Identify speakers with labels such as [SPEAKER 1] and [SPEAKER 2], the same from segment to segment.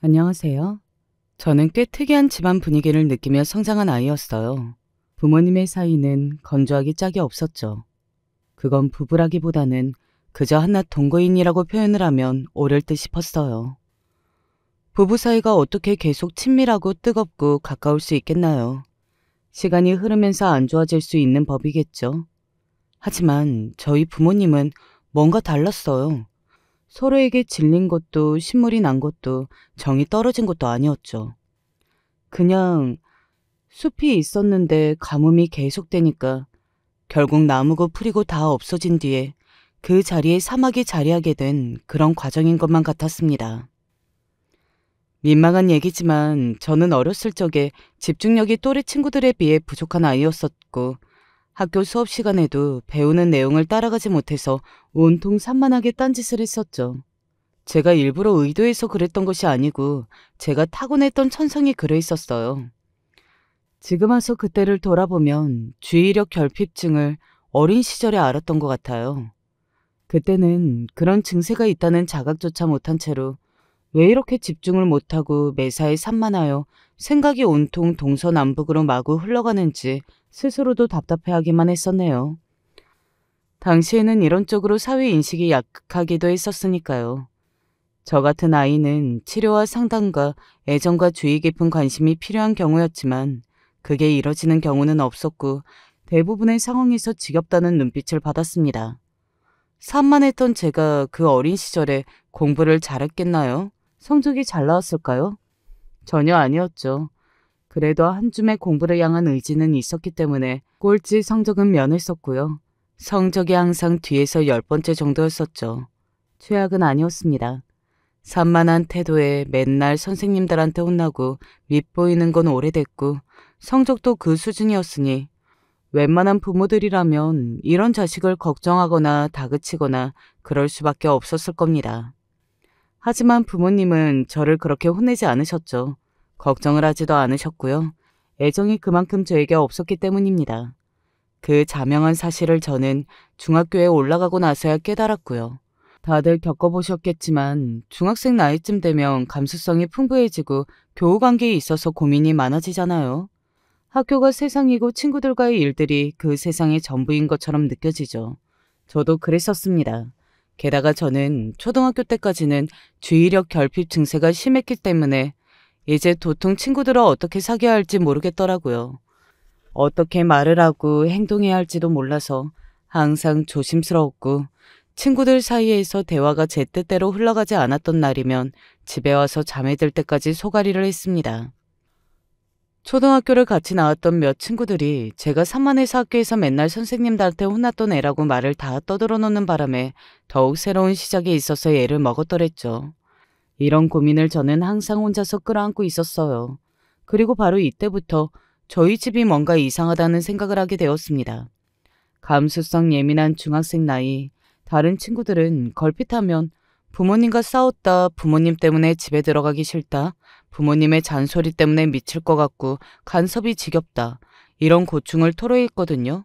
[SPEAKER 1] 안녕하세요. 저는 꽤 특이한 집안 분위기를 느끼며 성장한 아이였어요. 부모님의 사이는 건조하기 짝이 없었죠. 그건 부부라기보다는 그저 한낱 동거인이라고 표현을 하면 옳을 듯 싶었어요. 부부 사이가 어떻게 계속 친밀하고 뜨겁고 가까울 수 있겠나요? 시간이 흐르면서 안 좋아질 수 있는 법이겠죠. 하지만 저희 부모님은 뭔가 달랐어요. 서로에게 질린 것도 신물이 난 것도 정이 떨어진 것도 아니었죠. 그냥 숲이 있었는데 가뭄이 계속되니까 결국 나무고 풀이고 다 없어진 뒤에 그 자리에 사막이 자리하게 된 그런 과정인 것만 같았습니다. 민망한 얘기지만 저는 어렸을 적에 집중력이 또래 친구들에 비해 부족한 아이였었고 학교 수업 시간에도 배우는 내용을 따라가지 못해서 온통 산만하게 딴짓을 했었죠. 제가 일부러 의도해서 그랬던 것이 아니고 제가 타고냈던 천성이 그래 있었어요. 지금 와서 그때를 돌아보면 주의력 결핍증을 어린 시절에 알았던 것 같아요. 그때는 그런 증세가 있다는 자각조차 못한 채로 왜 이렇게 집중을 못하고 매사에 산만하여 생각이 온통 동서남북으로 마구 흘러가는지 스스로도 답답해하기만 했었네요. 당시에는 이런 쪽으로 사회인식이 약하기도 했었으니까요. 저 같은 아이는 치료와 상담과 애정과 주의 깊은 관심이 필요한 경우였지만 그게 이뤄지는 경우는 없었고 대부분의 상황에서 지겹다는 눈빛을 받았습니다. 산만했던 제가 그 어린 시절에 공부를 잘했겠나요? 성적이 잘 나왔을까요? 전혀 아니었죠. 그래도 한 줌의 공부를 향한 의지는 있었기 때문에 꼴찌 성적은 면했었고요. 성적이 항상 뒤에서 10번째 정도였었죠. 최악은 아니었습니다. 산만한 태도에 맨날 선생님들한테 혼나고 밉보이는 건 오래됐고 성적도 그 수준이었으니 웬만한 부모들이라면 이런 자식을 걱정하거나 다그치거나 그럴 수밖에 없었을 겁니다. 하지만 부모님은 저를 그렇게 혼내지 않으셨죠. 걱정을 하지도 않으셨고요. 애정이 그만큼 저에게 없었기 때문입니다. 그 자명한 사실을 저는 중학교에 올라가고 나서야 깨달았고요. 다들 겪어보셨겠지만 중학생 나이쯤 되면 감수성이 풍부해지고 교우관계에 있어서 고민이 많아지잖아요. 학교가 세상이고 친구들과의 일들이 그 세상의 전부인 것처럼 느껴지죠. 저도 그랬었습니다. 게다가 저는 초등학교 때까지는 주의력 결핍 증세가 심했기 때문에 이제 도통 친구들을 어떻게 사귀어야 할지 모르겠더라고요. 어떻게 말을 하고 행동해야 할지도 몰라서 항상 조심스러웠고 친구들 사이에서 대화가 제 뜻대로 흘러가지 않았던 날이면 집에 와서 잠에 들 때까지 소가리를 했습니다. 초등학교를 같이 나왔던 몇 친구들이 제가 산만해서 학교에서 맨날 선생님들한테 혼났던 애라고 말을 다 떠들어 놓는 바람에 더욱 새로운 시작에 있어서 애를 먹었더랬죠. 이런 고민을 저는 항상 혼자서 끌어안고 있었어요. 그리고 바로 이때부터 저희 집이 뭔가 이상하다는 생각을 하게 되었습니다. 감수성 예민한 중학생 나이, 다른 친구들은 걸핏하면 부모님과 싸웠다, 부모님 때문에 집에 들어가기 싫다, 부모님의 잔소리 때문에 미칠 것 같고 간섭이 지겹다, 이런 고충을 토로했거든요.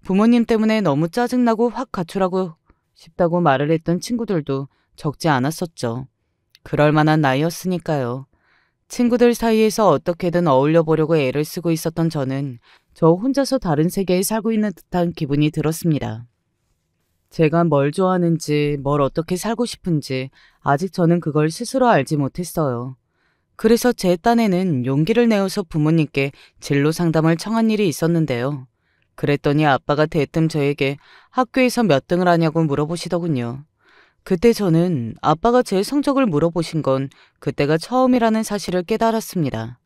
[SPEAKER 1] 부모님 때문에 너무 짜증나고 확 가출하고 싶다고 말을 했던 친구들도 적지 않았었죠. 그럴 만한 나이였으니까요. 친구들 사이에서 어떻게든 어울려 보려고 애를 쓰고 있었던 저는 저 혼자서 다른 세계에 살고 있는 듯한 기분이 들었습니다. 제가 뭘 좋아하는지, 뭘 어떻게 살고 싶은지 아직 저는 그걸 스스로 알지 못했어요. 그래서 제 딴에는 용기를 내어서 부모님께 진로 상담을 청한 일이 있었는데요. 그랬더니 아빠가 대뜸 저에게 학교에서 몇 등을 하냐고 물어보시더군요. 그때 저는 아빠가 제 성적을 물어보신 건 그때가 처음이라는 사실을 깨달았습니다.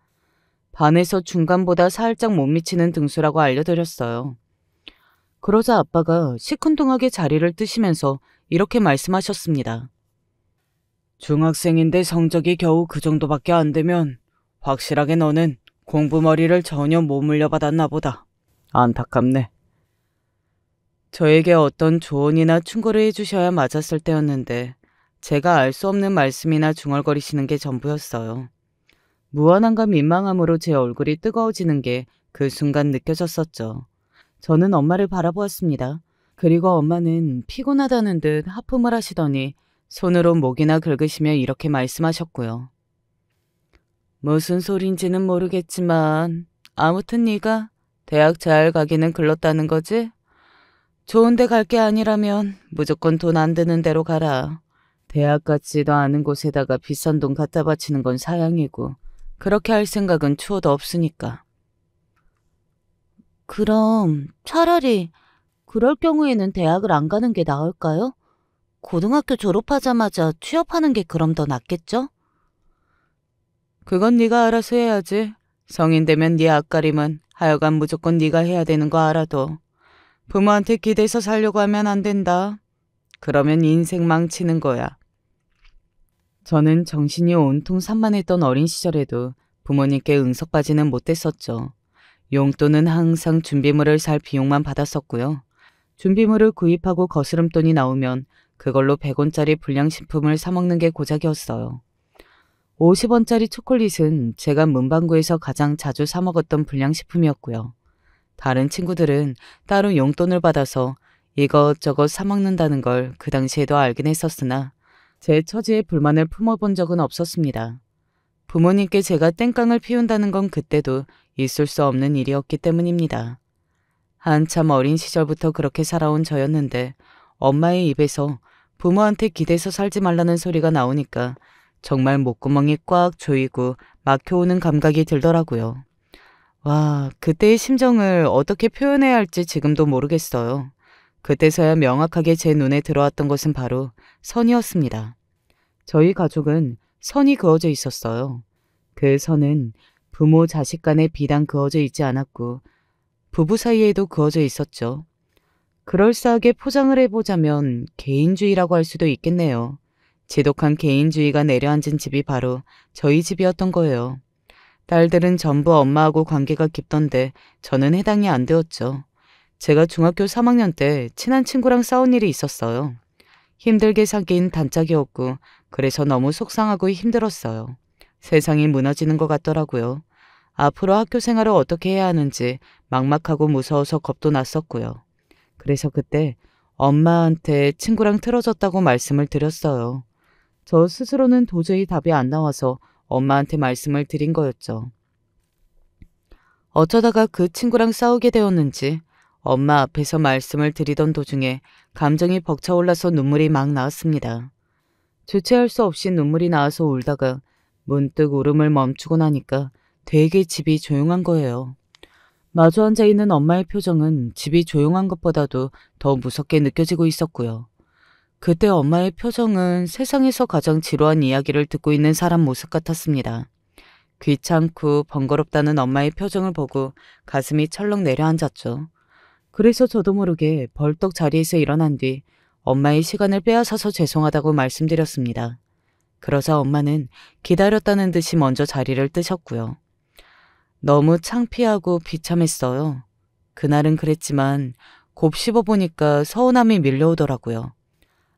[SPEAKER 1] 반에서 중간보다 살짝 못 미치는 등수라고 알려드렸어요. 그러자 아빠가 시큰둥하게 자리를 뜨시면서 이렇게 말씀하셨습니다. 중학생인데 성적이 겨우 그 정도밖에 안 되면 확실하게 너는 공부머리를 전혀 못 물려받았나 보다. 안타깝네. 저에게 어떤 조언이나 충고를 해주셔야 맞았을 때였는데 제가 알 수 없는 말씀이나 중얼거리시는 게 전부였어요. 무안함과 민망함으로 제 얼굴이 뜨거워지는 게 그 순간 느껴졌었죠. 저는 엄마를 바라보았습니다. 그리고 엄마는 피곤하다는 듯 하품을 하시더니 손으로 목이나 긁으시며 이렇게 말씀하셨고요. 무슨 소린지는 모르겠지만 아무튼 네가 대학 잘 가기는 글렀다는 거지? 좋은 데 갈 게 아니라면 무조건 돈 안 드는 데로 가라. 대학 같지도 않은 곳에다가 비싼 돈 갖다 바치는 건 사양이고 그렇게 할 생각은 추호도 없으니까.
[SPEAKER 2] 그럼 차라리 그럴 경우에는 대학을 안 가는 게 나을까요? 고등학교 졸업하자마자 취업하는 게 그럼 더 낫겠죠?
[SPEAKER 1] 그건 네가 알아서 해야지. 성인 되면 네 앞가림은 하여간 무조건 네가 해야 되는 거 알아도 부모한테 기대서 살려고 하면 안 된다. 그러면 인생 망치는 거야. 저는 정신이 온통 산만했던 어린 시절에도 부모님께 응석받지는 못했었죠. 용돈은 항상 준비물을 살 비용만 받았었고요. 준비물을 구입하고 거스름돈이 나오면 그걸로 100원짜리 불량식품을 사 먹는 게 고작이었어요. 50원짜리 초콜릿은 제가 문방구에서 가장 자주 사 먹었던 불량식품이었고요. 다른 친구들은 따로 용돈을 받아서 이것저것 사 먹는다는 걸 그 당시에도 알긴 했었으나 제 처지에 불만을 품어본 적은 없었습니다. 부모님께 제가 땡깡을 피운다는 건 그때도 있을 수 없는 일이었기 때문입니다. 한참 어린 시절부터 그렇게 살아온 저였는데 엄마의 입에서 부모한테 기대서 살지 말라는 소리가 나오니까 정말 목구멍이 꽉 조이고 막혀오는 감각이 들더라고요. 와, 그때의 심정을 어떻게 표현해야 할지 지금도 모르겠어요. 그때서야 명확하게 제 눈에 들어왔던 것은 바로 선이었습니다. 저희 가족은 선이 그어져 있었어요. 그 선은 부모 자식 간에 비단 그어져 있지 않았고 부부 사이에도 그어져 있었죠. 그럴싸하게 포장을 해보자면 개인주의라고 할 수도 있겠네요. 지독한 개인주의가 내려앉은 집이 바로 저희 집이었던 거예요. 딸들은 전부 엄마하고 관계가 깊던데 저는 해당이 안 되었죠. 제가 중학교 3학년 때 친한 친구랑 싸운 일이 있었어요. 힘들게 사귄 단짝이었고 그래서 너무 속상하고 힘들었어요. 세상이 무너지는 것 같더라고요. 앞으로 학교 생활을 어떻게 해야 하는지 막막하고 무서워서 겁도 났었고요. 그래서 그때 엄마한테 친구랑 틀어졌다고 말씀을 드렸어요. 저 스스로는 도저히 답이 안 나와서 엄마한테 말씀을 드린 거였죠. 어쩌다가 그 친구랑 싸우게 되었는지 엄마 앞에서 말씀을 드리던 도중에 감정이 벅차올라서 눈물이 막 나왔습니다. 주체할 수 없이 눈물이 나와서 울다가 문득 울음을 멈추고 나니까 되게 집이 조용한 거예요. 마주 앉아 있는 엄마의 표정은 집이 조용한 것보다도 더 무섭게 느껴지고 있었고요. 그때 엄마의 표정은 세상에서 가장 지루한 이야기를 듣고 있는 사람 모습 같았습니다. 귀찮고 번거롭다는 엄마의 표정을 보고 가슴이 철렁 내려앉았죠. 그래서 저도 모르게 벌떡 자리에서 일어난 뒤 엄마의 시간을 빼앗아서 죄송하다고 말씀드렸습니다. 그러자 엄마는 기다렸다는 듯이 먼저 자리를 뜨셨고요. 너무 창피하고 비참했어요. 그날은 그랬지만 곱씹어 보니까 서운함이 밀려오더라고요.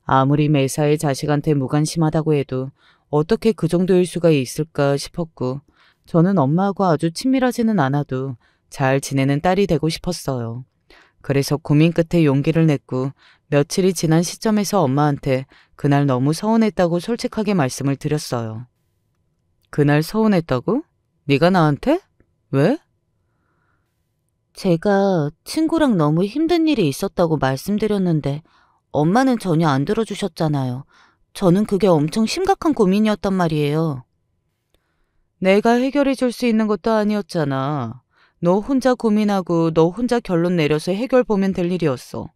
[SPEAKER 1] 아무리 매사에 자식한테 무관심하다고 해도 어떻게 그 정도일 수가 있을까 싶었고 저는 엄마하고 아주 친밀하지는 않아도 잘 지내는 딸이 되고 싶었어요. 그래서 고민 끝에 용기를 냈고 며칠이 지난 시점에서 엄마한테 그날 너무 서운했다고 솔직하게 말씀을 드렸어요. 그날 서운했다고? 네가 나한테? 왜?
[SPEAKER 2] 제가 친구랑 너무 힘든 일이 있었다고 말씀드렸는데 엄마는 전혀 안 들어주셨잖아요. 저는 그게 엄청 심각한 고민이었단 말이에요.
[SPEAKER 1] 내가 해결해 줄 수 있는 것도 아니었잖아. 너 혼자 고민하고 너 혼자 결론 내려서 해결 보면 될 일이었어.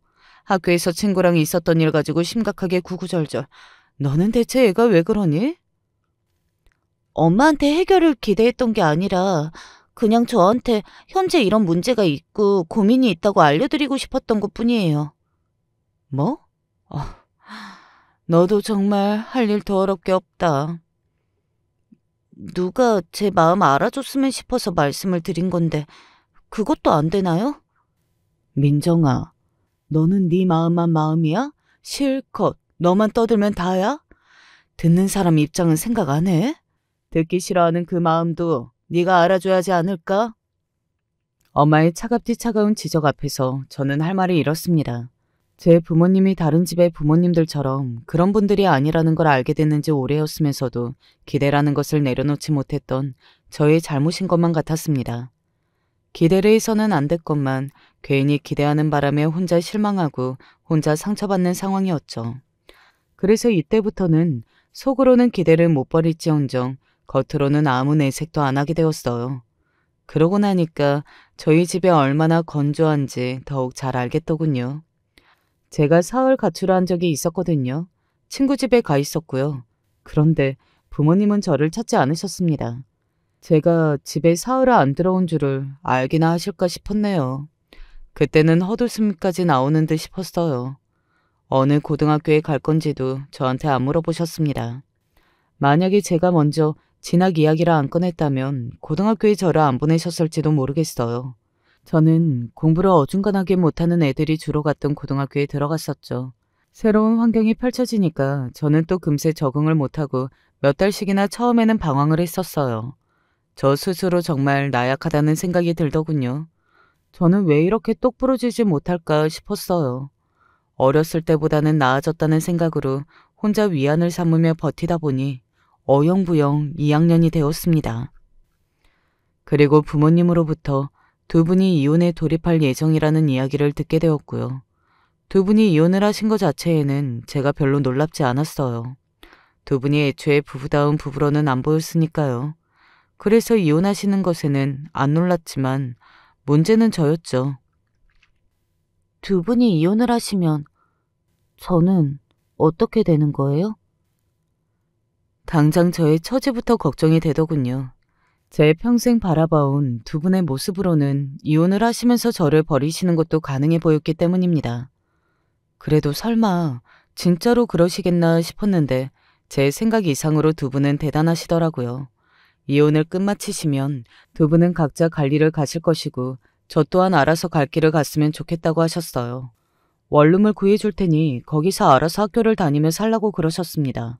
[SPEAKER 1] 학교에서 친구랑 있었던 일 가지고 심각하게 구구절절. 너는 대체 애가 왜 그러니?
[SPEAKER 2] 엄마한테 해결을 기대했던 게 아니라 그냥 저한테 현재 이런 문제가 있고 고민이 있다고 알려드리고 싶었던 것뿐이에요.
[SPEAKER 1] 뭐? 너도 정말 할 일 더럽게 없다.
[SPEAKER 2] 누가 제 마음 알아줬으면 싶어서 말씀을 드린 건데 그것도 안 되나요?
[SPEAKER 1] 민정아, 너는 네 마음만 마음이야? 실컷 너만 떠들면 다야? 듣는 사람 입장은 생각 안 해? 듣기 싫어하는 그 마음도 네가 알아줘야 하지 않을까? 엄마의 차갑디 차가운 지적 앞에서 저는 할 말이 이렇습니다. 제 부모님이 다른 집의 부모님들처럼 그런 분들이 아니라는 걸 알게 됐는지 오래였으면서도 기대라는 것을 내려놓지 못했던 저의 잘못인 것만 같았습니다. 기대를 해서는 안 됐건만 괜히 기대하는 바람에 혼자 실망하고 혼자 상처받는 상황이었죠. 그래서 이때부터는 속으로는 기대를 못 버릴지언정 겉으로는 아무 내색도 안 하게 되었어요. 그러고 나니까 저희 집이 얼마나 건조한지 더욱 잘 알겠더군요. 제가 사흘 가출한 적이 있었거든요. 친구 집에 가 있었고요. 그런데 부모님은 저를 찾지 않으셨습니다. 제가 집에 사흘을 안 들어온 줄을 알기나 하실까 싶었네요. 그때는 헛웃음까지 나오는 듯 싶었어요. 어느 고등학교에 갈 건지도 저한테 안 물어보셨습니다. 만약에 제가 먼저 진학 이야기를 안 꺼냈다면 고등학교에 저를 안 보내셨을지도 모르겠어요. 저는 공부를 어중간하게 못하는 애들이 주로 갔던 고등학교에 들어갔었죠. 새로운 환경이 펼쳐지니까 저는 또 금세 적응을 못하고 몇 달씩이나 처음에는 방황을 했었어요. 저 스스로 정말 나약하다는 생각이 들더군요. 저는 왜 이렇게 똑부러지지 못할까 싶었어요. 어렸을 때보다는 나아졌다는 생각으로 혼자 위안을 삼으며 버티다 보니 어영부영 2학년이 되었습니다. 그리고 부모님으로부터 두 분이 이혼에 돌입할 예정이라는 이야기를 듣게 되었고요. 두 분이 이혼을 하신 것 자체에는 제가 별로 놀랍지 않았어요. 두 분이 애초에 부부다운 부부로는 안 보였으니까요. 그래서 이혼하시는 것에는 안 놀랐지만 문제는 저였죠.
[SPEAKER 2] 두 분이 이혼을 하시면 저는 어떻게 되는 거예요?
[SPEAKER 1] 당장 저의 처지부터 걱정이 되더군요. 제 평생 바라봐온 두 분의 모습으로는 이혼을 하시면서 저를 버리시는 것도 가능해 보였기 때문입니다. 그래도 설마 진짜로 그러시겠나 싶었는데 제 생각 이상으로 두 분은 대단하시더라고요. 이혼을 끝마치시면 두 분은 각자 갈 일을 가실 것이고 저 또한 알아서 갈 길을 갔으면 좋겠다고 하셨어요. 원룸을 구해줄 테니 거기서 알아서 학교를 다니며 살라고 그러셨습니다.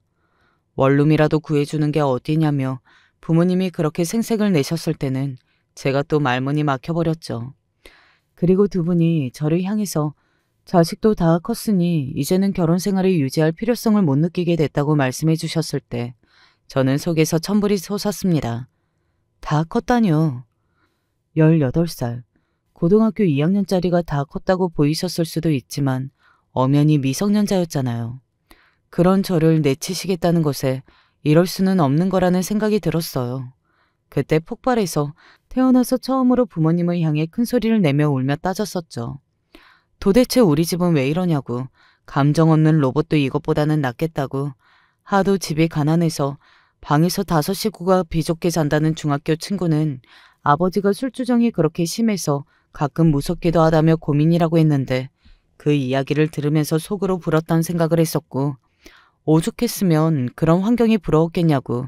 [SPEAKER 1] 원룸이라도 구해주는 게 어디냐며 부모님이 그렇게 생색을 내셨을 때는 제가 또 말문이 막혀버렸죠. 그리고 두 분이 저를 향해서 자식도 다 컸으니 이제는 결혼 생활을 유지할 필요성을 못 느끼게 됐다고 말씀해 주셨을 때 저는 속에서 천불이 솟았습니다. 다 컸다뇨. 18살. 고등학교 2학년짜리가 다 컸다고 보이셨을 수도 있지만 엄연히 미성년자였잖아요. 그런 저를 내치시겠다는 것에 이럴 수는 없는 거라는 생각이 들었어요. 그때 폭발해서 태어나서 처음으로 부모님을 향해 큰 소리를 내며 울며 따졌었죠. 도대체 우리 집은 왜 이러냐고, 감정 없는 로봇도 이것보다는 낫겠다고, 하도 집이 가난해서 방에서 5식구가 비좁게 잔다는 중학교 친구는 아버지가 술주정이 그렇게 심해서 가끔 무섭기도 하다며 고민이라고 했는데 그 이야기를 들으면서 속으로 불었다는 생각을 했었고, 오죽했으면 그런 환경이 부러웠겠냐고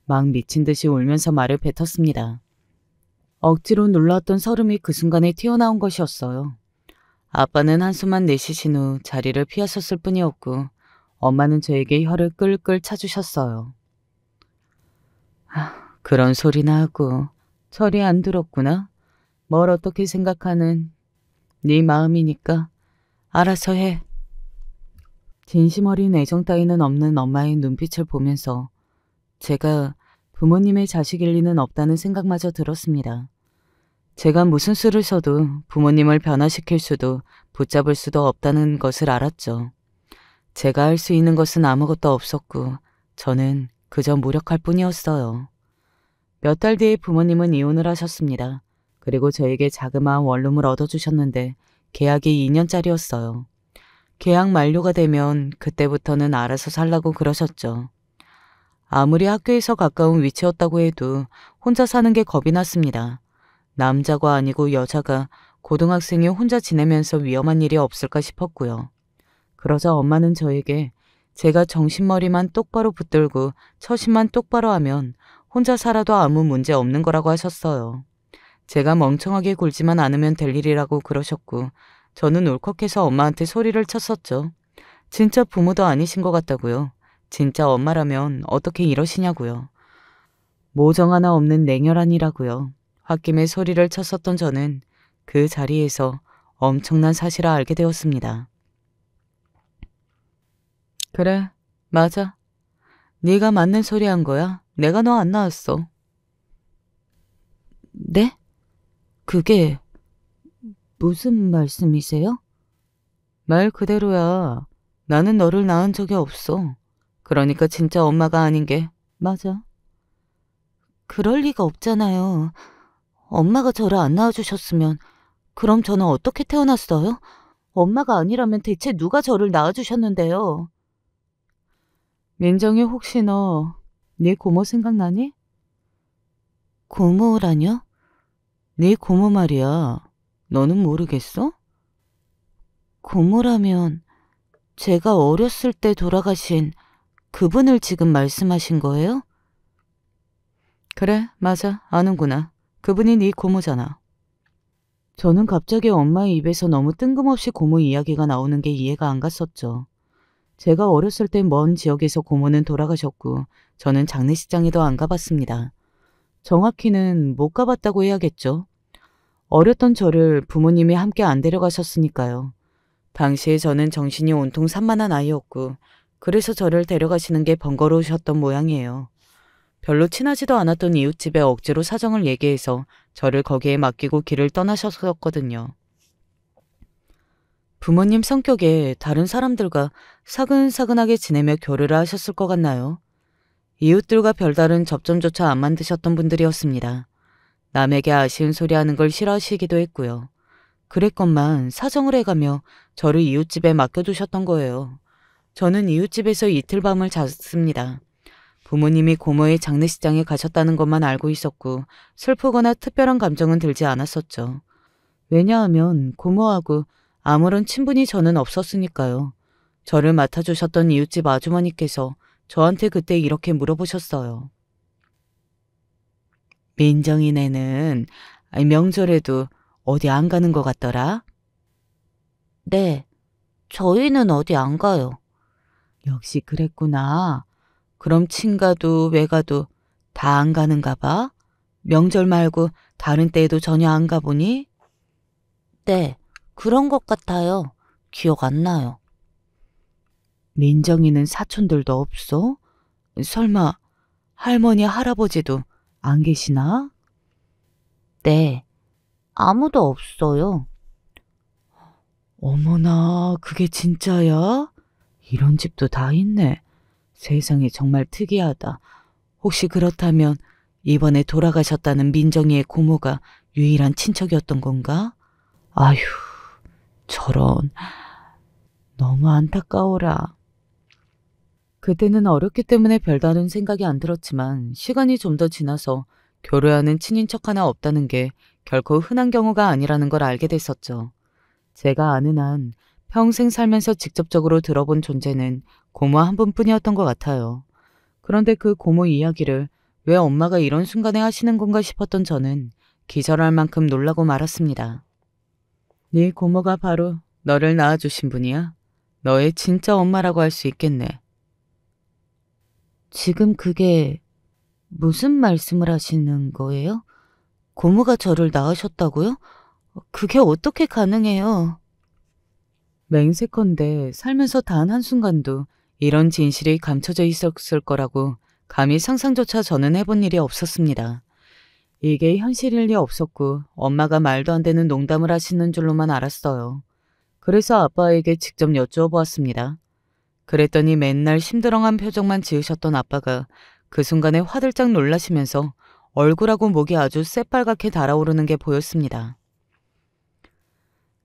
[SPEAKER 1] 막 미친 듯이 울면서 말을 뱉었습니다. 억지로 눌러왔던 서름이 그 순간에 튀어나온 것이었어요. 아빠는 한숨만 내쉬신 후 자리를 피하셨을 뿐이었고 엄마는 저에게 혀를 끌끌 차주셨어요. 그런 소리나 하고 철이 안 들었구나. 뭘 어떻게 생각하는 네 마음이니까 알아서 해. 진심 어린 애정 따위는 없는 엄마의 눈빛을 보면서 제가 부모님의 자식일 리는 없다는 생각마저 들었습니다. 제가 무슨 수를 써도 부모님을 변화시킬 수도 붙잡을 수도 없다는 것을 알았죠. 제가 할 수 있는 것은 아무것도 없었고 저는 그저 무력할 뿐이었어요. 몇 달 뒤에 부모님은 이혼을 하셨습니다. 그리고 저에게 자그마한 원룸을 얻어주셨는데 계약이 2년짜리였어요. 계약 만료가 되면 그때부터는 알아서 살라고 그러셨죠. 아무리 학교에서 가까운 위치였다고 해도 혼자 사는 게 겁이 났습니다. 남자가 아니고 여자가 고등학생이 혼자 지내면서 위험한 일이 없을까 싶었고요. 그러자 엄마는 저에게 제가 정신머리만 똑바로 붙들고 처신만 똑바로 하면 혼자 살아도 아무 문제 없는 거라고 하셨어요. 제가 멍청하게 굴지만 않으면 될 일이라고 그러셨고 저는 울컥해서 엄마한테 소리를 쳤었죠. 진짜 부모도 아니신 것 같다고요. 진짜 엄마라면 어떻게 이러시냐고요. 모정 하나 없는 냉혈한이라고요. 홧김에 소리를 쳤었던 저는 그 자리에서 엄청난 사실을 알게 되었습니다. 그래, 맞아. 네가 맞는 소리 한 거야. 내가 너 안 낳았어.
[SPEAKER 2] 네? 그게 무슨 말씀이세요?
[SPEAKER 1] 말 그대로야. 나는 너를 낳은 적이 없어. 그러니까 진짜 엄마가 아닌 게 맞아.
[SPEAKER 2] 그럴 리가 없잖아요. 엄마가 저를 안 낳아주셨으면 그럼 저는 어떻게 태어났어요? 엄마가 아니라면 대체 누가 저를 낳아주셨는데요?
[SPEAKER 1] 민정이 혹시 네 고모 생각나니?
[SPEAKER 2] 고모라뇨?
[SPEAKER 1] 네 고모 말이야. 너는 모르겠어?
[SPEAKER 2] 고모라면 제가 어렸을 때 돌아가신 그분을 지금 말씀하신 거예요?
[SPEAKER 1] 그래, 맞아. 아는구나. 그분이 네 고모잖아. 저는 갑자기 엄마의 입에서 너무 뜬금없이 고모 이야기가 나오는 게 이해가 안 갔었죠. 제가 어렸을 때 먼 지역에서 고모는 돌아가셨고 저는 장례식장에도 안 가봤습니다. 정확히는 못 가봤다고 해야겠죠. 어렸던 저를 부모님이 함께 안 데려가셨으니까요. 당시에 저는 정신이 온통 산만한 아이였고 그래서 저를 데려가시는 게 번거로우셨던 모양이에요. 별로 친하지도 않았던 이웃집에 억지로 사정을 얘기해서 저를 거기에 맡기고 길을 떠나셨었거든요. 부모님 성격에 다른 사람들과 사근사근하게 지내며 교류를 하셨을 것 같나요? 이웃들과 별다른 접점조차 안 만드셨던 분들이었습니다. 남에게 아쉬운 소리 하는 걸 싫어하시기도 했고요. 그랬건만 사정을 해가며 저를 이웃집에 맡겨두셨던 거예요. 저는 이웃집에서 이틀 밤을 잤습니다. 부모님이 고모의 장례식장에 가셨다는 것만 알고 있었고 슬프거나 특별한 감정은 들지 않았었죠. 왜냐하면 고모하고 아무런 친분이 저는 없었으니까요. 저를 맡아주셨던 이웃집 아주머니께서 저한테 그때 이렇게 물어보셨어요. 민정이네는 명절에도 어디 안 가는 것 같더라?
[SPEAKER 2] 네, 저희는 어디 안 가요.
[SPEAKER 1] 역시 그랬구나. 그럼 친가도 외가도 다 안 가는가 봐? 명절 말고 다른 때에도 전혀 안 가보니?
[SPEAKER 2] 네, 그런 것 같아요. 기억 안 나요.
[SPEAKER 1] 민정이는 사촌들도 없어? 설마 할머니 할아버지도 안 계시나?
[SPEAKER 2] 네, 아무도 없어요.
[SPEAKER 1] 어머나, 그게 진짜야? 이런 집도 다 있네. 세상이 정말 특이하다. 혹시 그렇다면 이번에 돌아가셨다는 민정이의 고모가 유일한 친척이었던 건가? 아휴, 저런. 너무 안타까워라. 그때는 어렸기 때문에 별다른 생각이 안 들었지만 시간이 좀 더 지나서 교류하는 친인척 하나 없다는 게 결코 흔한 경우가 아니라는 걸 알게 됐었죠. 제가 아는 한 평생 살면서 직접적으로 들어본 존재는 고모 한 분뿐이었던 것 같아요. 그런데 그 고모 이야기를 왜 엄마가 이런 순간에 하시는 건가 싶었던 저는 기절할 만큼 놀라고 말았습니다. 네 고모가 바로 너를 낳아주신 분이야. 너의 진짜 엄마라고 할 수 있겠네.
[SPEAKER 2] 지금 그게 무슨 말씀을 하시는 거예요? 고모가 저를 낳으셨다고요? 그게 어떻게 가능해요?
[SPEAKER 1] 맹세컨대 살면서 단 한순간도 이런 진실이 감춰져 있었을 거라고 감히 상상조차 저는 해본 일이 없었습니다. 이게 현실일 리 없었고 엄마가 말도 안 되는 농담을 하시는 줄로만 알았어요. 그래서 아빠에게 직접 여쭈어보았습니다. 그랬더니 맨날 심드렁한 표정만 지으셨던 아빠가 그 순간에 화들짝 놀라시면서 얼굴하고 목이 아주 새빨갛게 달아오르는 게 보였습니다.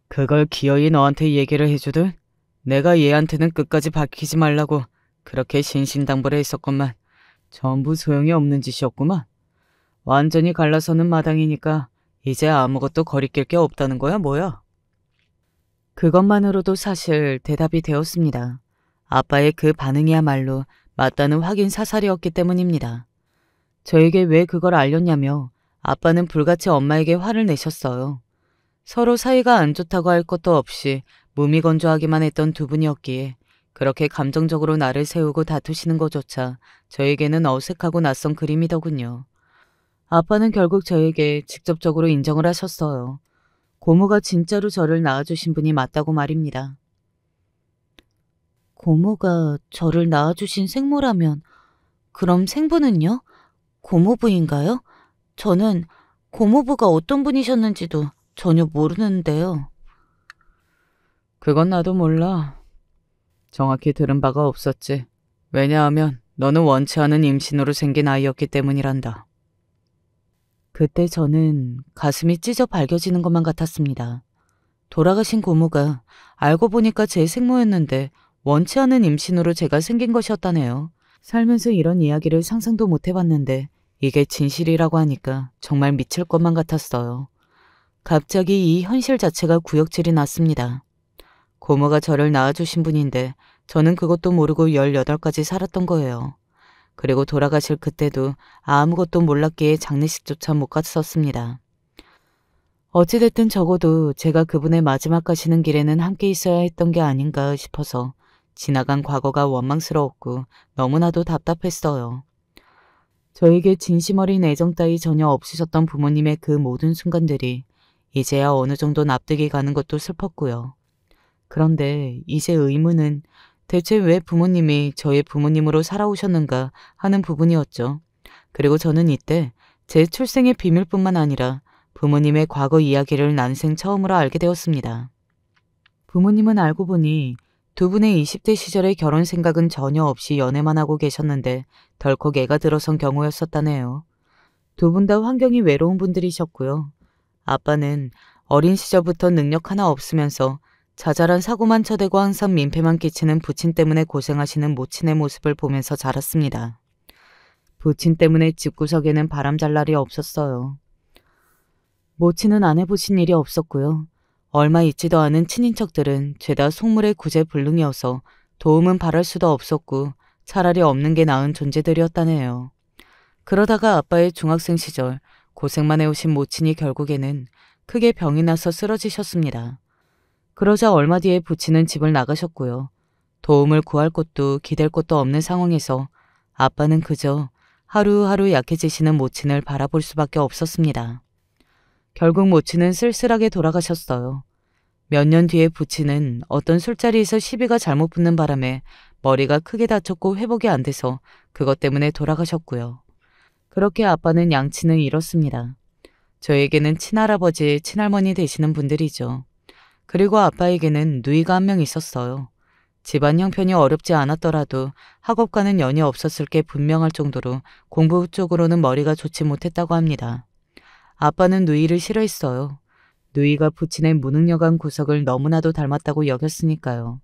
[SPEAKER 1] 그걸 기어이 너한테 얘기를 해주든 내가 얘한테는 끝까지 밝히지 말라고 그렇게 신신당부를 했었건만 전부 소용이 없는 짓이었구만. 완전히 갈라서는 마당이니까 이제 아무것도 거리낄 게 없다는 거야 뭐야? 그것만으로도 사실 대답이 되었습니다. 아빠의 그 반응이야말로 맞다는 확인 사살이었기 때문입니다. 저에게 왜 그걸 알렸냐며 아빠는 불같이 엄마에게 화를 내셨어요. 서로 사이가 안 좋다고 할 것도 없이 무미건조하기만 했던 두 분이었기에 그렇게 감정적으로 나를 세우고 다투시는 것조차 저에게는 어색하고 낯선 그림이더군요. 아빠는 결국 저에게 직접적으로 인정을 하셨어요. 고모가 진짜로 저를 낳아주신 분이 맞다고 말입니다.
[SPEAKER 2] 고모가 저를 낳아주신 생모라면 그럼 생부는요? 고모부인가요? 저는 고모부가 어떤 분이셨는지도 전혀 모르는데요.
[SPEAKER 1] 그건 나도 몰라. 정확히 들은 바가 없었지. 왜냐하면 너는 원치 않은 임신으로 생긴 아이였기 때문이란다.
[SPEAKER 2] 그때 저는 가슴이 찢어 발겨지는 것만 같았습니다. 돌아가신 고모가 알고 보니까 제 생모였는데 원치 않은 임신으로 제가 생긴 것이었다네요. 살면서 이런 이야기를 상상도 못 해봤는데 이게 진실이라고 하니까 정말 미칠 것만 같았어요. 갑자기 이 현실 자체가 구역질이 났습니다. 고모가 저를 낳아주신 분인데 저는 그것도 모르고 18까지 살았던 거예요. 그리고 돌아가실 그때도 아무것도 몰랐기에 장례식조차 못 갔었습니다. 어찌됐든 적어도 제가 그분의 마지막 가시는 길에는 함께 있어야 했던 게 아닌가 싶어서 지나간 과거가 원망스러웠고 너무나도 답답했어요. 저에게 진심 어린 애정 따위 전혀 없으셨던 부모님의 그 모든 순간들이 이제야 어느 정도 납득이 가는 것도 슬펐고요. 그런데 이제 의문은 대체 왜 부모님이 저의 부모님으로 살아오셨는가 하는 부분이었죠. 그리고 저는 이때 제 출생의 비밀뿐만 아니라 부모님의 과거 이야기를 난생 처음으로 알게 되었습니다. 부모님은 알고 보니 두 분의 20대 시절의 결혼 생각은 전혀 없이 연애만 하고 계셨는데 덜컥 애가 들어선 경우였었다네요. 두 분 다 환경이 외로운 분들이셨고요. 아빠는 어린 시절부터 능력 하나 없으면서 자잘한 사고만 쳐대고 항상 민폐만 끼치는 부친 때문에 고생하시는 모친의 모습을 보면서 자랐습니다. 부친 때문에 집구석에는 바람 잘 날이 없었어요. 모친은 안 해보신 일이 없었고요. 얼마 있지도 않은 친인척들은 죄다 속물의 구제불능이어서 도움은 바랄 수도 없었고 차라리 없는 게 나은 존재들이었다네요. 그러다가 아빠의 중학생 시절 고생만 해오신 모친이 결국에는 크게 병이 나서 쓰러지셨습니다. 그러자 얼마 뒤에 부친은 집을 나가셨고요. 도움을 구할 곳도 기댈 곳도 없는 상황에서 아빠는 그저 하루하루 약해지시는 모친을 바라볼 수밖에 없었습니다. 결국 모친은 쓸쓸하게 돌아가셨어요. 몇 년 뒤에 부친은 어떤 술자리에서 시비가 잘못 붙는 바람에 머리가 크게 다쳤고 회복이 안 돼서 그것 때문에 돌아가셨고요. 그렇게 아빠는 양친을 잃었습니다. 저에게는 친할아버지, 친할머니 되시는 분들이죠. 그리고 아빠에게는 누이가 한 명 있었어요. 집안 형편이 어렵지 않았더라도 학업과는 연이 없었을 게 분명할 정도로 공부 쪽으로는 머리가 좋지 못했다고 합니다. 아빠는 누이를 싫어했어요. 누이가 부친의 무능력한 구석을 너무나도 닮았다고 여겼으니까요.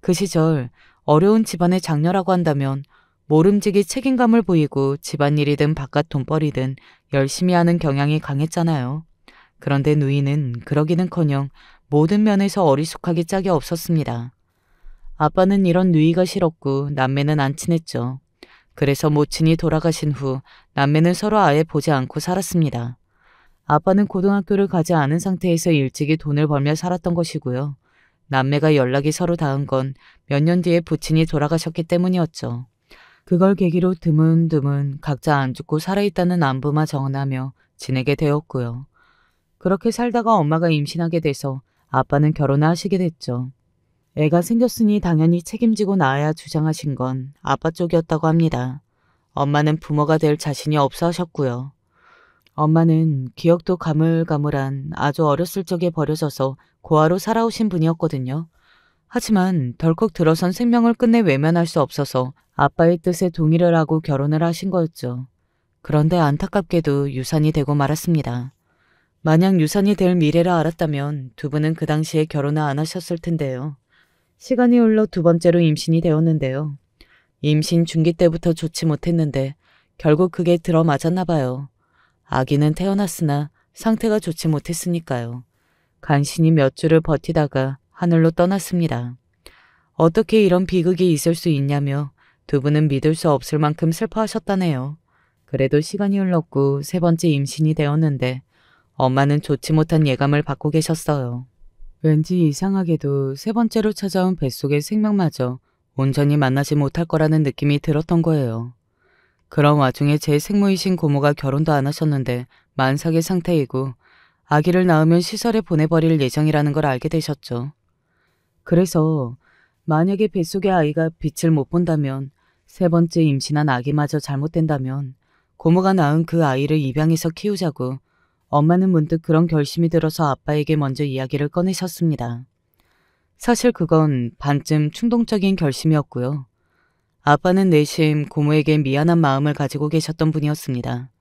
[SPEAKER 2] 그 시절 어려운 집안의 장녀라고 한다면 모름지기 책임감을 보이고 집안일이든 바깥 돈벌이든 열심히 하는 경향이 강했잖아요. 그런데 누이는 그러기는커녕 모든 면에서 어리숙하기 짝이 없었습니다. 아빠는 이런 누이가 싫었고 남매는 안 친했죠. 그래서 모친이 돌아가신 후 남매는 서로 아예 보지 않고 살았습니다. 아빠는 고등학교를 가지 않은 상태에서 일찍이 돈을 벌며 살았던 것이고요. 남매가 연락이 서로 닿은 건 몇 년 뒤에 부친이 돌아가셨기 때문이었죠. 그걸 계기로 드문드문 각자 안 죽고 살아있다는 안부만 전하며 지내게 되었고요. 그렇게 살다가 엄마가 임신하게 돼서 아빠는 결혼을 하시게 됐죠. 애가 생겼으니 당연히 책임지고 낳아야 주장하신 건 아빠 쪽이었다고 합니다. 엄마는 부모가 될 자신이 없어 하셨고요. 엄마는 기억도 가물가물한 아주 어렸을 적에 버려져서 고아로 살아오신 분이었거든요. 하지만 덜컥 들어선 생명을 끝내 외면할 수 없어서 아빠의 뜻에 동의를 하고 결혼을 하신 거였죠. 그런데 안타깝게도 유산이 되고 말았습니다. 만약 유산이 될 미래를 알았다면 두 분은 그 당시에 결혼을 안 하셨을 텐데요. 시간이 흘러 두 번째로 임신이 되었는데요. 임신 중기 때부터 좋지 못했는데 결국 그게 들어맞았나 봐요. 아기는 태어났으나 상태가 좋지 못했으니까요. 간신히 몇 주를 버티다가 하늘로 떠났습니다. 어떻게 이런 비극이 있을 수 있냐며 두 분은 믿을 수 없을 만큼 슬퍼하셨다네요. 그래도 시간이 흘렀고 세 번째 임신이 되었는데 엄마는 좋지 못한 예감을 받고 계셨어요. 왠지 이상하게도 세 번째로 찾아온 뱃속의 생명마저 온전히 만나지 못할 거라는 느낌이 들었던 거예요. 그런 와중에 제 생모이신 고모가 결혼도 안 하셨는데 만삭의 상태이고 아기를 낳으면 시설에 보내버릴 예정이라는 걸 알게 되셨죠. 그래서 만약에 뱃속의 아이가 빛을 못 본다면 세 번째 임신한 아기마저 잘못된다면 고모가 낳은 그 아이를 입양해서 키우자고
[SPEAKER 1] 엄마는 문득 그런 결심이 들어서 아빠에게 먼저 이야기를 꺼내셨습니다. 사실 그건 반쯤 충동적인 결심이었고요. 아빠는 내심 고모에게 미안한 마음을 가지고 계셨던 분이었습니다.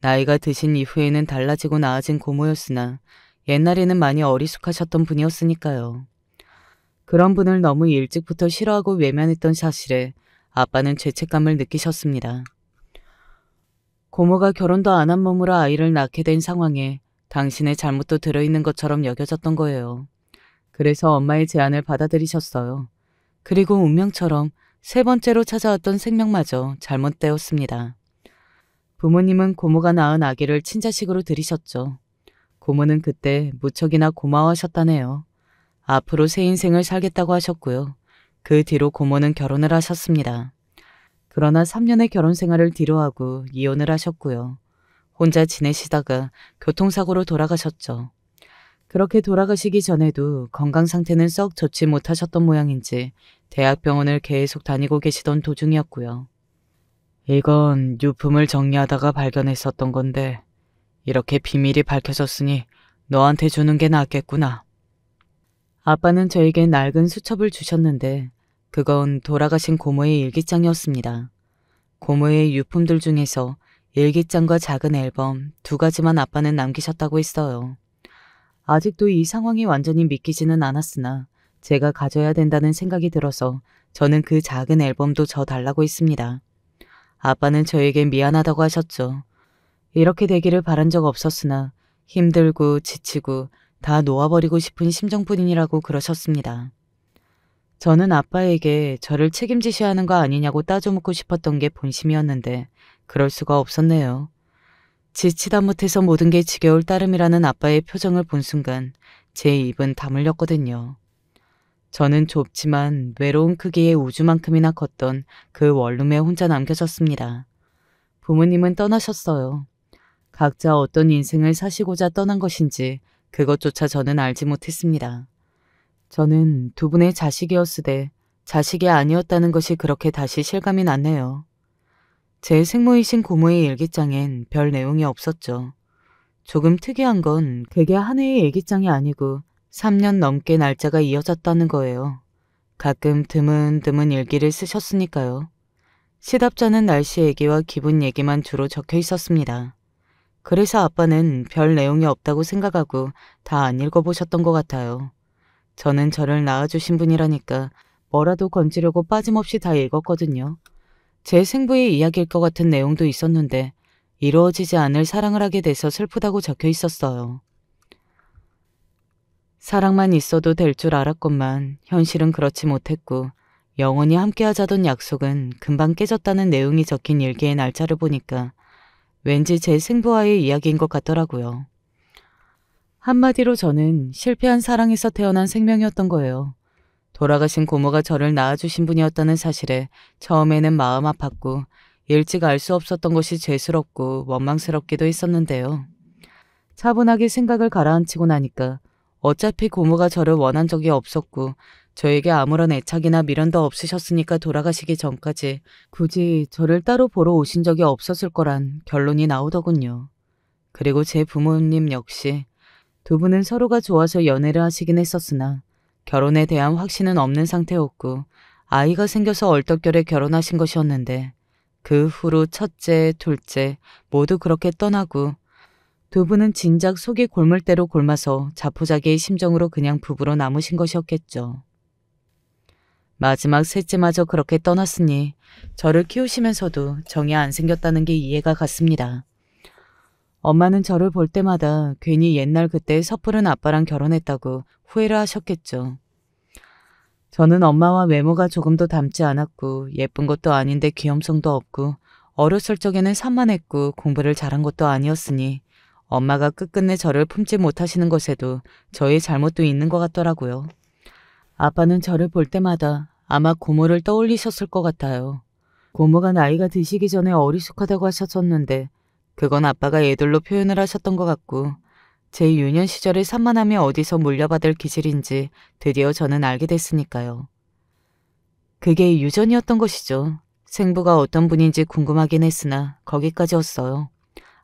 [SPEAKER 1] 나이가 드신 이후에는 달라지고 나아진 고모였으나 옛날에는 많이 어리숙하셨던 분이었으니까요. 그런 분을 너무 일찍부터 싫어하고 외면했던 사실에 아빠는 죄책감을 느끼셨습니다. 고모가 결혼도 안 한 몸으로 아이를 낳게 된 상황에 당신의 잘못도 들어있는 것처럼 여겨졌던 거예요. 그래서 엄마의 제안을 받아들이셨어요. 그리고 운명처럼 세 번째로 찾아왔던 생명마저 잘못되었습니다. 부모님은 고모가 낳은 아기를 친자식으로 들이셨죠. 고모는 그때 무척이나 고마워하셨다네요. 앞으로 새 인생을 살겠다고 하셨고요. 그 뒤로 고모는 결혼을 하셨습니다. 그러나 3년의 결혼 생활을 뒤로하고 이혼을 하셨고요. 혼자 지내시다가 교통사고로 돌아가셨죠. 그렇게 돌아가시기 전에도 건강 상태는 썩 좋지 못하셨던 모양인지 대학병원을 계속 다니고 계시던 도중이었고요. 이건 유품을 정리하다가 발견했었던 건데 이렇게 비밀이 밝혀졌으니 너한테 주는 게 낫겠구나. 아빠는 저에게 낡은 수첩을 주셨는데 그건 돌아가신 고모의 일기장이었습니다. 고모의 유품들 중에서 일기장과 작은 앨범 두 가지만 아빠는 남기셨다고 했어요. 아직도 이 상황이 완전히 믿기지는 않았으나 제가 가져야 된다는 생각이 들어서 저는 그 작은 앨범도 줘 달라고 했습니다. 아빠는 저에게 미안하다고 하셨죠. 이렇게 되기를 바란 적 없었으나 힘들고 지치고 다 놓아버리고 싶은 심정뿐이라고 그러셨습니다. 저는 아빠에게 저를 책임지셔야 하는 거 아니냐고 따져묻고 싶었던 게 본심이었는데 그럴 수가 없었네요. 지치다 못해서 모든 게 지겨울 따름이라는 아빠의 표정을 본 순간 제 입은 다물렸거든요. 저는 좁지만 외로운 크기의 우주만큼이나 컸던 그 원룸에 혼자 남겨졌습니다. 부모님은 떠나셨어요. 각자 어떤 인생을 사시고자 떠난 것인지 그것조차 저는 알지 못했습니다. 저는 두 분의 자식이었으되 자식이 아니었다는 것이 그렇게 다시 실감이 났네요. 제 생모이신 고모의 일기장엔 별 내용이 없었죠. 조금 특이한 건 그게 한 해의 일기장이 아니고 3년 넘게 날짜가 이어졌다는 거예요. 가끔 드문드문 일기를 쓰셨으니까요. 시답잖은 날씨 얘기와 기분 얘기만 주로 적혀 있었습니다. 그래서 아빠는 별 내용이 없다고 생각하고 다 안 읽어보셨던 것 같아요. 저는 저를 낳아주신 분이라니까 뭐라도 건지려고 빠짐없이 다 읽었거든요. 제 생부의 이야기일 것 같은 내용도 있었는데 이루어지지 않을 사랑을 하게 돼서 슬프다고 적혀 있었어요. 사랑만 있어도 될 줄 알았건만 현실은 그렇지 못했고 영원히 함께하자던 약속은 금방 깨졌다는 내용이 적힌 일기의 날짜를 보니까 왠지 제 생부와의 이야기인 것 같더라고요. 한마디로 저는 실패한 사랑에서 태어난 생명이었던 거예요. 돌아가신 고모가 저를 낳아주신 분이었다는 사실에 처음에는 마음 아팠고 일찍 알 수 없었던 것이 죄스럽고 원망스럽기도 했었는데요. 차분하게 생각을 가라앉히고 나니까 어차피 고모가 저를 원한 적이 없었고 저에게 아무런 애착이나 미련도 없으셨으니까 돌아가시기 전까지 굳이 저를 따로 보러 오신 적이 없었을 거란 결론이 나오더군요. 그리고 제 부모님 역시 두 분은 서로가 좋아서 연애를 하시긴 했었으나 결혼에 대한 확신은 없는 상태였고 아이가 생겨서 얼떨결에 결혼하신 것이었는데 그 후로 첫째, 둘째 모두 그렇게 떠나고 두 분은 진작 속이 골물 대로 골마서 자포자기의 심정으로 그냥 부부로 남으신 것이었겠죠. 마지막 셋째마저 그렇게 떠났으니 저를 키우시면서도 정이 안 생겼다는 게 이해가 갔습니다. 엄마는 저를 볼 때마다 괜히 옛날 그때 섣부른 아빠랑 결혼했다고 후회를 하셨겠죠. 저는 엄마와 외모가 조금도 닮지 않았고 예쁜 것도 아닌데 귀염성도 없고 어렸을 적에는 산만했고 공부를 잘한 것도 아니었으니 엄마가 끝끝내 저를 품지 못하시는 것에도 저의 잘못도 있는 것 같더라고요. 아빠는 저를 볼 때마다 아마 고모를 떠올리셨을 것 같아요. 고모가 나이가 드시기 전에 어리숙하다고 하셨었는데 그건 아빠가 애들로 표현을 하셨던 것 같고 제 유년 시절의 산만함이 어디서 물려받을 기질인지 드디어 저는 알게 됐으니까요. 그게 유전이었던 것이죠. 생부가 어떤 분인지 궁금하긴 했으나 거기까지였어요.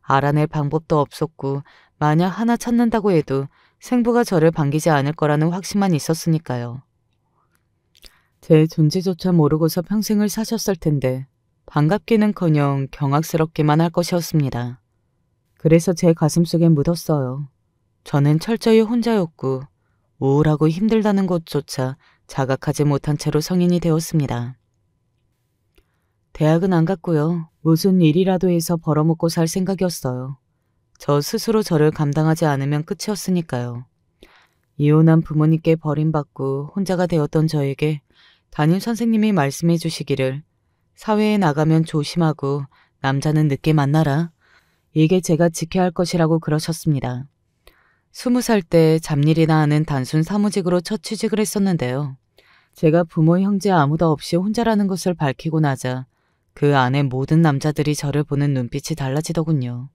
[SPEAKER 1] 알아낼 방법도 없었고 만약 하나 찾는다고 해도 생부가 저를 반기지 않을 거라는 확신만 있었으니까요. 제 존재조차 모르고서 평생을 사셨을 텐데 반갑기는커녕 경악스럽기만 할 것이었습니다. 그래서 제 가슴속에 묻었어요. 저는 철저히 혼자였고 우울하고 힘들다는 것조차 자각하지 못한 채로 성인이 되었습니다. 대학은 안 갔고요. 무슨 일이라도 해서 벌어먹고 살 생각이었어요. 저 스스로 저를 감당하지 않으면 끝이었으니까요. 이혼한 부모님께 버림받고 혼자가 되었던 저에게 담임 선생님이 말씀해 주시기를 사회에 나가면 조심하고 남자는 늦게 만나라. 이게 제가 지켜야 할 것이라고 그러셨습니다. 20살 때 잡일이나 하는 단순 사무직으로 첫 취직을 했었는데요. 제가 부모 형제 아무도 없이 혼자라는 것을 밝히고 나자 그 안에 모든 남자들이 저를 보는 눈빛이 달라지더군요.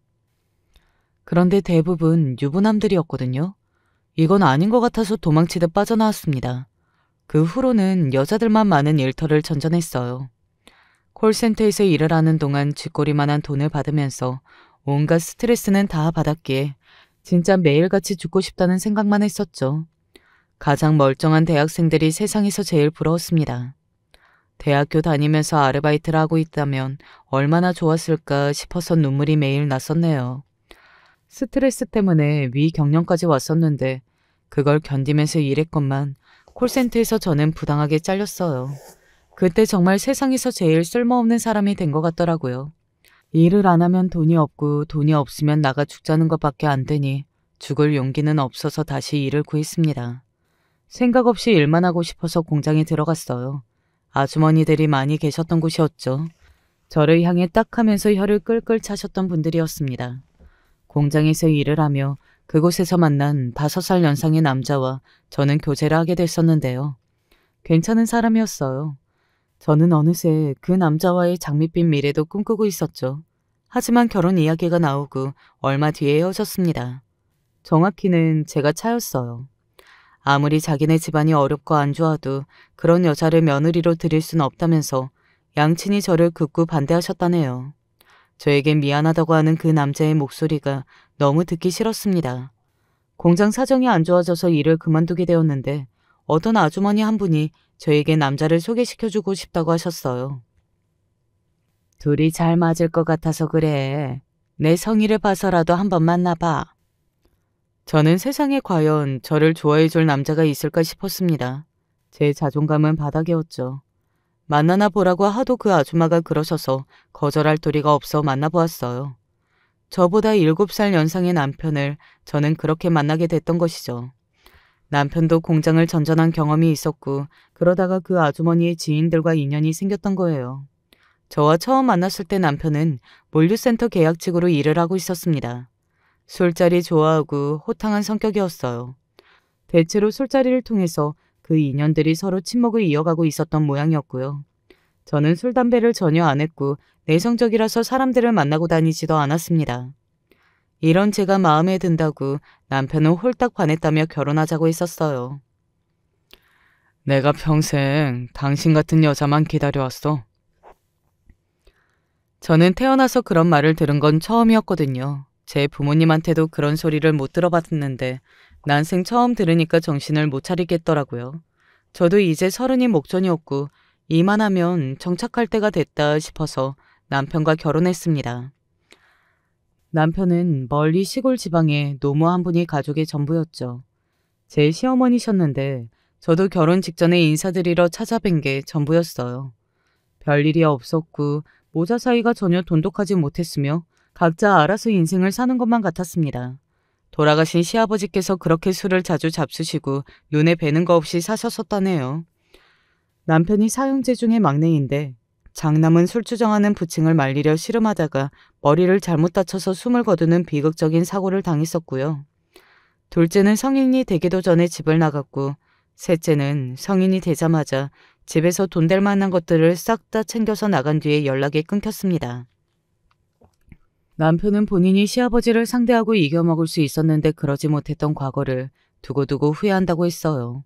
[SPEAKER 1] 그런데 대부분 유부남들이었거든요. 이건 아닌 것 같아서 도망치듯 빠져나왔습니다. 그 후로는 여자들만 많은 일터를 전전했어요. 콜센터에서 일을 하는 동안 쥐꼬리만한 돈을 받으면서 온갖 스트레스는 다 받았기에 진짜 매일같이 죽고 싶다는 생각만 했었죠. 가장 멀쩡한 대학생들이 세상에서 제일 부러웠습니다. 대학교 다니면서 아르바이트를 하고 있다면 얼마나 좋았을까 싶어서 눈물이 매일 났었네요. 스트레스 때문에 위경련까지 왔었는데 그걸 견디면서 일했건만 콜센터에서 저는 부당하게 잘렸어요. 그때 정말 세상에서 제일 쓸모없는 사람이 된 것 같더라고요. 일을 안 하면 돈이 없고 돈이 없으면 나가 죽자는 것밖에 안 되니 죽을 용기는 없어서 다시 일을 구했습니다. 생각 없이 일만 하고 싶어서 공장에 들어갔어요. 아주머니들이 많이 계셨던 곳이었죠. 저를 향해 딱 하면서 혀를 끌끌 차셨던 분들이었습니다. 공장에서 일을 하며 그곳에서 만난 5살 연상의 남자와 저는 교제를 하게 됐었는데요. 괜찮은 사람이었어요. 저는 어느새 그 남자와의 장밋빛 미래도 꿈꾸고 있었죠. 하지만 결혼 이야기가 나오고 얼마 뒤에 헤어졌습니다. 정확히는 제가 차였어요. 아무리 자기네 집안이 어렵고 안 좋아도 그런 여자를 며느리로 들일 순 없다면서 양친이 저를 극구 반대하셨다네요. 저에겐 미안하다고 하는 그 남자의 목소리가 너무 듣기 싫었습니다. 공장 사정이 안 좋아져서 일을 그만두게 되었는데 어떤 아주머니 한 분이 저에게 남자를 소개시켜주고 싶다고 하셨어요. 둘이 잘 맞을 것 같아서 그래. 내 성의를 봐서라도 한번 만나봐. 저는 세상에 과연 저를 좋아해줄 남자가 있을까 싶었습니다. 제 자존감은 바닥이었죠. 만나나 보라고 하도 그 아줌마가 그러셔서 거절할 도리가 없어 만나보았어요. 저보다 7살 연상의 남편을 저는 그렇게 만나게 됐던 것이죠. 남편도 공장을 전전한 경험이 있었고 그러다가 그 아주머니의 지인들과 인연이 생겼던 거예요. 저와 처음 만났을 때 남편은 물류센터 계약직으로 일을 하고 있었습니다. 술자리 좋아하고 호탕한 성격이었어요. 대체로 술자리를 통해서 그 인연들이 서로 친목을 이어가고 있었던 모양이었고요. 저는 술, 담배를 전혀 안 했고 내성적이라서 사람들을 만나고 다니지도 않았습니다. 이런 제가 마음에 든다고 남편은 홀딱 반했다며 결혼하자고 했었어요. 내가 평생 당신 같은 여자만 기다려왔어. 저는 태어나서 그런 말을 들은 건 처음이었거든요. 제 부모님한테도 그런 소리를 못 들어봤는데 난생 처음 들으니까 정신을 못 차리겠더라고요. 저도 이제 30이 목전이었고 이만하면 정착할 때가 됐다 싶어서 남편과 결혼했습니다. 남편은 멀리 시골 지방에 노모 한 분이 가족의 전부였죠. 제 시어머니셨는데 저도 결혼 직전에 인사드리러 찾아뵌 게 전부였어요. 별일이 없었고 모자 사이가 전혀 돈독하지 못했으며 각자 알아서 인생을 사는 것만 같았습니다. 돌아가신 시아버지께서 그렇게 술을 자주 잡수시고 눈에 뵈는 거 없이 사셨었다네요. 남편이 사형제 중에 막내인데 장남은 술주정하는 부친을 말리려 씨름하다가 머리를 잘못 다쳐서 숨을 거두는 비극적인 사고를 당했었고요. 둘째는 성인이 되기도 전에 집을 나갔고 셋째는 성인이 되자마자 집에서 돈 될 만한 것들을 싹 다 챙겨서 나간 뒤에 연락이 끊겼습니다. 남편은 본인이 시아버지를 상대하고 이겨먹을 수 있었는데 그러지 못했던 과거를 두고두고 후회한다고 했어요.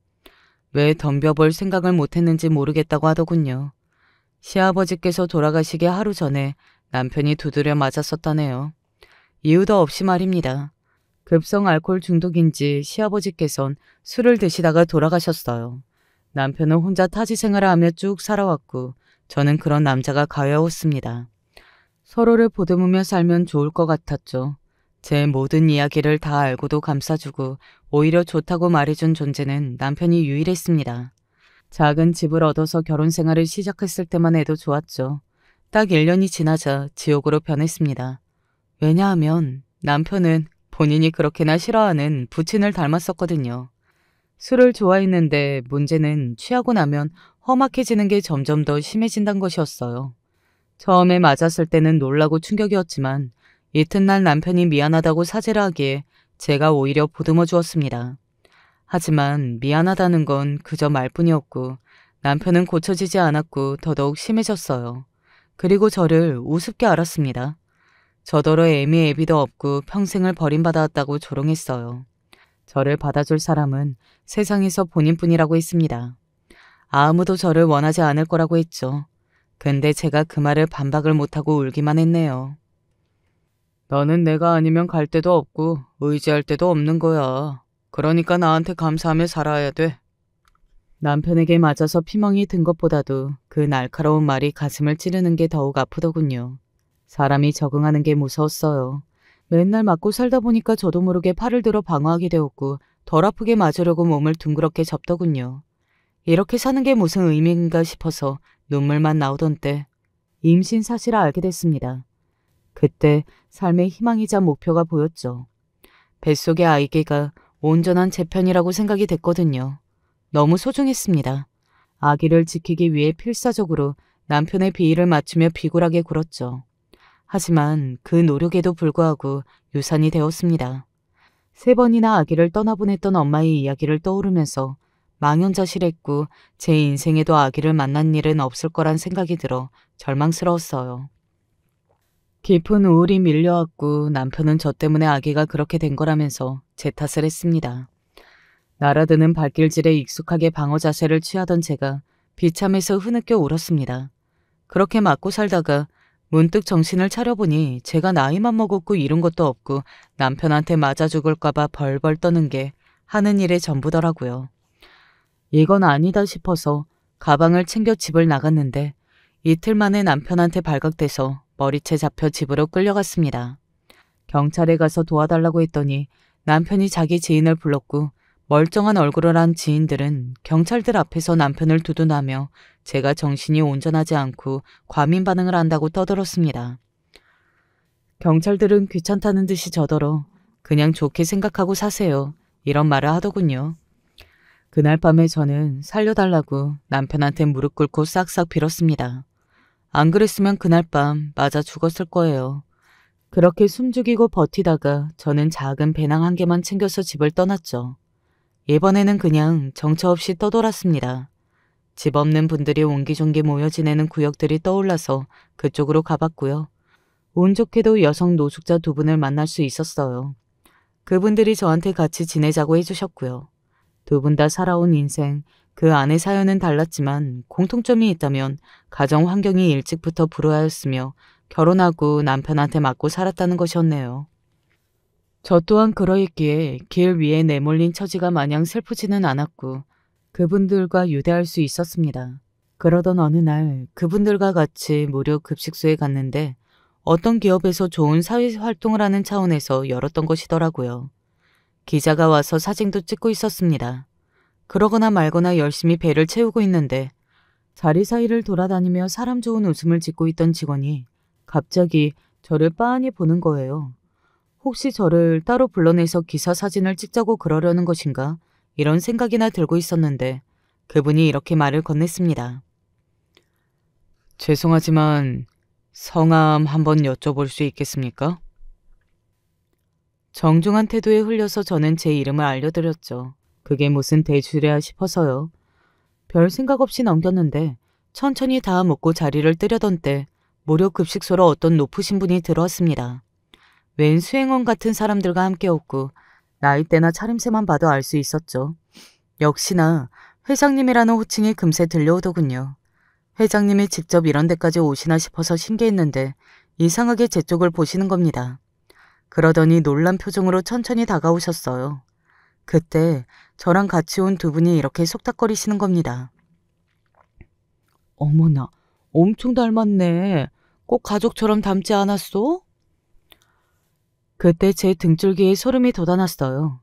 [SPEAKER 1] 왜 덤벼볼 생각을 못했는지 모르겠다고 하더군요. 시아버지께서 돌아가시기 하루 전에 남편이 두드려 맞았었다네요. 이유도 없이 말입니다. 급성 알코올 중독인지 시아버지께선 술을 드시다가 돌아가셨어요. 남편은 혼자 타지 생활을 하며 쭉 살아왔고 저는 그런 남자가 가여웠습니다. 서로를 보듬으며 살면 좋을 것 같았죠. 제 모든 이야기를 다 알고도 감싸주고 오히려 좋다고 말해준 존재는 남편이 유일했습니다. 작은 집을 얻어서 결혼 생활을 시작했을 때만 해도 좋았죠. 딱 1년이 지나자 지옥으로 변했습니다. 왜냐하면 남편은 본인이 그렇게나 싫어하는 부친을 닮았었거든요. 술을 좋아했는데 문제는 취하고 나면 험악해지는 게 점점 더 심해진다는 것이었어요. 처음에 맞았을 때는 놀라고 충격이었지만 이튿날 남편이 미안하다고 사죄를 하기에 제가 오히려 보듬어 주었습니다. 하지만 미안하다는 건 그저 말뿐이었고 남편은 고쳐지지 않았고 더더욱 심해졌어요. 그리고 저를 우습게 알았습니다. 저더러 애미애비도 없고 평생을 버림받아왔다고 조롱했어요. 저를 받아줄 사람은 세상에서 본인뿐이라고 했습니다. 아무도 저를 원하지 않을 거라고 했죠. 근데 제가 그 말을 반박을 못하고 울기만 했네요. 너는 내가 아니면 갈 데도 없고 의지할 데도 없는 거야. 그러니까 나한테 감사하며 살아야 돼. 남편에게 맞아서 피멍이 든 것보다도 그 날카로운 말이 가슴을 찌르는 게 더욱 아프더군요. 사람이 적응하는 게 무서웠어요. 맨날 맞고 살다 보니까 저도 모르게 팔을 들어 방어하게 되었고 덜 아프게 맞으려고 몸을 둥그렇게 접더군요. 이렇게 사는 게 무슨 의미인가 싶어서 눈물만 나오던 때 임신 사실을 알게 됐습니다. 그때 삶의 희망이자 목표가 보였죠. 뱃속의 아기가 온전한 제 편이라고 생각이 됐거든요. 너무 소중했습니다. 아기를 지키기 위해 필사적으로 남편의 비위를 맞추며 비굴하게 굴었죠. 하지만 그 노력에도 불구하고 유산이 되었습니다. 3번이나 아기를 떠나보냈던 엄마의 이야기를 떠오르면서 망연자실했고 제 인생에도 아기를 만난 일은 없을 거란 생각이 들어 절망스러웠어요. 깊은 우울이 밀려왔고 남편은 저 때문에 아기가 그렇게 된 거라면서 제 탓을 했습니다. 날아드는 발길질에 익숙하게 방어 자세를 취하던 제가 비참해서 흐느껴 울었습니다. 그렇게 맞고 살다가 문득 정신을 차려보니 제가 나이만 먹었고 이룬 것도 없고 남편한테 맞아 죽을까봐 벌벌 떠는 게 하는 일의 전부더라고요. 이건 아니다 싶어서 가방을 챙겨 집을 나갔는데 이틀 만에 남편한테 발각돼서 머리채 잡혀 집으로 끌려갔습니다. 경찰에 가서 도와달라고 했더니 남편이 자기 지인을 불렀고 멀쩡한 얼굴을 한 지인들은 경찰들 앞에서 남편을 두둔하며 제가 정신이 온전하지 않고 과민 반응을 한다고 떠들었습니다. 경찰들은 귀찮다는 듯이 저더러 그냥 좋게 생각하고 사세요. 이런 말을 하더군요. 그날 밤에 저는 살려달라고 남편한테 무릎 꿇고 싹싹 빌었습니다. 안 그랬으면 그날 밤 맞아 죽었을 거예요. 그렇게 숨죽이고 버티다가 저는 작은 배낭 1개만 챙겨서 집을 떠났죠. 이번에는 그냥 정처 없이 떠돌았습니다. 집 없는 분들이 옹기종기 모여 지내는 구역들이 떠올라서 그쪽으로 가봤고요. 운 좋게도 여성 노숙자 2분을 만날 수 있었어요. 그분들이 저한테 같이 지내자고 해주셨고요. 2분 다 살아온 인생, 그 안의 사연은 달랐지만 공통점이 있다면 가정 환경이 일찍부터 불우하였으며 결혼하고 남편한테 맞고 살았다는 것이었네요. 저 또한 그러했기에 길 위에 내몰린 처지가 마냥 슬프지는 않았고 그분들과 유대할 수 있었습니다. 그러던 어느 날 그분들과 같이 무료 급식소에 갔는데 어떤 기업에서 좋은 사회활동을 하는 차원에서 열었던 것이더라고요. 기자가 와서 사진도 찍고 있었습니다. 그러거나 말거나 열심히 배를 채우고 있는데 자리 사이를 돌아다니며 사람 좋은 웃음을 짓고 있던 직원이 갑자기 저를 빤히 보는 거예요. 혹시 저를 따로 불러내서 기사 사진을 찍자고 그러려는 것인가? 이런 생각이나 들고 있었는데 그분이 이렇게 말을 건넸습니다. 죄송하지만 성함 한번 여쭤볼 수 있겠습니까? 정중한 태도에 흘려서 저는 제 이름을 알려드렸죠. 그게 무슨 대수랴 싶어서요. 별 생각 없이 넘겼는데 천천히 다 먹고 자리를 뜨려던 때 무료 급식소로 어떤 높으신 분이 들어왔습니다. 웬 수행원 같은 사람들과 함께였고 나이대나 차림새만 봐도 알 수 있었죠. 역시나 회장님이라는 호칭이 금세 들려오더군요. 회장님이 직접 이런 데까지 오시나 싶어서 신기했는데 이상하게 제 쪽을 보시는 겁니다. 그러더니 놀란 표정으로 천천히 다가오셨어요. 그때 저랑 같이 온 두 분이 이렇게 속닥거리시는 겁니다. 어머나, 엄청 닮았네. 꼭 가족처럼 닮지 않았어? 그때 제 등줄기에 소름이 돋아났어요.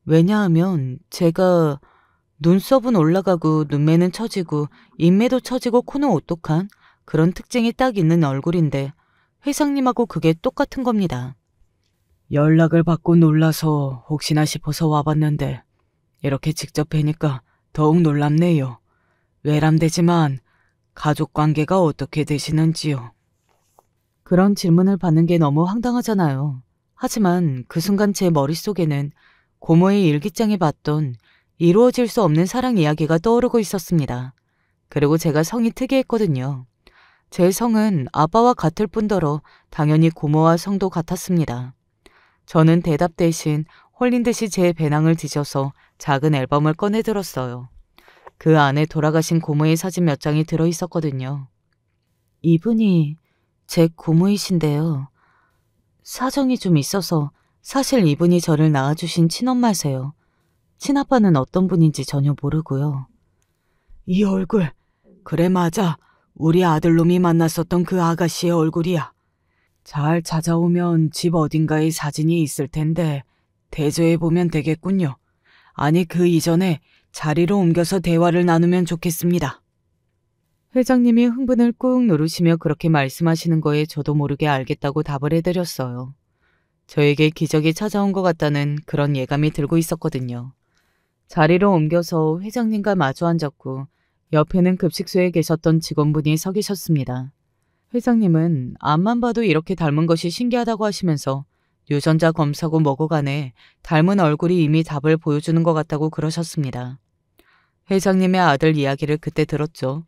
[SPEAKER 1] 왜냐하면 제가 눈썹은 올라가고 눈매는 처지고 입매도 처지고 코는 오똑한 그런 특징이 딱 있는 얼굴인데 회장님하고 그게 똑같은 겁니다. 연락을 받고 놀라서 혹시나 싶어서 와봤는데 이렇게 직접 뵈니까 더욱 놀랍네요. 외람되지만 가족 관계가 어떻게 되시는지요? 그런 질문을 받는 게 너무 황당하잖아요. 하지만 그 순간 제 머릿속에는 고모의 일기장에 봤던 이루어질 수 없는 사랑 이야기가 떠오르고 있었습니다. 그리고 제가 성이 특이했거든요. 제 성은 아빠와 같을 뿐더러 당연히 고모와 성도 같았습니다. 저는 대답 대신 홀린 듯이 제 배낭을 뒤져서 작은 앨범을 꺼내 들었어요. 그 안에 돌아가신 고모의 사진 몇 장이 들어있었거든요. 이분이 제 고모이신데요. 사정이 좀 있어서 사실 이분이 저를 낳아주신 친엄마세요. 친아빠는 어떤 분인지 전혀 모르고요. 이 얼굴, 그래 맞아. 우리 아들놈이 만났었던 그 아가씨의 얼굴이야. 잘 찾아오면 집 어딘가에 사진이 있을 텐데 대조해보면 되겠군요. 아니 그 이전에 자리로 옮겨서 대화를 나누면 좋겠습니다. 회장님이 흥분을 꾹 누르시며 그렇게 말씀하시는 거에 저도 모르게 알겠다고 답을 해드렸어요. 저에게 기적이 찾아온 것 같다는 그런 예감이 들고 있었거든요. 자리로 옮겨서 회장님과 마주 앉았고 옆에는 급식소에 계셨던 직원분이 서 계셨습니다. 회장님은 앞만 봐도 이렇게 닮은 것이 신기하다고 하시면서 유전자 검사고 뭐고 간에 닮은 얼굴이 이미 답을 보여주는 것 같다고 그러셨습니다. 회장님의 아들 이야기를 그때 들었죠.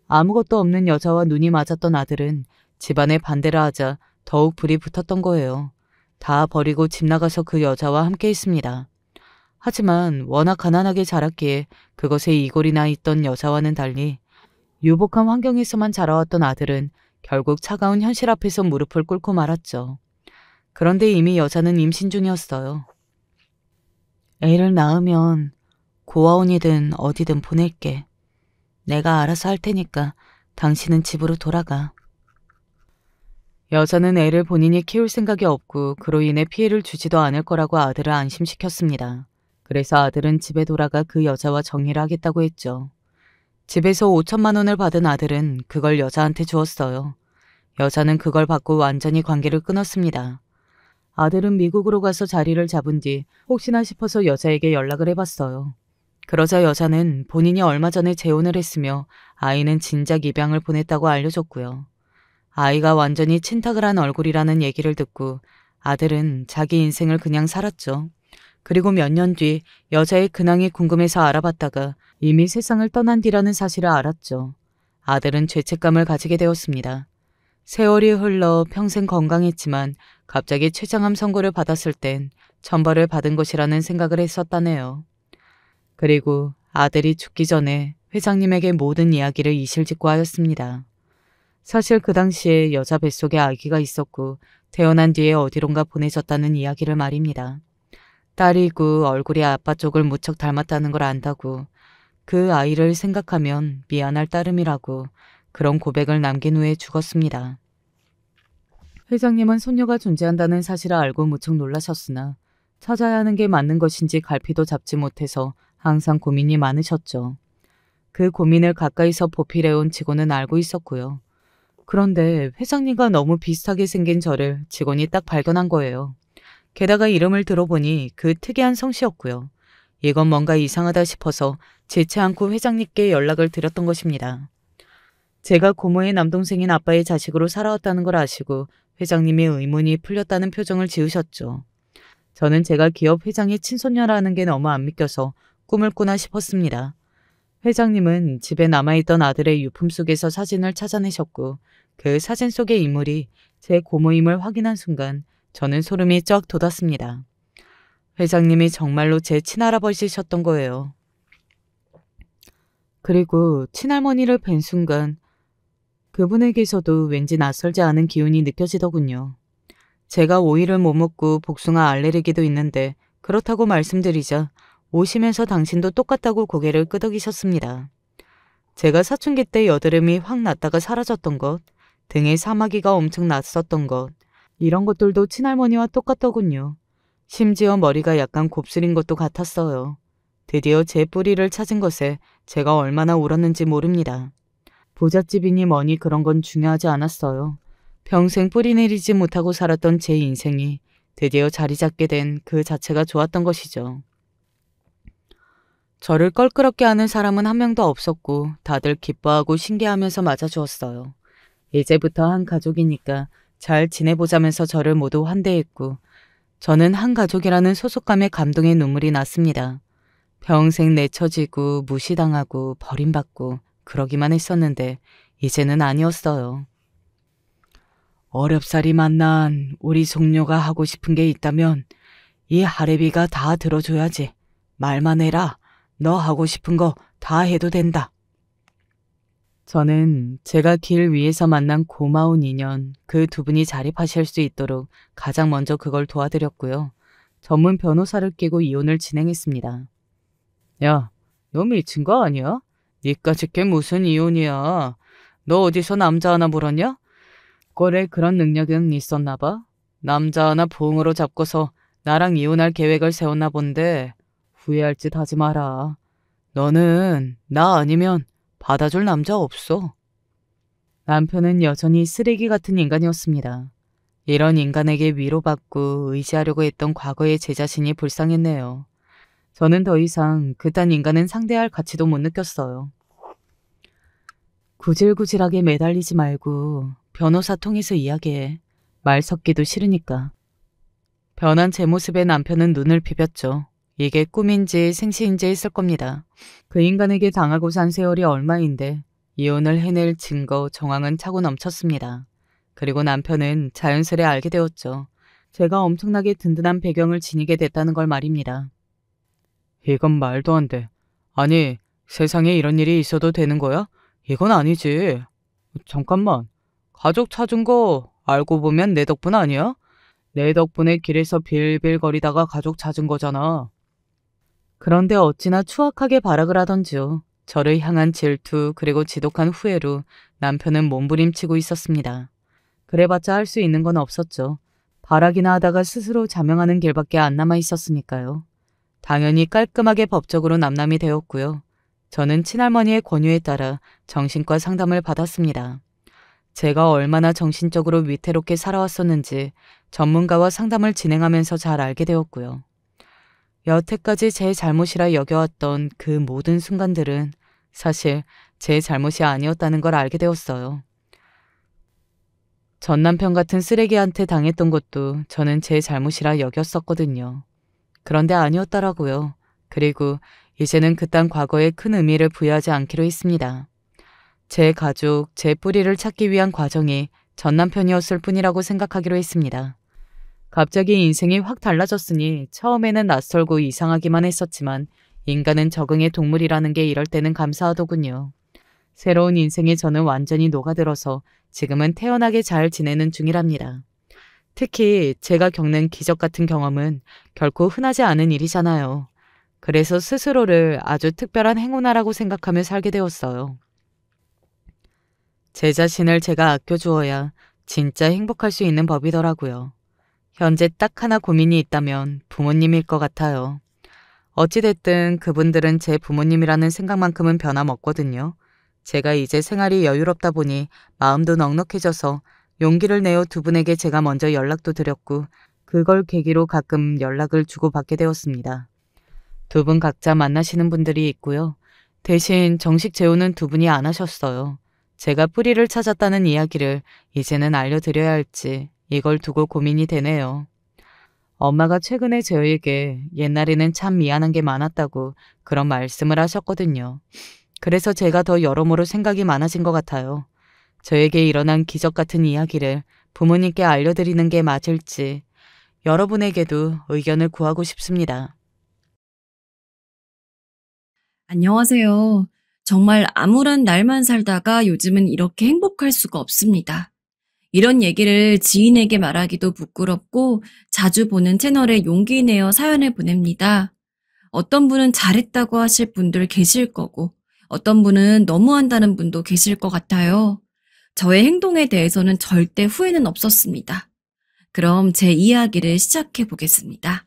[SPEAKER 1] 아무것도 없는 여자와 눈이 맞았던 아들은 집안에 반대를 하자 더욱 불이 붙었던 거예요. 다 버리고 집 나가서 그 여자와 함께 있습니다. 하지만 워낙 가난하게 자랐기에 그것에 이골이 나 있던 여자와는 달리 유복한 환경에서만 자라왔던 아들은 결국 차가운 현실 앞에서 무릎을 꿇고 말았죠. 그런데 이미 여자는 임신 중이었어요. 애를 낳으면 고아원이든 어디든 보낼게. 내가 알아서 할 테니까 당신은 집으로 돌아가. 여자는 애를 본인이 키울 생각이 없고 그로 인해 피해를 주지도 않을 거라고 아들을 안심시켰습니다. 그래서 아들은 집에 돌아가 그 여자와 정리를 하겠다고 했죠. 집에서 5천만 원을 받은 아들은 그걸 여자한테 주었어요. 여자는 그걸 받고 완전히 관계를 끊었습니다. 아들은 미국으로 가서 자리를 잡은 뒤 혹시나 싶어서 여자에게 연락을 해봤어요. 그러자 여자는 본인이 얼마 전에 재혼을 했으며 아이는 진작 입양을 보냈다고 알려줬고요. 아이가 완전히 친탁을 한 얼굴이라는 얘기를 듣고 아들은 자기 인생을 그냥 살았죠. 그리고 몇 년 뒤 여자의 근황이 궁금해서 알아봤다가 이미 세상을 떠난 뒤라는 사실을 알았죠. 아들은 죄책감을 가지게 되었습니다. 세월이 흘러 평생 건강했지만 갑자기 췌장암 선고를 받았을 땐 천벌을 받은 것이라는 생각을 했었다네요. 그리고 아들이 죽기 전에 회장님에게 모든 이야기를 이실직고 하였습니다. 사실 그 당시에 여자 뱃속에 아기가 있었고 태어난 뒤에 어디론가 보내졌다는 이야기를 말입니다. 딸이고 얼굴이 아빠 쪽을 무척 닮았다는 걸 안다고 그 아이를 생각하면 미안할 따름이라고 그런 고백을 남긴 후에 죽었습니다. 회장님은 손녀가 존재한다는 사실을 알고 무척 놀라셨으나 찾아야 하는 게 맞는 것인지 갈피도 잡지 못해서 항상 고민이 많으셨죠. 그 고민을 가까이서 보필해온 직원은 알고 있었고요. 그런데 회장님과 너무 비슷하게 생긴 저를 직원이 딱 발견한 거예요. 게다가 이름을 들어보니 그 특이한 성씨였고요. 이건 뭔가 이상하다 싶어서 지체 않고 회장님께 연락을 드렸던 것입니다. 제가 고모의 남동생인 아빠의 자식으로 살아왔다는 걸 아시고 회장님이 의문이 풀렸다는 표정을 지으셨죠. 저는 제가 기업 회장의 친손녀라는 게 너무 안 믿겨서 꿈을 꾸나 싶었습니다. 회장님은 집에 남아있던 아들의 유품 속에서 사진을 찾아내셨고 그 사진 속의 인물이 제 고모임을 확인한 순간 저는 소름이 쩍 돋았습니다. 회장님이 정말로 제 친할아버지셨던 거예요. 그리고 친할머니를 뵌 순간 그분에게서도 왠지 낯설지 않은 기운이 느껴지더군요. 제가 오이를 못 먹고 복숭아 알레르기도 있는데 그렇다고 말씀드리자 오시면서 당신도 똑같다고 고개를 끄덕이셨습니다. 제가 사춘기 때 여드름이 확 났다가 사라졌던 것, 등에 사마귀가 엄청 났었던 것, 이런 것들도 친할머니와 똑같더군요. 심지어 머리가 약간 곱슬인 것도 같았어요. 드디어 제 뿌리를 찾은 것에 제가 얼마나 울었는지 모릅니다. 부잣집이니 뭐니 그런 건 중요하지 않았어요. 평생 뿌리 내리지 못하고 살았던 제 인생이 드디어 자리 잡게 된 그 자체가 좋았던 것이죠. 저를 껄끄럽게 하는 사람은 한 명도 없었고 다들 기뻐하고 신기하면서 맞아주었어요. 이제부터 한 가족이니까 잘 지내보자면서 저를 모두 환대했고 저는 한 가족이라는 소속감에 감동의 눈물이 났습니다. 평생 내쳐지고 무시당하고 버림받고 그러기만 했었는데 이제는 아니었어요. 어렵사리 만난 우리 송녀가 하고 싶은 게 있다면 이 하레비가 다 들어줘야지. 말만 해라. 너 하고 싶은 거 다 해도 된다. 저는 제가 길 위에서 만난 고마운 인연 그 두 분이 자립하실 수 있도록 가장 먼저 그걸 도와드렸고요. 전문 변호사를 끼고 이혼을 진행했습니다. 야, 너 미친 거 아니야? 니까짓 게 무슨 이혼이야. 너 어디서 남자 하나 물었냐? 꼴에 그런 능력은 있었나 봐. 남자 하나 부흥으로 잡고서 나랑 이혼할 계획을 세웠나 본데 후회할 짓 하지 마라. 너는 나 아니면 받아줄 남자 없어. 남편은 여전히 쓰레기 같은 인간이었습니다. 이런 인간에게 위로받고 의지하려고 했던 과거의 제 자신이 불쌍했네요. 저는 더 이상 그딴 인간은 상대할 가치도 못 느꼈어요. 구질구질하게 매달리지 말고 변호사 통해서 이야기해. 말 섞기도 싫으니까. 변한 제 모습에 남편은 눈을 비볐죠. 이게 꿈인지 생시인지 했을 겁니다. 그 인간에게 당하고 산 세월이 얼마인데 이혼을 해낼 증거, 정황은 차고 넘쳤습니다. 그리고 남편은 자연스레 알게 되었죠. 제가 엄청나게 든든한 배경을 지니게 됐다는 걸 말입니다. 이건 말도 안 돼. 아니, 세상에 이런 일이 있어도 되는 거야? 이건 아니지. 잠깐만. 가족 찾은 거 알고 보면 내 덕분 아니야? 내 덕분에 길에서 빌빌거리다가 가족 찾은 거잖아. 그런데 어찌나 추악하게 발악을 하던지요. 저를 향한 질투 그리고 지독한 후회로 남편은 몸부림치고 있었습니다. 그래봤자 할 수 있는 건 없었죠. 발악이나 하다가 스스로 자명하는 길밖에 안 남아 있었으니까요. 당연히 깔끔하게 법적으로 남남이 되었고요. 저는 친할머니의 권유에 따라 정신과 상담을 받았습니다. 제가 얼마나 정신적으로 위태롭게 살아왔었는지 전문가와 상담을 진행하면서 잘 알게 되었고요. 여태까지 제 잘못이라 여겨왔던 그 모든 순간들은 사실 제 잘못이 아니었다는 걸 알게 되었어요. 전 남편 같은 쓰레기한테 당했던 것도 저는 제 잘못이라 여겼었거든요. 그런데 아니었더라고요. 그리고 이제는 그딴 과거에 큰 의미를 부여하지 않기로 했습니다. 제 가족, 제 뿌리를 찾기 위한 과정이 전 남편이었을 뿐이라고 생각하기로 했습니다. 갑자기 인생이 확 달라졌으니 처음에는 낯설고 이상하기만 했었지만 인간은 적응의 동물이라는 게 이럴 때는 감사하더군요. 새로운 인생에 저는 완전히 녹아들어서 지금은 태연하게 잘 지내는 중이랍니다. 특히 제가 겪는 기적 같은 경험은 결코 흔하지 않은 일이잖아요. 그래서 스스로를 아주 특별한 행운아라고 생각하며 살게 되었어요. 제 자신을 제가 아껴주어야 진짜 행복할 수 있는 법이더라고요. 현재 딱 하나 고민이 있다면 부모님일 것 같아요. 어찌됐든 그분들은 제 부모님이라는 생각만큼은 변함없거든요. 제가 이제 생활이 여유롭다 보니 마음도 넉넉해져서 용기를 내어 두 분에게 제가 먼저 연락도 드렸고 그걸 계기로 가끔 연락을 주고받게 되었습니다. 두 분 각자 만나시는 분들이 있고요. 대신 정식 재혼은 두 분이 안 하셨어요. 제가 뿌리를 찾았다는 이야기를 이제는 알려드려야 할지 이걸 두고 고민이 되네요. 엄마가 최근에 저에게 옛날에는 참 미안한 게 많았다고 그런 말씀을 하셨거든요. 그래서 제가 더 여러모로 생각이 많아진 것 같아요. 저에게 일어난 기적 같은 이야기를 부모님께 알려드리는 게 맞을지 여러분에게도 의견을 구하고 싶습니다.
[SPEAKER 3] 안녕하세요. 정말 암울한 날만 살다가 요즘은 이렇게 행복할 수가 없습니다. 이런 얘기를 지인에게 말하기도 부끄럽고 자주 보는 채널에 용기 내어 사연을 보냅니다. 어떤 분은 잘했다고 하실 분들 계실 거고, 어떤 분은 너무한다는 분도 계실 것 같아요. 저의 행동에 대해서는 절대 후회는 없었습니다. 그럼 제 이야기를 시작해 보겠습니다.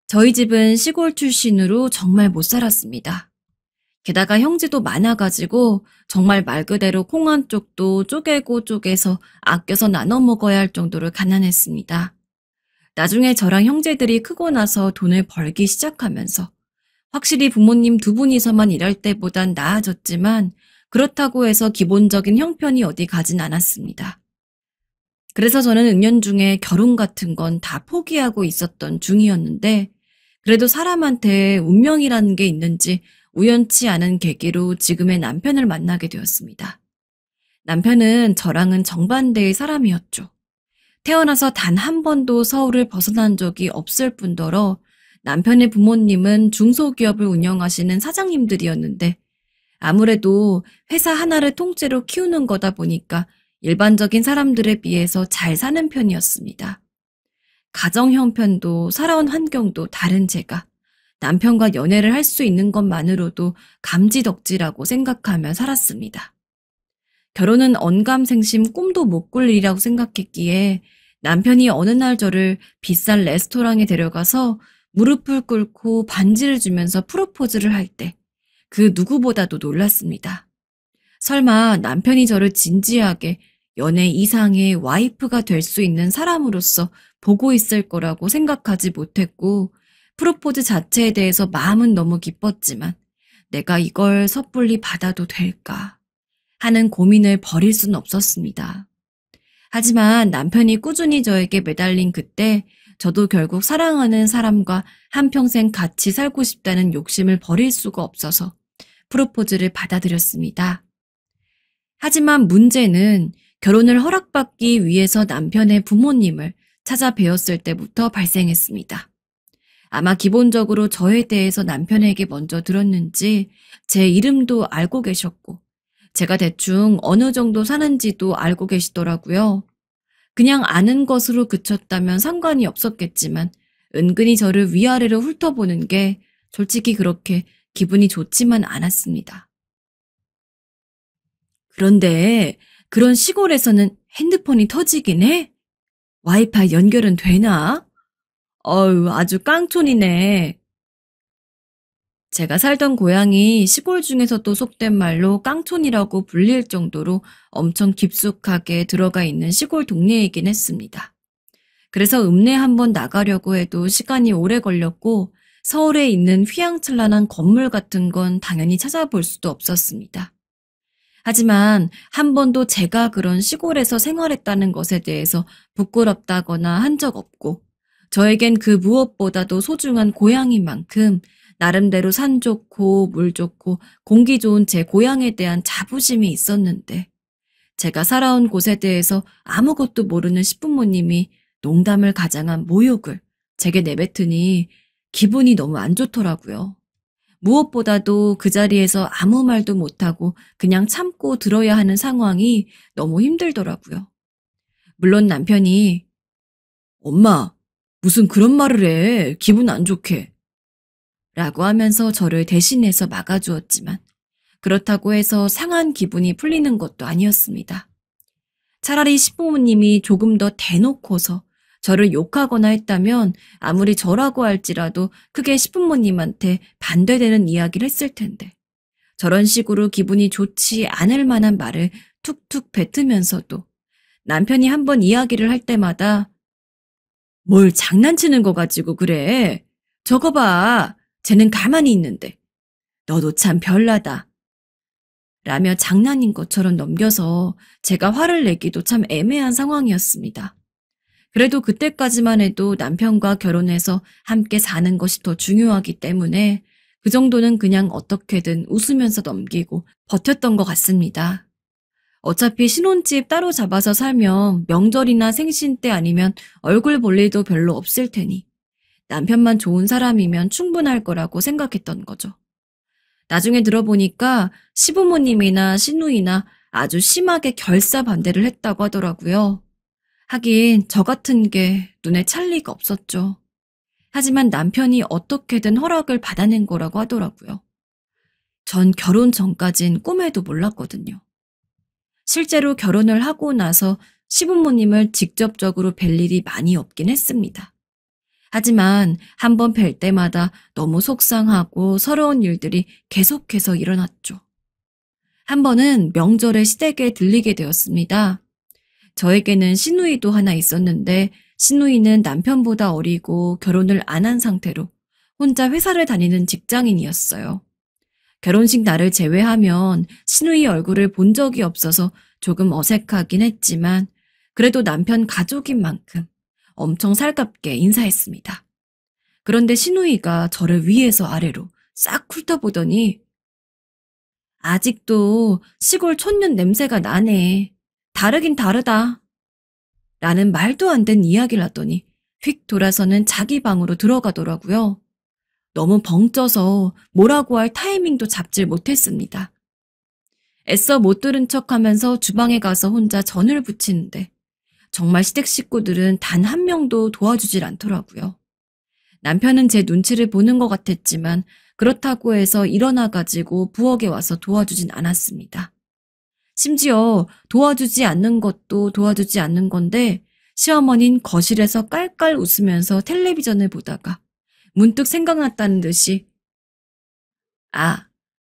[SPEAKER 3] 저희 집은 시골 출신으로 정말 못 살았습니다. 게다가 형제도 많아가지고 정말 말 그대로 콩 한 쪽도 쪼개고 쪼개서 아껴서 나눠 먹어야 할 정도로 가난했습니다. 나중에 저랑 형제들이 크고 나서 돈을 벌기 시작하면서 확실히 부모님 두 분이서만 일할 때보단 나아졌지만 그렇다고 해서 기본적인 형편이 어디 가진 않았습니다. 그래서 저는 은연중에 결혼 같은 건 다 포기하고 있었던 중이었는데 그래도 사람한테 운명이라는 게 있는지 우연치 않은 계기로 지금의 남편을 만나게 되었습니다. 남편은 저랑은 정반대의 사람이었죠. 태어나서 단 한 번도 서울을 벗어난 적이 없을 뿐더러 남편의 부모님은 중소기업을 운영하시는 사장님들이었는데 아무래도 회사 하나를 통째로 키우는 거다 보니까 일반적인 사람들에 비해서 잘 사는 편이었습니다. 가정 형편도 살아온 환경도 다른 제가 남편과 연애를 할 수 있는 것만으로도 감지덕지라고 생각하며 살았습니다. 결혼은 언감생심 꿈도 못 꿀 일이라고 생각했기에 남편이 어느 날 저를 비싼 레스토랑에 데려가서 무릎을 꿇고 반지를 주면서 프로포즈를 할 때 그 누구보다도 놀랐습니다. 설마 남편이 저를 진지하게 연애 이상의 와이프가 될 수 있는 사람으로서 보고 있을 거라고 생각하지 못했고 프로포즈 자체에 대해서 마음은 너무 기뻤지만 내가 이걸 섣불리 받아도 될까 하는 고민을 버릴 수는 없었습니다. 하지만 남편이 꾸준히 저에게 매달린 그때 저도 결국 사랑하는 사람과 한평생 같이 살고 싶다는 욕심을 버릴 수가 없어서 프로포즈를 받아들였습니다. 하지만 문제는 결혼을 허락받기 위해서 남편의 부모님을 찾아뵈었을 때부터 발생했습니다. 아마 기본적으로 저에 대해서 남편에게 먼저 들었는지 제 이름도 알고 계셨고 제가 대충 어느 정도 사는지도 알고 계시더라고요. 그냥 아는 것으로 그쳤다면 상관이 없었겠지만 은근히 저를 위아래로 훑어보는 게 솔직히 그렇게 기분이 좋지만 않았습니다. 그런데 그런 시골에서는 핸드폰이 터지긴 해? 와이파이 연결은 되나? 어휴, 아주 깡촌이네. 제가 살던 고향이 시골 중에서도 속된 말로 깡촌이라고 불릴 정도로 엄청 깊숙하게 들어가 있는 시골 동네이긴 했습니다. 그래서 읍내 한번 나가려고 해도 시간이 오래 걸렸고 서울에 있는 휘황찬란한 건물 같은 건 당연히 찾아볼 수도 없었습니다. 하지만 한 번도 제가 그런 시골에서 생활했다는 것에 대해서 부끄럽다거나 한 적 없고 저에겐 그 무엇보다도 소중한 고향인 만큼 나름대로 산 좋고 물 좋고 공기 좋은 제 고향에 대한 자부심이 있었는데 제가 살아온 곳에 대해서 아무것도 모르는 시부모님이 농담을 가장한 모욕을 제게 내뱉으니 기분이 너무 안 좋더라고요. 무엇보다도 그 자리에서 아무 말도 못하고 그냥 참고 들어야 하는 상황이 너무 힘들더라고요. 물론 남편이 엄마, 무슨 그런 말을 해. 기분 안 좋게. 라고 하면서 저를 대신해서 막아주었지만 그렇다고 해서 상한 기분이 풀리는 것도 아니었습니다. 차라리 시부모님이 조금 더 대놓고서 저를 욕하거나 했다면 아무리 저라고 할지라도 크게 시부모님한테 반대되는 이야기를 했을 텐데 저런 식으로 기분이 좋지 않을 만한 말을 툭툭 뱉으면서도 남편이 한번 이야기를 할 때마다 뭘 장난치는 거 가지고 그래. 저거 봐. 쟤는 가만히 있는데. 너도 참 별나다. 라며 장난인 것처럼 넘겨서 제가 화를 내기도 참 애매한 상황이었습니다. 그래도 그때까지만 해도 남편과 결혼해서 함께 사는 것이 더 중요하기 때문에 그 정도는 그냥 어떻게든 웃으면서 넘기고 버텼던 것 같습니다. 어차피 신혼집 따로 잡아서 살면 명절이나 생신 때 아니면 얼굴 볼 일도 별로 없을 테니 남편만 좋은 사람이면 충분할 거라고 생각했던 거죠. 나중에 들어보니까 시부모님이나 시누이나 아주 심하게 결사 반대를 했다고 하더라고요. 하긴 저 같은 게 눈에 찰 리가 없었죠. 하지만 남편이 어떻게든 허락을 받아낸 거라고 하더라고요. 전 결혼 전까진 꿈에도 몰랐거든요. 실제로 결혼을 하고 나서 시부모님을 직접적으로 뵐 일이 많이 없긴 했습니다. 하지만 한 번 뵐 때마다 너무 속상하고 서러운 일들이 계속해서 일어났죠. 한 번은 명절에 시댁에 들리게 되었습니다. 저에게는 시누이도 하나 있었는데 시누이는 남편보다 어리고 결혼을 안 한 상태로 혼자 회사를 다니는 직장인이었어요. 결혼식 날을 제외하면 시누이 얼굴을 본 적이 없어서 조금 어색하긴 했지만 그래도 남편 가족인 만큼 엄청 살갑게 인사했습니다. 그런데 시누이가 저를 위에서 아래로 싹 훑어보더니 아직도 시골 촌년 냄새가 나네. 다르긴 다르다. 라는 말도 안 된 이야기를 하더니 휙 돌아서는 자기 방으로 들어가더라고요. 너무 벙쪄서 뭐라고 할 타이밍도 잡질 못했습니다. 애써 못 들은 척하면서 주방에 가서 혼자 전을 부치는데 정말 시댁 식구들은 단 한 명도 도와주질 않더라고요. 남편은 제 눈치를 보는 것 같았지만 그렇다고 해서 일어나가지고 부엌에 와서 도와주진 않았습니다. 심지어 도와주지 않는 것도 도와주지 않는 건데 시어머니는 거실에서 깔깔 웃으면서 텔레비전을 보다가 문득 생각났다는 듯이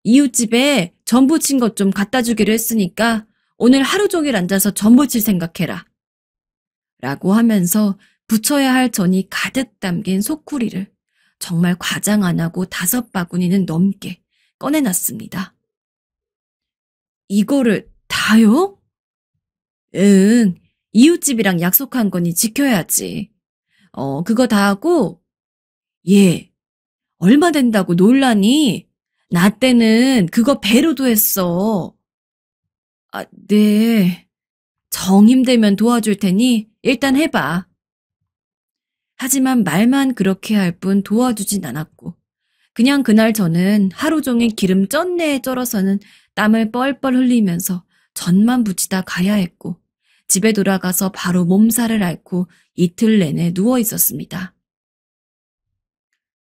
[SPEAKER 3] 이웃집에 전 부친 것 좀 갖다 주기로 했으니까 오늘 하루 종일 앉아서 전 부칠 생각해라. 라고 하면서 부쳐야 할 전이 가득 담긴 소쿠리를 정말 과장 안 하고 5바구니는 넘게 꺼내놨습니다. 이거를 다요? 응, 이웃집이랑 약속한 거니 지켜야지. 그거 다 하고 얘 얼마 된다고 놀라니? 나 때는 그거 배로도 했어. 네. 정 힘들면 도와줄 테니 일단 해봐. 하지만 말만 그렇게 할 뿐 도와주진 않았고 그냥 그날 저는 하루 종일 기름 쩐내에 쩔어서는 땀을 뻘뻘 흘리면서 전만 부치다 가야 했고 집에 돌아가서 바로 몸살을 앓고 이틀 내내 누워 있었습니다.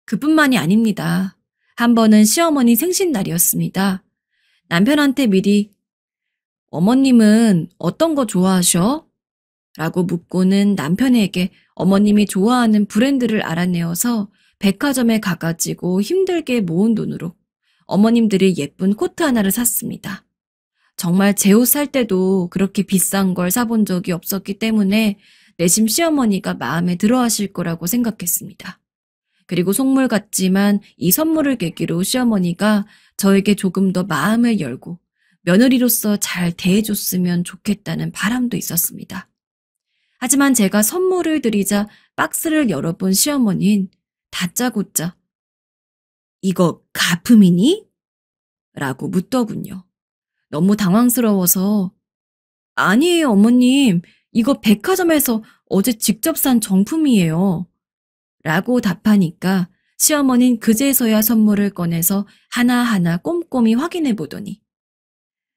[SPEAKER 3] 그뿐만이 아닙니다. 한 번은 시어머니 생신날이었습니다. 남편한테 미리 어머님은 어떤 거 좋아하셔? 라고 묻고는 남편에게 어머님이 좋아하는 브랜드를 알아내어서 백화점에 가가지고 힘들게 모은 돈으로 어머님들이 예쁜 코트 하나를 샀습니다. 정말 제 옷 살 때도 그렇게 비싼 걸 사본 적이 없었기 때문에 내심 시어머니가 마음에 들어 하실 거라고 생각했습니다. 그리고 속물 같지만 이 선물을 계기로 시어머니가 저에게 조금 더 마음을 열고 며느리로서 잘 대해줬으면 좋겠다는 바람도 있었습니다. 하지만 제가 선물을 드리자 박스를 열어본 시어머니는 다짜고짜 이거 가품이니? 라고 묻더군요. 너무 당황스러워서 아니에요 어머님, 이거 백화점에서 어제 직접 산 정품이에요. 라고 답하니까 시어머니는 그제서야 선물을 꺼내서 하나하나 꼼꼼히 확인해 보더니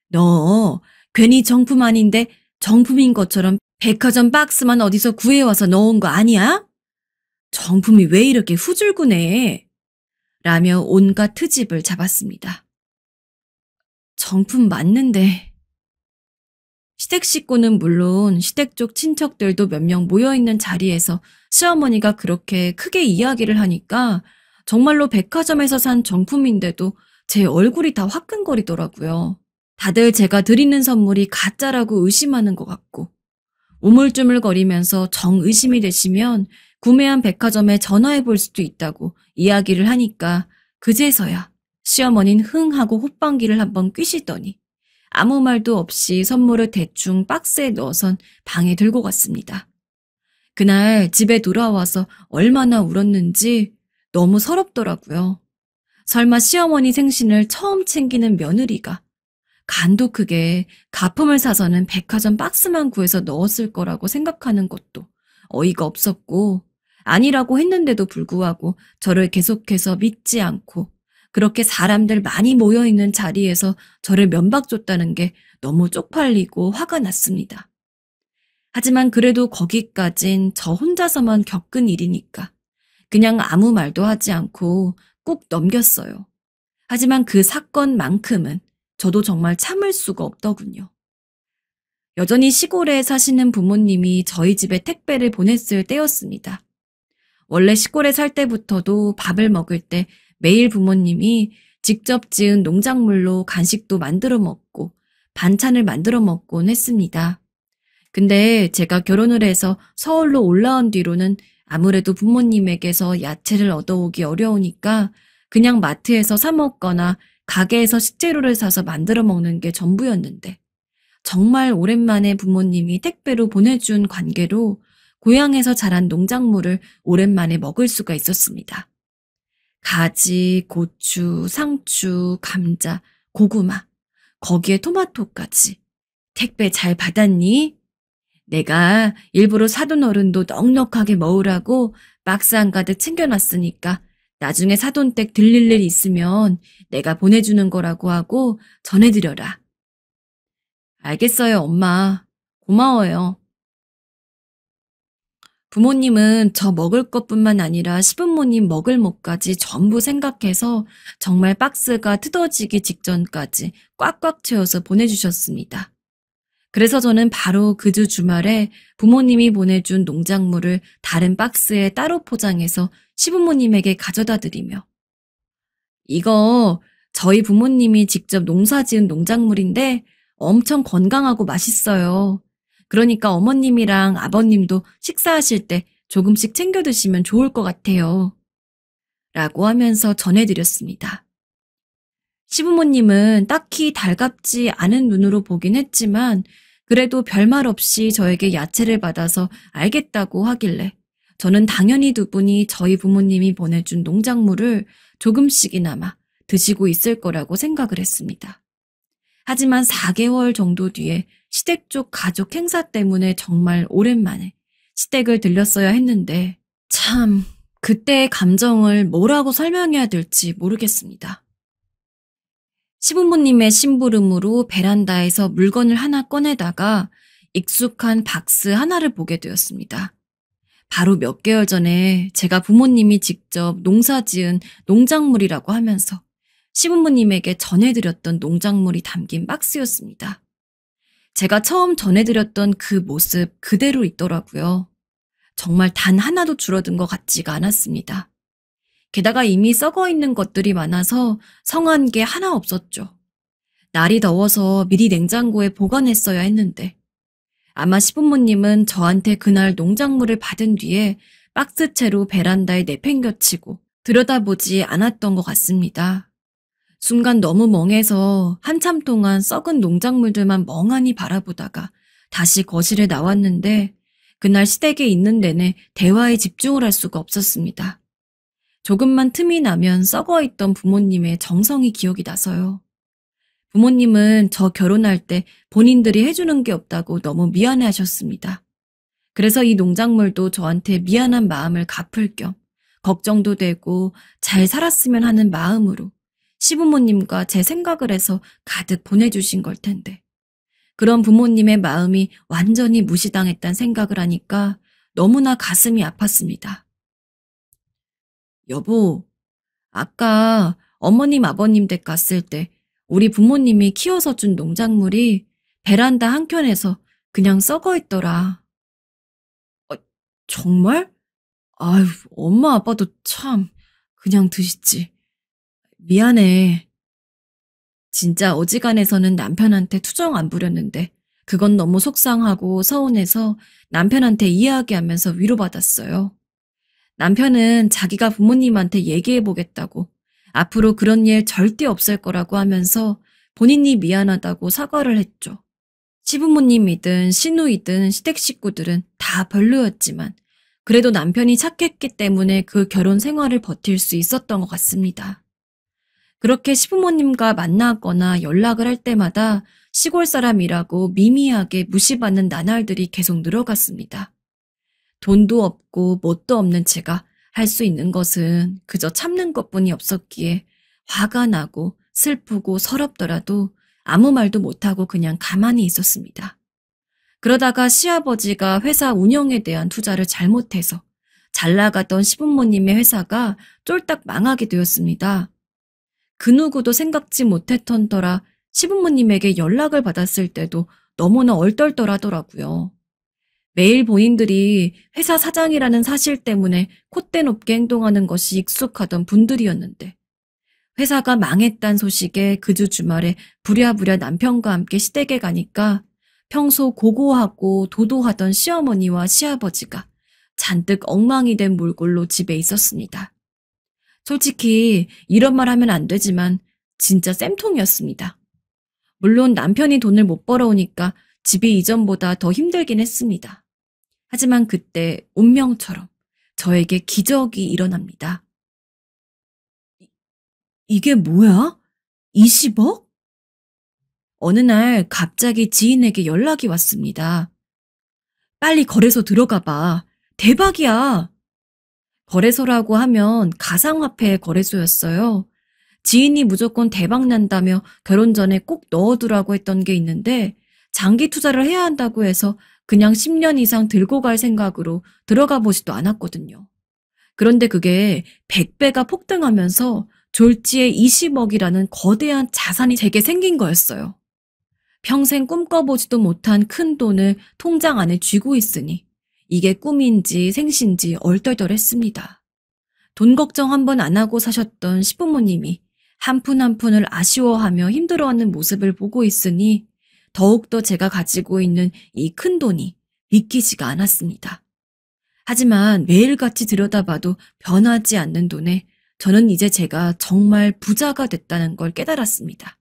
[SPEAKER 3] 너 괜히 정품 아닌데 정품인 것처럼 백화점 박스만 어디서 구해와서 넣은 거 아니야? 정품이 왜 이렇게 후줄구네? 라며 온갖 트집을 잡았습니다. 정품 맞는데. 시댁 식구는 물론 시댁 쪽 친척들도 몇 명 모여있는 자리에서 시어머니가 그렇게 크게 이야기를 하니까 정말로 백화점에서 산 정품인데도 제 얼굴이 다 화끈거리더라고요. 다들 제가 드리는 선물이 가짜라고 의심하는 것 같고 우물쭈물거리면서 정의심이 되시면 구매한 백화점에 전화해 볼 수도 있다고 이야기를 하니까 그제서야 시어머니는 흥 하고 호빵기를 한번 뀌시더니 아무 말도 없이 선물을 대충 박스에 넣어선 방에 들고 갔습니다. 그날 집에 돌아와서 얼마나 울었는지 너무 서럽더라고요. 설마 시어머니 생신을 처음 챙기는 며느리가 간도 크게 가품을 사서는 백화점 박스만 구해서 넣었을 거라고 생각하는 것도 어이가 없었고 아니라고 했는데도 불구하고 저를 계속해서 믿지 않고 그렇게 사람들 많이 모여있는 자리에서 저를 면박줬다는 게 너무 쪽팔리고 화가 났습니다. 하지만 그래도 거기까진 저 혼자서만 겪은 일이니까 그냥 아무 말도 하지 않고 꾹 넘겼어요. 하지만 그 사건만큼은 저도 정말 참을 수가 없더군요. 여전히 시골에 사시는 부모님이 저희 집에 택배를 보냈을 때였습니다. 원래 시골에 살 때부터도 밥을 먹을 때 매일 부모님이 직접 지은 농작물로 간식도 만들어 먹고 반찬을 만들어 먹곤 했습니다. 근데 제가 결혼을 해서 서울로 올라온 뒤로는 아무래도 부모님에게서 야채를 얻어오기 어려우니까 그냥 마트에서 사 먹거나 가게에서 식재료를 사서 만들어 먹는 게 전부였는데 정말 오랜만에 부모님이 택배로 보내준 관계로 고향에서 자란 농작물을 오랜만에 먹을 수가 있었습니다. 가지, 고추, 상추, 감자, 고구마, 거기에 토마토까지. 택배 잘 받았니? 내가 일부러 사돈 어른도 넉넉하게 먹으라고 박스 한가득 챙겨놨으니까 나중에 사돈 댁 들릴 일 있으면 내가 보내주는 거라고 하고 전해드려라. 알겠어요, 엄마. 고마워요. 부모님은 저 먹을 것뿐만 아니라 시부모님 먹을 것까지 전부 생각해서 정말 박스가 뜯어지기 직전까지 꽉꽉 채워서 보내주셨습니다. 그래서 저는 바로 그 주 주말에 부모님이 보내준 농작물을 다른 박스에 따로 포장해서 시부모님에게 가져다 드리며 이거 저희 부모님이 직접 농사 지은 농작물인데 엄청 건강하고 맛있어요. 그러니까 어머님이랑 아버님도 식사하실 때 조금씩 챙겨 드시면 좋을 것 같아요. 라고 하면서 전해드렸습니다. 시부모님은 딱히 달갑지 않은 눈으로 보긴 했지만 그래도 별말 없이 저에게 야채를 받아서 알겠다고 하길래 저는 당연히 두 분이 저희 부모님이 보내준 농작물을 조금씩이나마 드시고 있을 거라고 생각을 했습니다. 하지만 4개월 정도 뒤에 시댁 쪽 가족 행사 때문에 정말 오랜만에 시댁을 들렸어야 했는데 참 그때의 감정을 뭐라고 설명해야 될지 모르겠습니다. 시부모님의 심부름으로 베란다에서 물건을 하나 꺼내다가 익숙한 박스 하나를 보게 되었습니다. 바로 몇 개월 전에 제가 부모님이 직접 농사 지은 농작물이라고 하면서 시부모님에게 전해드렸던 농작물이 담긴 박스였습니다. 제가 처음 전해드렸던 그 모습 그대로 있더라고요. 정말 단 하나도 줄어든 것 같지가 않았습니다. 게다가 이미 썩어 있는 것들이 많아서 성한 게 하나 없었죠. 날이 더워서 미리 냉장고에 보관했어야 했는데 아마 시부모님은 저한테 그날 농작물을 받은 뒤에 박스채로 베란다에 내팽겨치고 들여다보지 않았던 것 같습니다. 순간 너무 멍해서 한참 동안 썩은 농작물들만 멍하니 바라보다가 다시 거실에 나왔는데 그날 시댁에 있는 내내 대화에 집중을 할 수가 없었습니다. 조금만 틈이 나면 썩어있던 부모님의 정성이 기억이 나서요. 부모님은 저 결혼할 때 본인들이 해주는 게 없다고 너무 미안해하셨습니다. 그래서 이 농작물도 저한테 미안한 마음을 갚을 겸 걱정도 되고 잘 살았으면 하는 마음으로 시부모님과 제 생각을 해서 가득 보내주신 걸 텐데 그런 부모님의 마음이 완전히 무시당했다는 생각을 하니까 너무나 가슴이 아팠습니다. 여보, 아까 어머님 아버님 댁 갔을 때 우리 부모님이 키워서 준 농작물이 베란다 한켠에서 그냥 썩어 있더라. 정말? 아유, 엄마 아빠도 참 그냥 드시지. 미안해. 진짜 어지간해서는 남편한테 투정 안 부렸는데 그건 너무 속상하고 서운해서 남편한테 이야기하면서 위로받았어요. 남편은 자기가 부모님한테 얘기해보겠다고 앞으로 그런 일 절대 없을 거라고 하면서 본인이 미안하다고 사과를 했죠. 시부모님이든 시누이든 시댁 식구들은 다 별로였지만 그래도 남편이 착했기 때문에 그 결혼 생활을 버틸 수 있었던 것 같습니다. 그렇게 시부모님과 만나거나 연락을 할 때마다 시골 사람이라고 미미하게 무시받는 나날들이 계속 늘어갔습니다. 돈도 없고 뭣도 없는 제가 할 수 있는 것은 그저 참는 것뿐이 없었기에 화가 나고 슬프고 서럽더라도 아무 말도 못하고 그냥 가만히 있었습니다. 그러다가 시아버지가 회사 운영에 대한 투자를 잘못해서 잘 나가던 시부모님의 회사가 쫄딱 망하게 되었습니다. 그 누구도 생각지 못했던 터라 시부모님에게 연락을 받았을 때도 너무나 얼떨떨하더라고요. 매일 본인들이 회사 사장이라는 사실 때문에 콧대 높게 행동하는 것이 익숙하던 분들이었는데 회사가 망했단 소식에 그 주 주말에 부랴부랴 남편과 함께 시댁에 가니까 평소 고고하고 도도하던 시어머니와 시아버지가 잔뜩 엉망이 된 몰골로 집에 있었습니다. 솔직히 이런 말 하면 안 되지만 진짜 쌤통이었습니다. 물론 남편이 돈을 못 벌어오니까 집이 이전보다 더 힘들긴 했습니다. 하지만 그때 운명처럼 저에게 기적이 일어납니다. 이게 뭐야? 20억? 어느 날 갑자기 지인에게 연락이 왔습니다. 빨리 거래소 들어가 봐. 대박이야. 거래소라고 하면 가상화폐 거래소였어요. 지인이 무조건 대박 난다며 결혼 전에 꼭 넣어두라고 했던 게 있는데 장기 투자를 해야 한다고 해서 그냥 10년 이상 들고 갈 생각으로 들어가 보지도 않았거든요. 그런데 그게 100배가 폭등하면서 졸지에 20억이라는 거대한 자산이 제게 생긴 거였어요. 평생 꿈꿔보지도 못한 큰 돈을 통장 안에 쥐고 있으니 이게 꿈인지 생신지 얼떨떨했습니다. 돈 걱정 한 번 안 하고 사셨던 시부모님이 한 푼 한 푼을 아쉬워하며 힘들어하는 모습을 보고 있으니 더욱더 제가 가지고 있는 이 큰 돈이 믿기지가 않았습니다. 하지만 매일같이 들여다봐도 변하지 않는 돈에 저는 이제 제가 정말 부자가 됐다는 걸 깨달았습니다.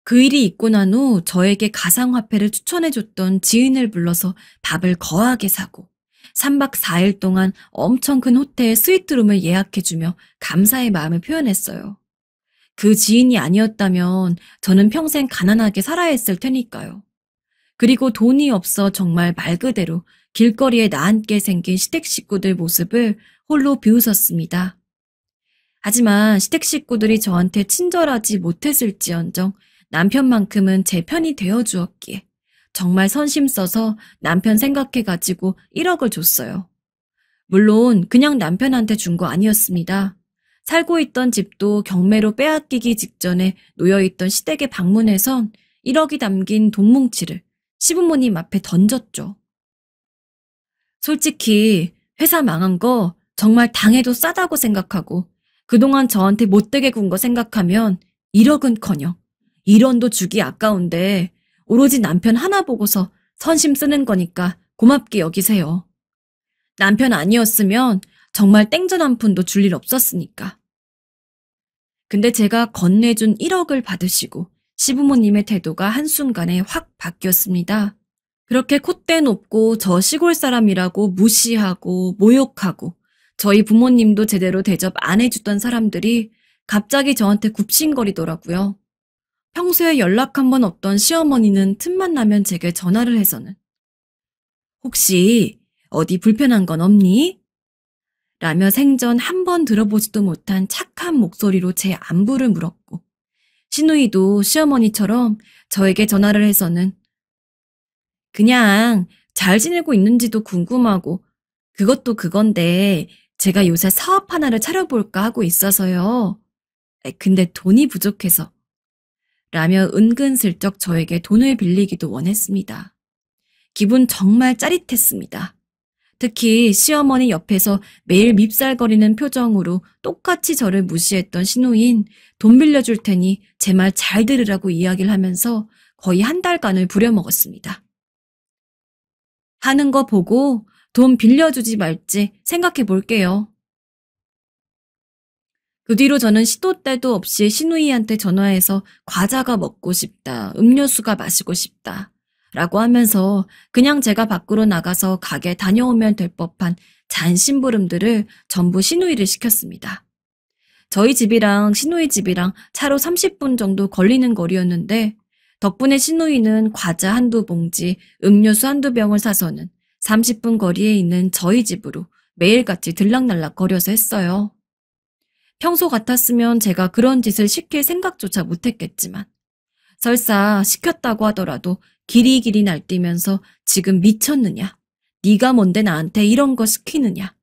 [SPEAKER 3] 그 일이 있고 난 후 저에게 가상화폐를 추천해줬던 지인을 불러서 밥을 거하게 사고 3박 4일 동안 엄청 큰 호텔 스위트룸을 예약해주며 감사의 마음을 표현했어요. 그 지인이 아니었다면 저는 평생 가난하게 살아야 했을 테니까요. 그리고 돈이 없어 정말 말 그대로 길거리에 나앉게 생긴 시댁 식구들 모습을 홀로 비웃었습니다. 하지만 시댁 식구들이 저한테 친절하지 못했을지언정 남편만큼은 제 편이 되어주었기에 정말 선심 써서 남편 생각해가지고 1억을 줬어요. 물론 그냥 남편한테 준 거 아니었습니다. 살고 있던 집도 경매로 빼앗기기 직전에 놓여있던 시댁에 방문해선 1억이 담긴 돈뭉치를 시부모님 앞에 던졌죠. 솔직히 회사 망한 거 정말 당해도 싸다고 생각하고 그동안 저한테 못되게 군 거 생각하면 1억은커녕 1원도 주기 아까운데 오로지 남편 하나 보고서 선심 쓰는 거니까 고맙게 여기세요. 남편 아니었으면 정말 땡전 한 푼도 줄 일 없었으니까. 근데 제가 건네준 1억을 받으시고 시부모님의 태도가 한순간에 확 바뀌었습니다. 그렇게 콧대 높고 저 시골 사람이라고 무시하고 모욕하고 저희 부모님도 제대로 대접 안 해주던 사람들이 갑자기 저한테 굽신거리더라고요. 평소에 연락 한 번 없던 시어머니는 틈만 나면 제게 전화를 해서는 혹시 어디 불편한 건 없니? 라며 생전 한 번 들어보지도 못한 착한 목소리로 제 안부를 물었고 시누이도 시어머니처럼 저에게 전화를 해서는 그냥 잘 지내고 있는지도 궁금하고 그것도 그건데 제가 요새 사업 하나를 차려볼까 하고 있어서요. 근데 돈이 부족해서 라며 은근슬쩍 저에게 돈을 빌리기도 원했습니다. 기분 정말 짜릿했습니다. 특히 시어머니 옆에서 매일 밉살거리는 표정으로 똑같이 저를 무시했던 시누인 돈 빌려줄 테니 제 말 잘 들으라고 이야기를 하면서 거의 한 달간을 부려먹었습니다. 하는 거 보고 돈 빌려주지 말지 생각해 볼게요. 그 뒤로 저는 시도 때도 없이 시누이한테 전화해서 과자가 먹고 싶다, 음료수가 마시고 싶다 라고 하면서 그냥 제가 밖으로 나가서 가게 다녀오면 될 법한 잔심부름들을 전부 시누이를 시켰습니다. 저희 집이랑 시누이 집이랑 차로 30분 정도 걸리는 거리였는데 덕분에 시누이는 과자 한두 봉지, 음료수 한두 병을 사서는 30분 거리에 있는 저희 집으로 매일같이 들락날락 거려서 했어요. 평소 같았으면 제가 그런 짓을 시킬 생각조차 못했겠지만 설사 시켰다고 하더라도 길이길이 날뛰면서 지금 미쳤느냐? 네가 뭔데 나한테 이런 거 시키느냐?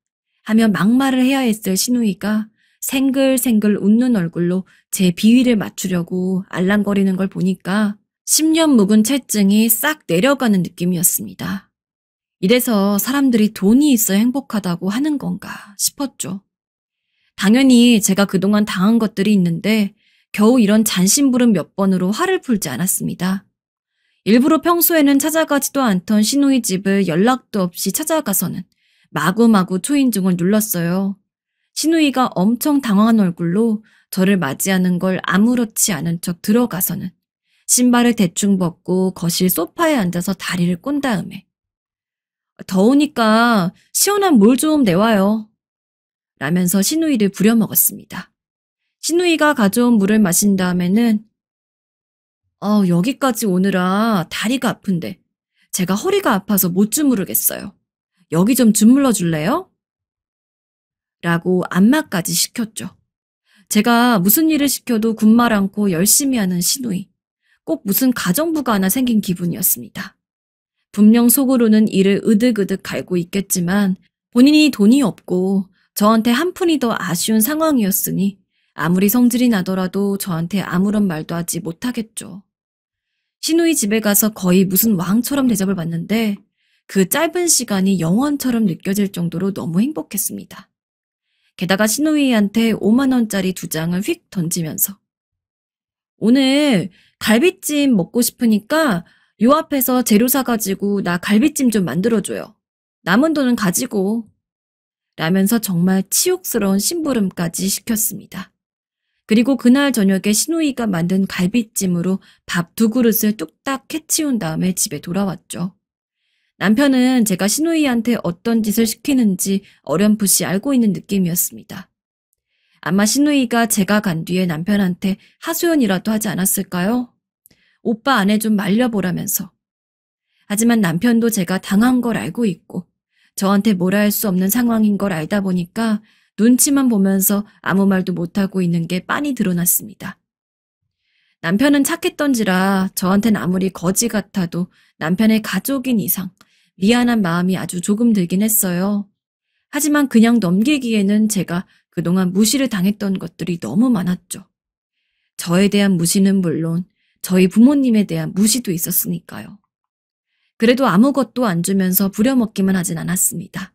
[SPEAKER 3] 하며 막말을 해야 했을 신우이가 생글생글 웃는 얼굴로 제 비위를 맞추려고 알랑거리는 걸 보니까 10년 묵은 체증이 싹 내려가는 느낌이었습니다. 이래서 사람들이 돈이 있어 행복하다고 하는 건가 싶었죠. 당연히 제가 그동안 당한 것들이 있는데 겨우 이런 잔심부름 몇 번으로 화를 풀지 않았습니다. 일부러 평소에는 찾아가지도 않던 시누이 집을 연락도 없이 찾아가서는 마구마구 초인종을 눌렀어요. 시누이가 엄청 당황한 얼굴로 저를 맞이하는 걸 아무렇지 않은 척 들어가서는 신발을 대충 벗고 거실 소파에 앉아서 다리를 꼰 다음에 더우니까 시원한 물 좀 내와요. 라면서 시누이를 부려먹었습니다. 시누이가 가져온 물을 마신 다음에는 여기까지 오느라 다리가 아픈데 제가 허리가 아파서 못 주무르겠어요. 여기 좀 주물러 줄래요? 라고 안마까지 시켰죠. 제가 무슨 일을 시켜도 군말 않고 열심히 하는 시누이. 꼭 무슨 가정부가 하나 생긴 기분이었습니다. 분명 속으로는 이를 으득으득 갈고 있겠지만 본인이 돈이 없고 저한테 한 푼이 더 아쉬운 상황이었으니 아무리 성질이 나더라도 저한테 아무런 말도 하지 못하겠죠. 시누이 집에 가서 거의 무슨 왕처럼 대접을 받는데 그 짧은 시간이 영원처럼 느껴질 정도로 너무 행복했습니다. 게다가 시누이한테 5만 원짜리 2장을 휙 던지면서 오늘 갈비찜 먹고 싶으니까 요 앞에서 재료 사가지고 나 갈비찜 좀 만들어줘요. 남은 돈은 가지고. 라면서 정말 치욕스러운 심부름까지 시켰습니다. 그리고 그날 저녁에 시누이가 만든 갈비찜으로 밥 2그릇을 뚝딱 해치운 다음에 집에 돌아왔죠. 남편은 제가 시누이한테 어떤 짓을 시키는지 어렴풋이 알고 있는 느낌이었습니다. 아마 시누이가 제가 간 뒤에 남편한테 하소연이라도 하지 않았을까요? 오빠 아내 좀 말려보라면서. 하지만 남편도 제가 당한 걸 알고 있고 저한테 뭐라 할 수 없는 상황인 걸 알다 보니까 눈치만 보면서 아무 말도 못하고 있는 게 빤히 드러났습니다. 남편은 착했던지라 저한텐 아무리 거지 같아도 남편의 가족인 이상 미안한 마음이 아주 조금 들긴 했어요. 하지만 그냥 넘기기에는 제가 그동안 무시를 당했던 것들이 너무 많았죠. 저에 대한 무시는 물론 저희 부모님에 대한 무시도 있었으니까요. 그래도 아무것도 안 주면서 부려먹기만 하진 않았습니다.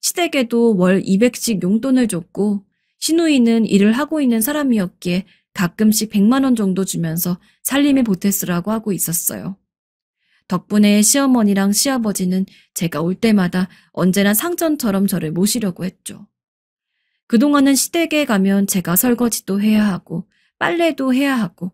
[SPEAKER 3] 시댁에도 월 200씩 용돈을 줬고 시누이는 일을 하고 있는 사람이었기에 가끔씩 100만 원 정도 주면서 살림에 보태쓰라고 하고 있었어요. 덕분에 시어머니랑 시아버지는 제가 올 때마다 언제나 상전처럼 저를 모시려고 했죠. 그동안은 시댁에 가면 제가 설거지도 해야 하고 빨래도 해야 하고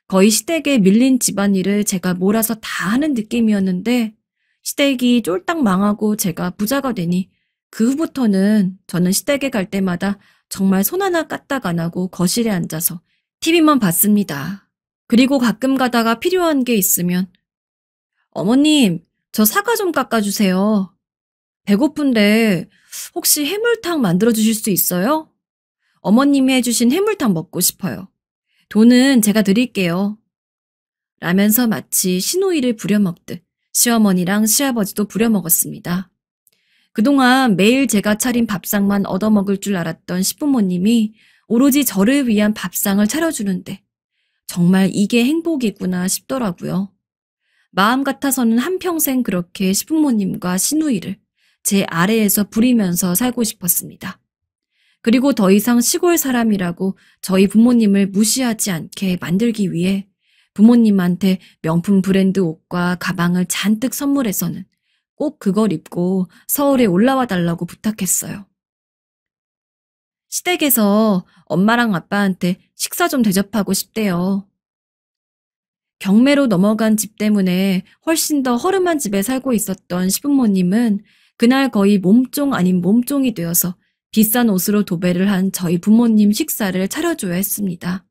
[SPEAKER 3] 거의 시댁에 밀린 집안일을 제가 몰아서 다 하는 느낌이었는데 시댁이 쫄딱 망하고 제가 부자가 되니 그 후부터는 저는 시댁에 갈 때마다 정말 손 하나 까딱 안 하고 거실에 앉아서 TV만 봤습니다. 그리고 가끔 가다가 필요한 게 있으면 어머님, 저 사과 좀 깎아주세요. 배고픈데 혹시 해물탕 만들어주실 수 있어요? 어머님이 해주신 해물탕 먹고 싶어요. 돈은 제가 드릴게요. 라면서 마치 시누이를 부려먹듯 시어머니랑 시아버지도 부려먹었습니다. 그동안 매일 제가 차린 밥상만 얻어먹을 줄 알았던 시부모님이 오로지 저를 위한 밥상을 차려주는데 정말 이게 행복이구나 싶더라고요. 마음 같아서는 한평생 그렇게 시부모님과 시누이를 제 아래에서 부리면서 살고 싶었습니다. 그리고 더 이상 시골 사람이라고 저희 부모님을 무시하지 않게 만들기 위해 부모님한테 명품 브랜드 옷과 가방을 잔뜩 선물해서는 꼭 그걸 입고 서울에 올라와 달라고 부탁했어요. 시댁에서 엄마랑 아빠한테 식사 좀 대접하고 싶대요. 경매로 넘어간 집 때문에 훨씬 더 허름한 집에 살고 있었던 시부모님은 그날 거의 몸종 아닌 몸종이 되어서 비싼 옷으로 도배를 한 저희 부모님 식사를 차려줘야 했습니다.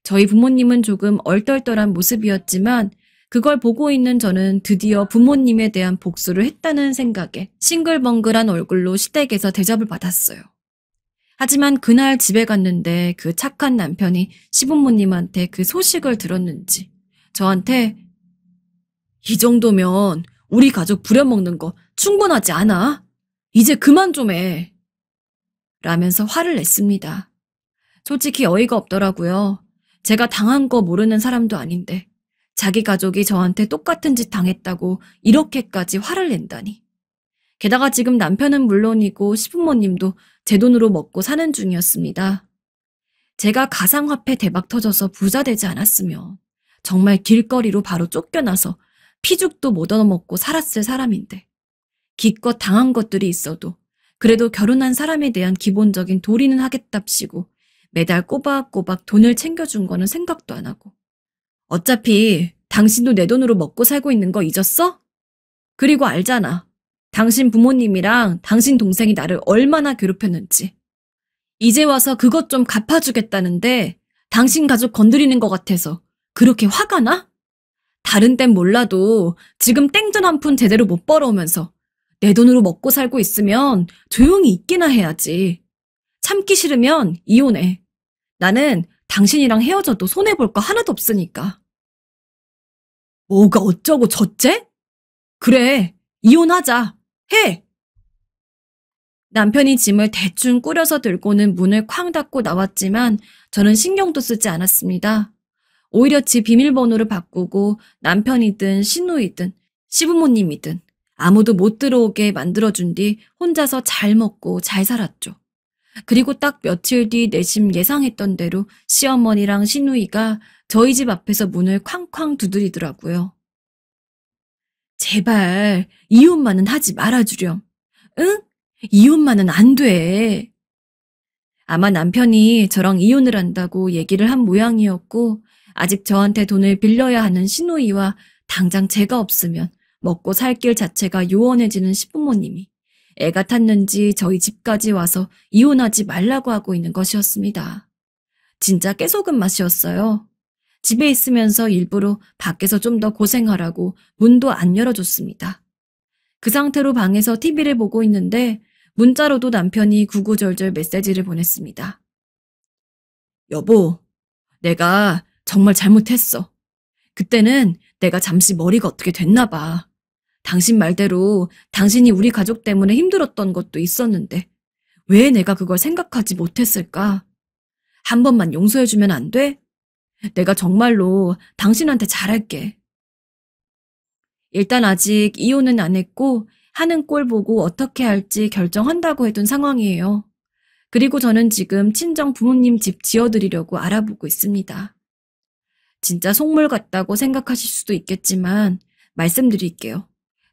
[SPEAKER 3] 저희 부모님은 조금 얼떨떨한 모습이었지만 그걸 보고 있는 저는 드디어 부모님에 대한 복수를 했다는 생각에 싱글벙글한 얼굴로 시댁에서 대접을 받았어요. 하지만 그날 집에 갔는데 그 착한 남편이 시부모님한테 그 소식을 들었는지 저한테 이 정도면 우리 가족 부려먹는 거 충분하지 않아? 이제 그만 좀 해. 라면서 화를 냈습니다. 솔직히 어이가 없더라고요. 제가 당한 거 모르는 사람도 아닌데 자기 가족이 저한테 똑같은 짓 당했다고 이렇게까지 화를 낸다니. 게다가 지금 남편은 물론이고 시부모님도 제 돈으로 먹고 사는 중이었습니다. 제가 가상화폐 대박 터져서 부자 되지 않았으면 정말 길거리로 바로 쫓겨나서 피죽도 못 얻어먹고 살았을 사람인데 기껏 당한 것들이 있어도 그래도 결혼한 사람에 대한 기본적인 도리는 하겠답시고 매달 꼬박꼬박 돈을 챙겨준 거는 생각도 안 하고 어차피 당신도 내 돈으로 먹고 살고 있는 거 잊었어? 그리고 알잖아. 당신 부모님이랑 당신 동생이 나를 얼마나 괴롭혔는지. 이제 와서 그것 좀 갚아주겠다는데 당신 가족 건드리는 것 같아서 그렇게 화가 나? 다른 땐 몰라도 지금 땡전 한 푼 제대로 못 벌어오면서 내 돈으로 먹고 살고 있으면 조용히 있기나 해야지. 참기 싫으면 이혼해. 나는 당신이랑 헤어져도 손해볼 거 하나도 없으니까. 뭐가 어쩌고 저째? 그래, 이혼하자. 해! 남편이 짐을 대충 꾸려서 들고는 문을 쾅 닫고 나왔지만 저는 신경도 쓰지 않았습니다. 오히려 집 비밀번호를 바꾸고 남편이든 시누이든 시부모님이든 아무도 못 들어오게 만들어준 뒤 혼자서 잘 먹고 잘 살았죠. 그리고 딱 며칠 뒤 내심 예상했던 대로 시어머니랑 시누이가 저희 집 앞에서 문을 쾅쾅 두드리더라고요. 제발 이혼만은 하지 말아주렴. 응? 이혼만은 안 돼. 아마 남편이 저랑 이혼을 한다고 얘기를 한 모양이었고 아직 저한테 돈을 빌려야 하는 시누이와 당장 제가 없으면 먹고 살 길 자체가 요원해지는 시부모님이 애가 탔는지 저희 집까지 와서 이혼하지 말라고 하고 있는 것이었습니다. 진짜 깨소금 맛이었어요. 집에 있으면서 일부러 밖에서 좀 더 고생하라고 문도 안 열어줬습니다. 그 상태로 방에서 TV를 보고 있는데 문자로도 남편이 구구절절 메시지를 보냈습니다. 여보, 내가 정말 잘못했어. 그때는 내가 잠시 머리가 어떻게 됐나 봐. 당신 말대로 당신이 우리 가족 때문에 힘들었던 것도 있었는데 왜 내가 그걸 생각하지 못했을까? 한 번만 용서해주면 안 돼? 내가 정말로 당신한테 잘할게. 일단 아직 이혼은 안 했고 하는 꼴 보고 어떻게 할지 결정한다고 해둔 상황이에요. 그리고 저는 지금 친정 부모님 집 지어드리려고 알아보고 있습니다. 진짜 속물 같다고 생각하실 수도 있겠지만 말씀드릴게요.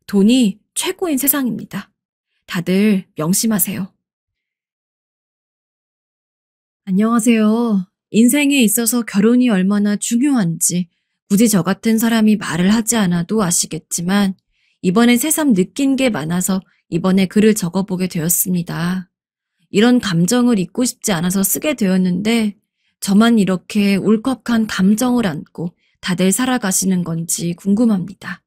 [SPEAKER 3] 돈이 최고인 세상입니다. 다들 명심하세요. 안녕하세요. 인생에 있어서 결혼이 얼마나 중요한지 굳이 저 같은 사람이 말을 하지 않아도 아시겠지만 이번에 새삼 느낀 게 많아서 이번에 글을 적어보게 되었습니다. 이런 감정을 잊고 싶지 않아서 쓰게 되었는데 저만 이렇게 울컥한 감정을 안고 다들 살아가시는 건지 궁금합니다.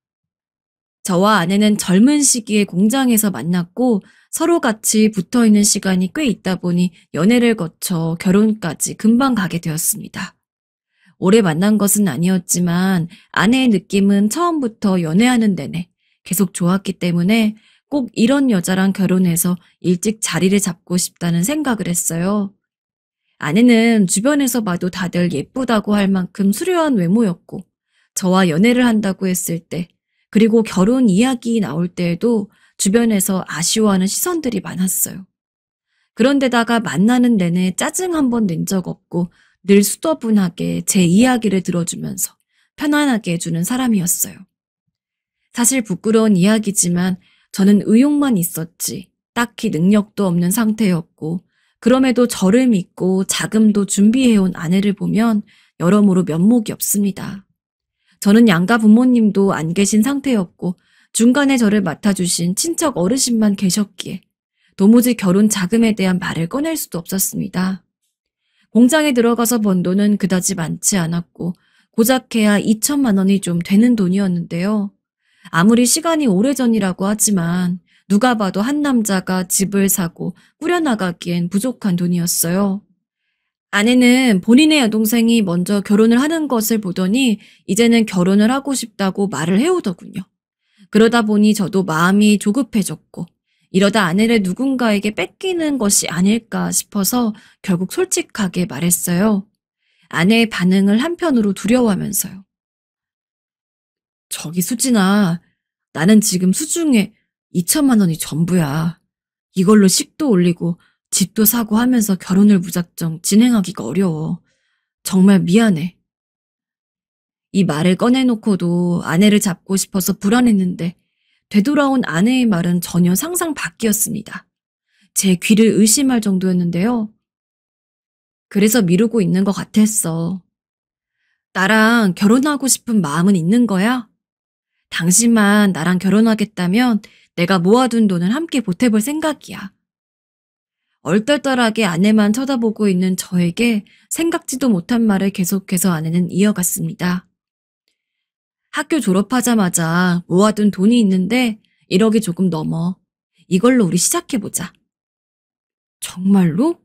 [SPEAKER 3] 저와 아내는 젊은 시기에 공장에서 만났고 서로 같이 붙어있는 시간이 꽤 있다 보니 연애를 거쳐 결혼까지 금방 가게 되었습니다. 오래 만난 것은 아니었지만 아내의 느낌은 처음부터 연애하는 내내 계속 좋았기 때문에 꼭 이런 여자랑 결혼해서 일찍 자리를 잡고 싶다는 생각을 했어요. 아내는 주변에서 봐도 다들 예쁘다고 할 만큼 수려한 외모였고 저와 연애를 한다고 했을 때 그리고 결혼 이야기 나올 때에도 주변에서 아쉬워하는 시선들이 많았어요. 그런데다가 만나는 내내 짜증 한 번 낸 적 없고 늘 수더분하게 제 이야기를 들어주면서 편안하게 해주는 사람이었어요. 사실 부끄러운 이야기지만 저는 의욕만 있었지 딱히 능력도 없는 상태였고 그럼에도 저를 믿고 자금도 준비해온 아내를 보면 여러모로 면목이 없습니다. 저는 양가 부모님도 안 계신 상태였고 중간에 저를 맡아주신 친척 어르신만 계셨기에 도무지 결혼 자금에 대한 말을 꺼낼 수도 없었습니다. 공장에 들어가서 번 돈은 그다지 많지 않았고 고작해야 2천만 원이 좀 되는 돈이었는데요. 아무리 시간이 오래전이라고 하지만 누가 봐도 한 남자가 집을 사고 꾸려나가기엔 부족한 돈이었어요. 아내는 본인의 여동생이 먼저 결혼을 하는 것을 보더니 이제는 결혼을 하고 싶다고 말을 해오더군요. 그러다 보니 저도 마음이 조급해졌고 이러다 아내를 누군가에게 뺏기는 것이 아닐까 싶어서 결국 솔직하게 말했어요. 아내의 반응을 한편으로 두려워하면서요. 저기 수진아, 나는 지금 수중에 2천만 원이 전부야. 이걸로 식도 올리고 집도 사고 하면서 결혼을 무작정 진행하기가 어려워. 정말 미안해. 이 말을 꺼내놓고도 아내를 잡고 싶어서 불안했는데 되돌아온 아내의 말은 전혀 상상 밖이었습니다. 제 귀를 의심할 정도였는데요. 그래서 미루고 있는 것 같았어. 나랑 결혼하고 싶은 마음은 있는 거야? 당신만 나랑 결혼하겠다면 내가 모아둔 돈을 함께 보태볼 생각이야. 얼떨떨하게 아내만 쳐다보고 있는 저에게 생각지도 못한 말을 계속해서 아내는 이어갔습니다. 학교 졸업하자마자 모아둔 돈이 있는데 1억이 조금 넘어. 이걸로 우리 시작해보자. 정말로?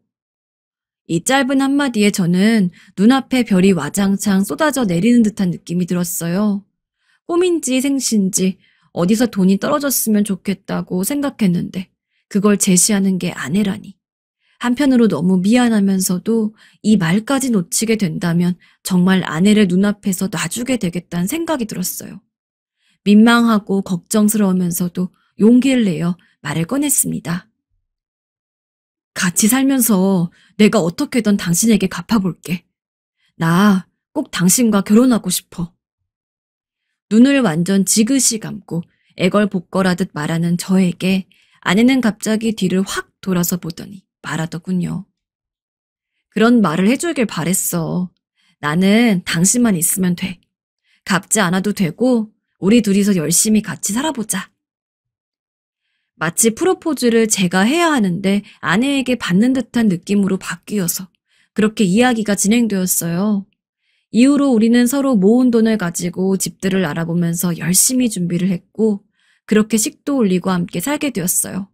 [SPEAKER 3] 이 짧은 한마디에 저는 눈앞에 별이 와장창 쏟아져 내리는 듯한 느낌이 들었어요. 꿈인지 생신지 어디서 돈이 떨어졌으면 좋겠다고 생각했는데 그걸 제시하는 게 아내라니. 한편으로 너무 미안하면서도 이 말까지 놓치게 된다면 정말 아내를 눈앞에서 놔주게 되겠다는 생각이 들었어요. 민망하고 걱정스러우면서도 용기를 내어 말을 꺼냈습니다. 같이 살면서 내가 어떻게든 당신에게 갚아볼게. 나 꼭 당신과 결혼하고 싶어. 눈을 완전 지그시 감고 애걸복걸하듯 말하는 저에게 아내는 갑자기 뒤를 확 돌아서 보더니 말하더군요. 그런 말을 해주길 바랬어. 나는 당신만 있으면 돼. 갚지 않아도 되고 우리 둘이서 열심히 같이 살아보자. 마치 프로포즈를 제가 해야 하는데 아내에게 받는 듯한 느낌으로 바뀌어서 그렇게 이야기가 진행되었어요. 이후로 우리는 서로 모은 돈을 가지고 집들을 알아보면서 열심히 준비를 했고 그렇게 식도 올리고 함께 살게 되었어요.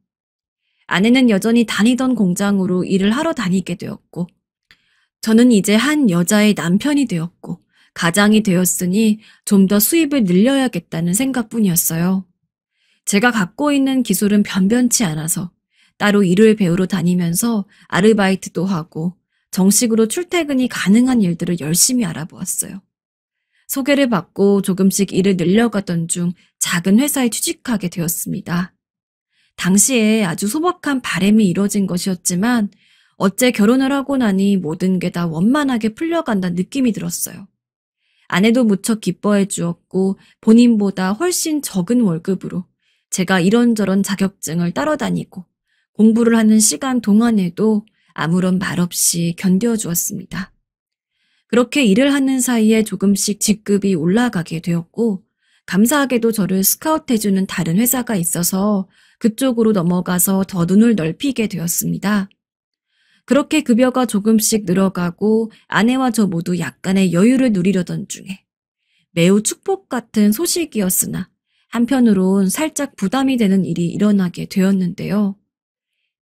[SPEAKER 3] 아내는 여전히 다니던 공장으로 일을 하러 다니게 되었고 저는 이제 한 여자의 남편이 되었고 가장이 되었으니 좀 더 수입을 늘려야겠다는 생각뿐이었어요. 제가 갖고 있는 기술은 변변치 않아서 따로 일을 배우러 다니면서 아르바이트도 하고 정식으로 출퇴근이 가능한 일들을 열심히 알아보았어요. 소개를 받고 조금씩 일을 늘려가던 중 작은 회사에 취직하게 되었습니다. 당시에 아주 소박한 바람이 이뤄진 것이었지만 어째 결혼을 하고 나니 모든 게 다 원만하게 풀려간다는 느낌이 들었어요. 아내도 무척 기뻐해 주었고 본인보다 훨씬 적은 월급으로 제가 이런저런 자격증을 따라다니고 공부를 하는 시간 동안에도 아무런 말 없이 견뎌주었습니다. 그렇게 일을 하는 사이에 조금씩 직급이 올라가게 되었고 감사하게도 저를 스카우트해주는 다른 회사가 있어서 그쪽으로 넘어가서 더 눈을 넓히게 되었습니다. 그렇게 급여가 조금씩 늘어가고 아내와 저 모두 약간의 여유를 누리려던 중에 매우 축복 같은 소식이었으나 한편으론 살짝 부담이 되는 일이 일어나게 되었는데요.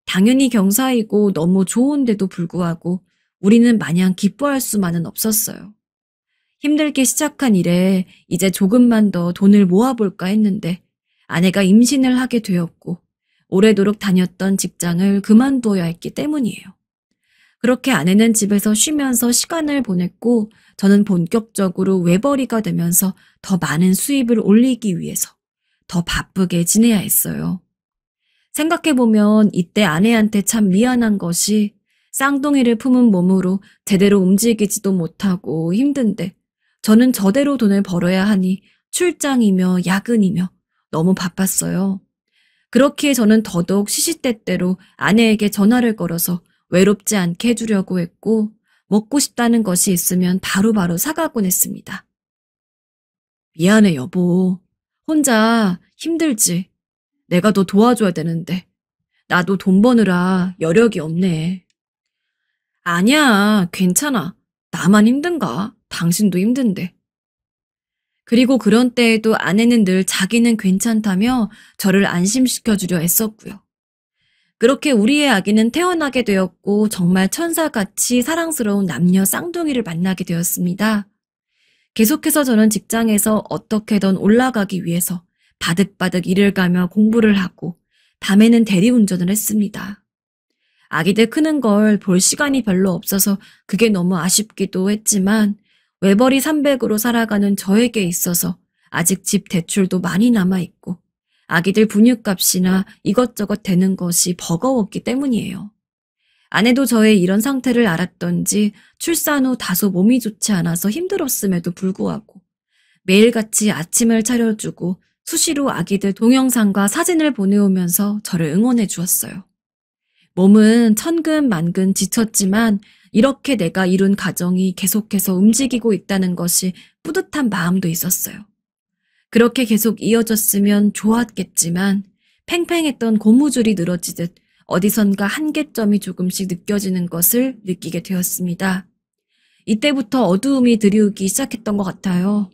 [SPEAKER 3] 당연히 경사이고 너무 좋은데도 불구하고 우리는 마냥 기뻐할 수만은 없었어요. 힘들게 시작한 일에 이제 조금만 더 돈을 모아볼까 했는데 아내가 임신을 하게 되었고 오래도록 다녔던 직장을 그만둬야 했기 때문이에요. 그렇게 아내는 집에서 쉬면서 시간을 보냈고 저는 본격적으로 외벌이가 되면서 더 많은 수입을 올리기 위해서 더 바쁘게 지내야 했어요. 생각해보면 이때 아내한테 참 미안한 것이 쌍둥이를 품은 몸으로 제대로 움직이지도 못하고 힘든데 저는 저대로 돈을 벌어야 하니 출장이며 야근이며 너무 바빴어요. 그렇기에 저는 더더욱 시시때때로 아내에게 전화를 걸어서 외롭지 않게 해주려고 했고 먹고 싶다는 것이 있으면 바로바로 사가곤 했습니다. 미안해 여보. 혼자 힘들지. 내가 너 도와줘야 되는데 나도 돈 버느라 여력이 없네. 아니야, 괜찮아. 나만 힘든가? 당신도 힘든데. 그리고 그런 때에도 아내는 늘 자기는 괜찮다며 저를 안심시켜주려 애썼고요. 그렇게 우리의 아기는 태어나게 되었고 정말 천사같이 사랑스러운 남녀 쌍둥이를 만나게 되었습니다. 계속해서 저는 직장에서 어떻게든 올라가기 위해서 바득바득 일을 가며 공부를 하고 밤에는 대리운전을 했습니다. 아기들 크는 걸 볼 시간이 별로 없어서 그게 너무 아쉽기도 했지만 외벌이 300으로 살아가는 저에게 있어서 아직 집 대출도 많이 남아있고 아기들 분유값이나 이것저것 되는 것이 버거웠기 때문이에요. 아내도 저의 이런 상태를 알았던지 출산 후 다소 몸이 좋지 않아서 힘들었음에도 불구하고 매일같이 아침을 차려주고 수시로 아기들 동영상과 사진을 보내오면서 저를 응원해 주었어요. 몸은 천근만근 지쳤지만 이렇게 내가 이룬 가정이 계속해서 움직이고 있다는 것이 뿌듯한 마음도 있었어요. 그렇게 계속 이어졌으면 좋았겠지만 팽팽했던 고무줄이 늘어지듯 어디선가 한계점이 조금씩 느껴지는 것을 느끼게 되었습니다. 이때부터 어두움이 드리우기 시작했던 것 같아요.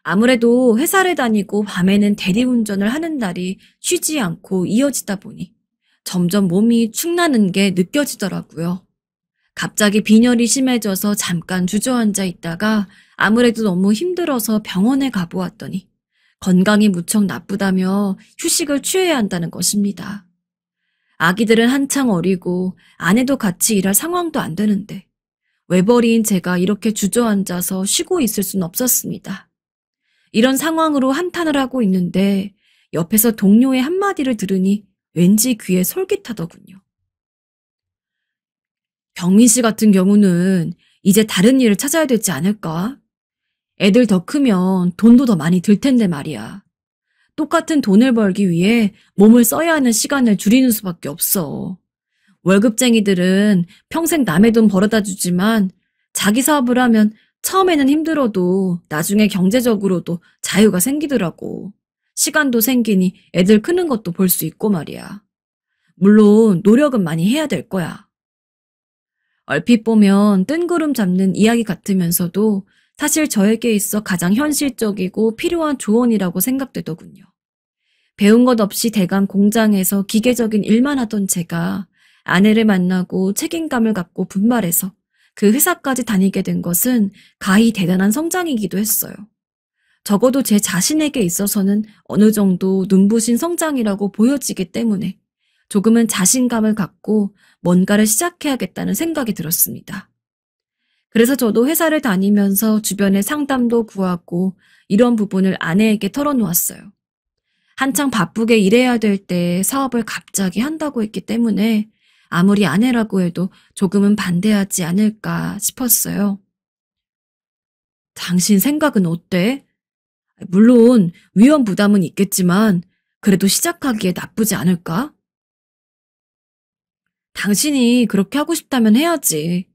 [SPEAKER 3] 아무래도 회사를 다니고 밤에는 대리운전을 하는 날이 쉬지 않고 이어지다 보니 점점 몸이 축나는 게 느껴지더라고요. 갑자기 빈혈이 심해져서 잠깐 주저앉아 있다가 아무래도 너무 힘들어서 병원에 가보았더니 건강이 무척 나쁘다며 휴식을 취해야 한다는 것입니다. 아기들은 한창 어리고 아내도 같이 일할 상황도 안 되는데 외벌이인 제가 이렇게 주저앉아서 쉬고 있을 순 없었습니다. 이런 상황으로 한탄을 하고 있는데 옆에서 동료의 한마디를 들으니 왠지 귀에 솔깃하더군요. 경민 씨 같은 경우는 이제 다른 일을 찾아야 되지 않을까? 애들 더 크면 돈도 더 많이 들 텐데 말이야. 똑같은 돈을 벌기 위해 몸을 써야 하는 시간을 줄이는 수밖에 없어. 월급쟁이들은 평생 남의 돈 벌어다 주지만 자기 사업을 하면 처음에는 힘들어도 나중에 경제적으로도 자유가 생기더라고. 시간도 생기니 애들 크는 것도 볼 수 있고 말이야. 물론 노력은 많이 해야 될 거야. 얼핏 보면 뜬구름 잡는 이야기 같으면서도 사실 저에게 있어 가장 현실적이고 필요한 조언이라고 생각되더군요. 배운 것 없이 대강 공장에서 기계적인 일만 하던 제가 아내를 만나고 책임감을 갖고 분발해서 그 회사까지 다니게 된 것은 가히 대단한 성장이기도 했어요. 적어도 제 자신에게 있어서는 어느 정도 눈부신 성장이라고 보여지기 때문에 조금은 자신감을 갖고 뭔가를 시작해야겠다는 생각이 들었습니다. 그래서 저도 회사를 다니면서 주변에 상담도 구하고 이런 부분을 아내에게 털어놓았어요. 한창 바쁘게 일해야 될 때 사업을 갑자기 한다고 했기 때문에 아무리 아내라고 해도 조금은 반대하지 않을까 싶었어요. 당신 생각은 어때? 물론 위험 부담은 있겠지만 그래도 시작하기에 나쁘지 않을까? 당신이 그렇게 하고 싶다면 해야지.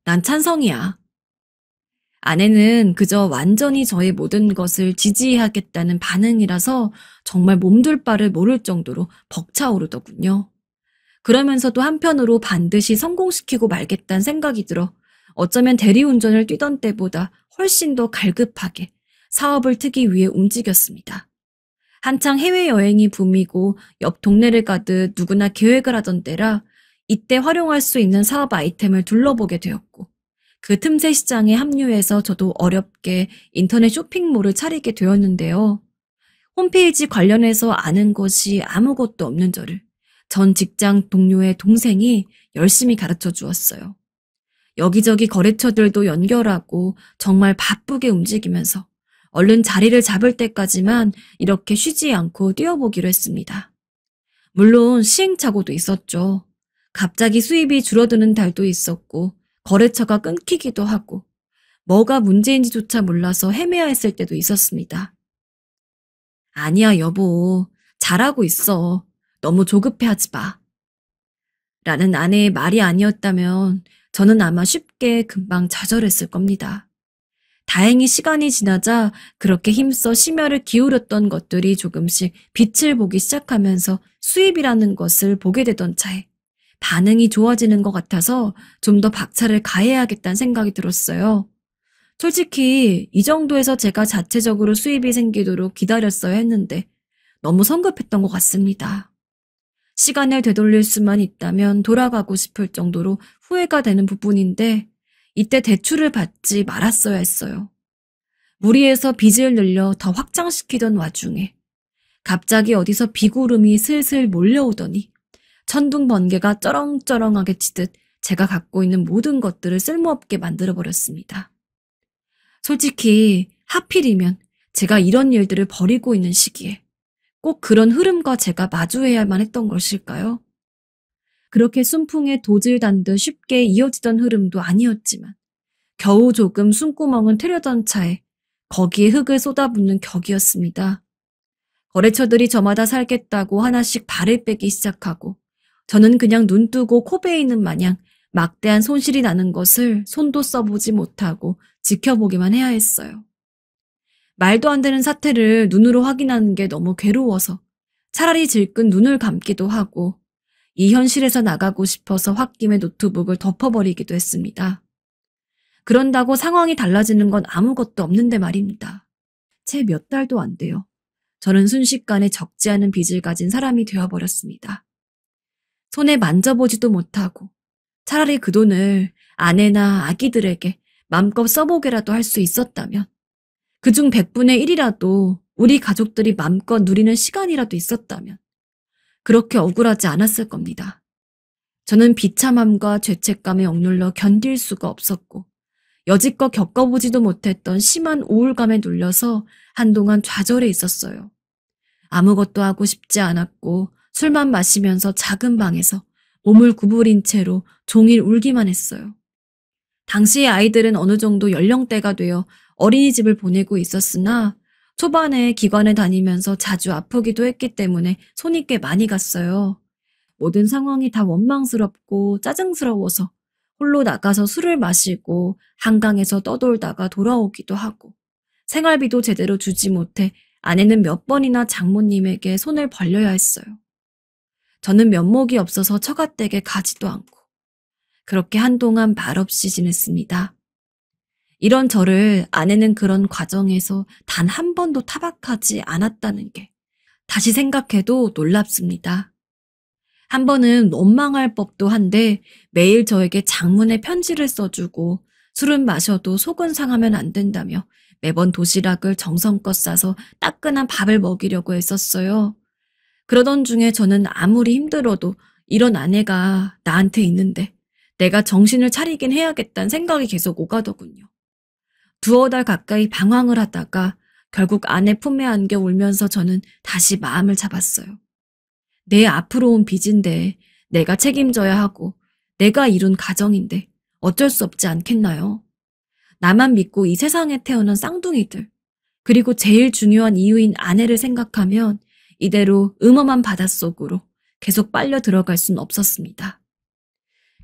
[SPEAKER 3] 난 찬성이야. 아내는 그저 완전히 저의 모든 것을 지지하겠다는 반응이라서 정말 몸둘 바를 모를 정도로 벅차오르더군요. 그러면서도 한편으로 반드시 성공시키고 말겠다는 생각이 들어 어쩌면 대리운전을 뛰던 때보다 훨씬 더 갈급하게 사업을 트기 위해 움직였습니다. 한창 해외여행이 붐이고 옆 동네를 가듯 누구나 계획을 하던 때라 이때 활용할 수 있는 사업 아이템을 둘러보게 되었고 그 틈새 시장에 합류해서 저도 어렵게 인터넷 쇼핑몰을 차리게 되었는데요. 홈페이지 관련해서 아는 것이 아무것도 없는 저를 전 직장 동료의 동생이 열심히 가르쳐 주었어요. 여기저기 거래처들도 연결하고 정말 바쁘게 움직이면서 얼른 자리를 잡을 때까지만 이렇게 쉬지 않고 뛰어보기로 했습니다. 물론 시행착오도 있었죠. 갑자기 수입이 줄어드는 달도 있었고 거래처가 끊기기도 하고 뭐가 문제인지조차 몰라서 헤매야 했을 때도 있었습니다. 아니야 여보, 잘하고 있어. 너무 조급해하지 마. 라는 아내의 말이 아니었다면 저는 아마 쉽게 금방 좌절했을 겁니다. 다행히 시간이 지나자 그렇게 힘써 심혈을 기울였던 것들이 조금씩 빛을 보기 시작하면서 수입이라는 것을 보게 되던 차에 반응이 좋아지는 것 같아서 좀 더 박차를 가해야겠다는 생각이 들었어요. 솔직히 이 정도에서 제가 자체적으로 수입이 생기도록 기다렸어야 했는데 너무 성급했던 것 같습니다. 시간을 되돌릴 수만 있다면 돌아가고 싶을 정도로 후회가 되는 부분인데 이때 대출을 받지 말았어야 했어요. 무리해서 빚을 늘려 더 확장시키던 와중에 갑자기 어디서 비구름이 슬슬 몰려오더니 천둥 번개가 쩌렁쩌렁하게 치듯 제가 갖고 있는 모든 것들을 쓸모없게 만들어버렸습니다. 솔직히 하필이면 제가 이런 일들을 벌이고 있는 시기에 꼭 그런 흐름과 제가 마주해야만 했던 것일까요? 그렇게 순풍에 도질 단듯 쉽게 이어지던 흐름도 아니었지만 겨우 조금 숨구멍은 트려던 차에 거기에 흙을 쏟아붓는 격이었습니다. 거래처들이 저마다 살겠다고 하나씩 발을 빼기 시작하고 저는 그냥 눈 뜨고 코 베이는 마냥 막대한 손실이 나는 것을 손도 써보지 못하고 지켜보기만 해야 했어요. 말도 안 되는 사태를 눈으로 확인하는 게 너무 괴로워서 차라리 질끈 눈을 감기도 하고 이 현실에서 나가고 싶어서 홧김에 노트북을 덮어버리기도 했습니다. 그런다고 상황이 달라지는 건 아무것도 없는데 말입니다. 채 몇 달도 안 돼요. 저는 순식간에 적지 않은 빚을 가진 사람이 되어버렸습니다. 손에 만져보지도 못하고 차라리 그 돈을 아내나 아기들에게 맘껏 써보게라도 할 수 있었다면 그중 100분의 1이라도 우리 가족들이 맘껏 누리는 시간이라도 있었다면 그렇게 억울하지 않았을 겁니다. 저는 비참함과 죄책감에 억눌러 견딜 수가 없었고 여지껏 겪어보지도 못했던 심한 우울감에 눌려서 한동안 좌절해 있었어요. 아무것도 하고 싶지 않았고 술만 마시면서 작은 방에서 몸을 구부린 채로 종일 울기만 했어요. 당시의 아이들은 어느 정도 연령대가 되어 어린이집을 보내고 있었으나 초반에 기관에 다니면서 자주 아프기도 했기 때문에 손이 꽤 많이 갔어요. 모든 상황이 다 원망스럽고 짜증스러워서 홀로 나가서 술을 마시고 한강에서 떠돌다가 돌아오기도 하고 생활비도 제대로 주지 못해 아내는 몇 번이나 장모님에게 손을 벌려야 했어요. 저는 면목이 없어서 처갓댁에 가지도 않고 그렇게 한동안 말없이 지냈습니다. 이런 저를 아내는 그런 과정에서 단 한 번도 타박하지 않았다는 게 다시 생각해도 놀랍습니다. 한 번은 원망할 법도 한데 매일 저에게 장문의 편지를 써주고 술은 마셔도 속은 상하면 안 된다며 매번 도시락을 정성껏 싸서 따끈한 밥을 먹이려고 했었어요. 그러던 중에 저는 아무리 힘들어도 이런 아내가 나한테 있는데 내가 정신을 차리긴 해야겠다는 생각이 계속 오가더군요. 두어 달 가까이 방황을 하다가 결국 아내 품에 안겨 울면서 저는 다시 마음을 잡았어요. 내 앞으로 온 빚인데 내가 책임져야 하고 내가 이룬 가정인데 어쩔 수 없지 않겠나요? 나만 믿고 이 세상에 태어난 쌍둥이들 그리고 제일 중요한 이유인 아내를 생각하면 이대로 음험한 바닷속으로 계속 빨려 들어갈 순 없었습니다.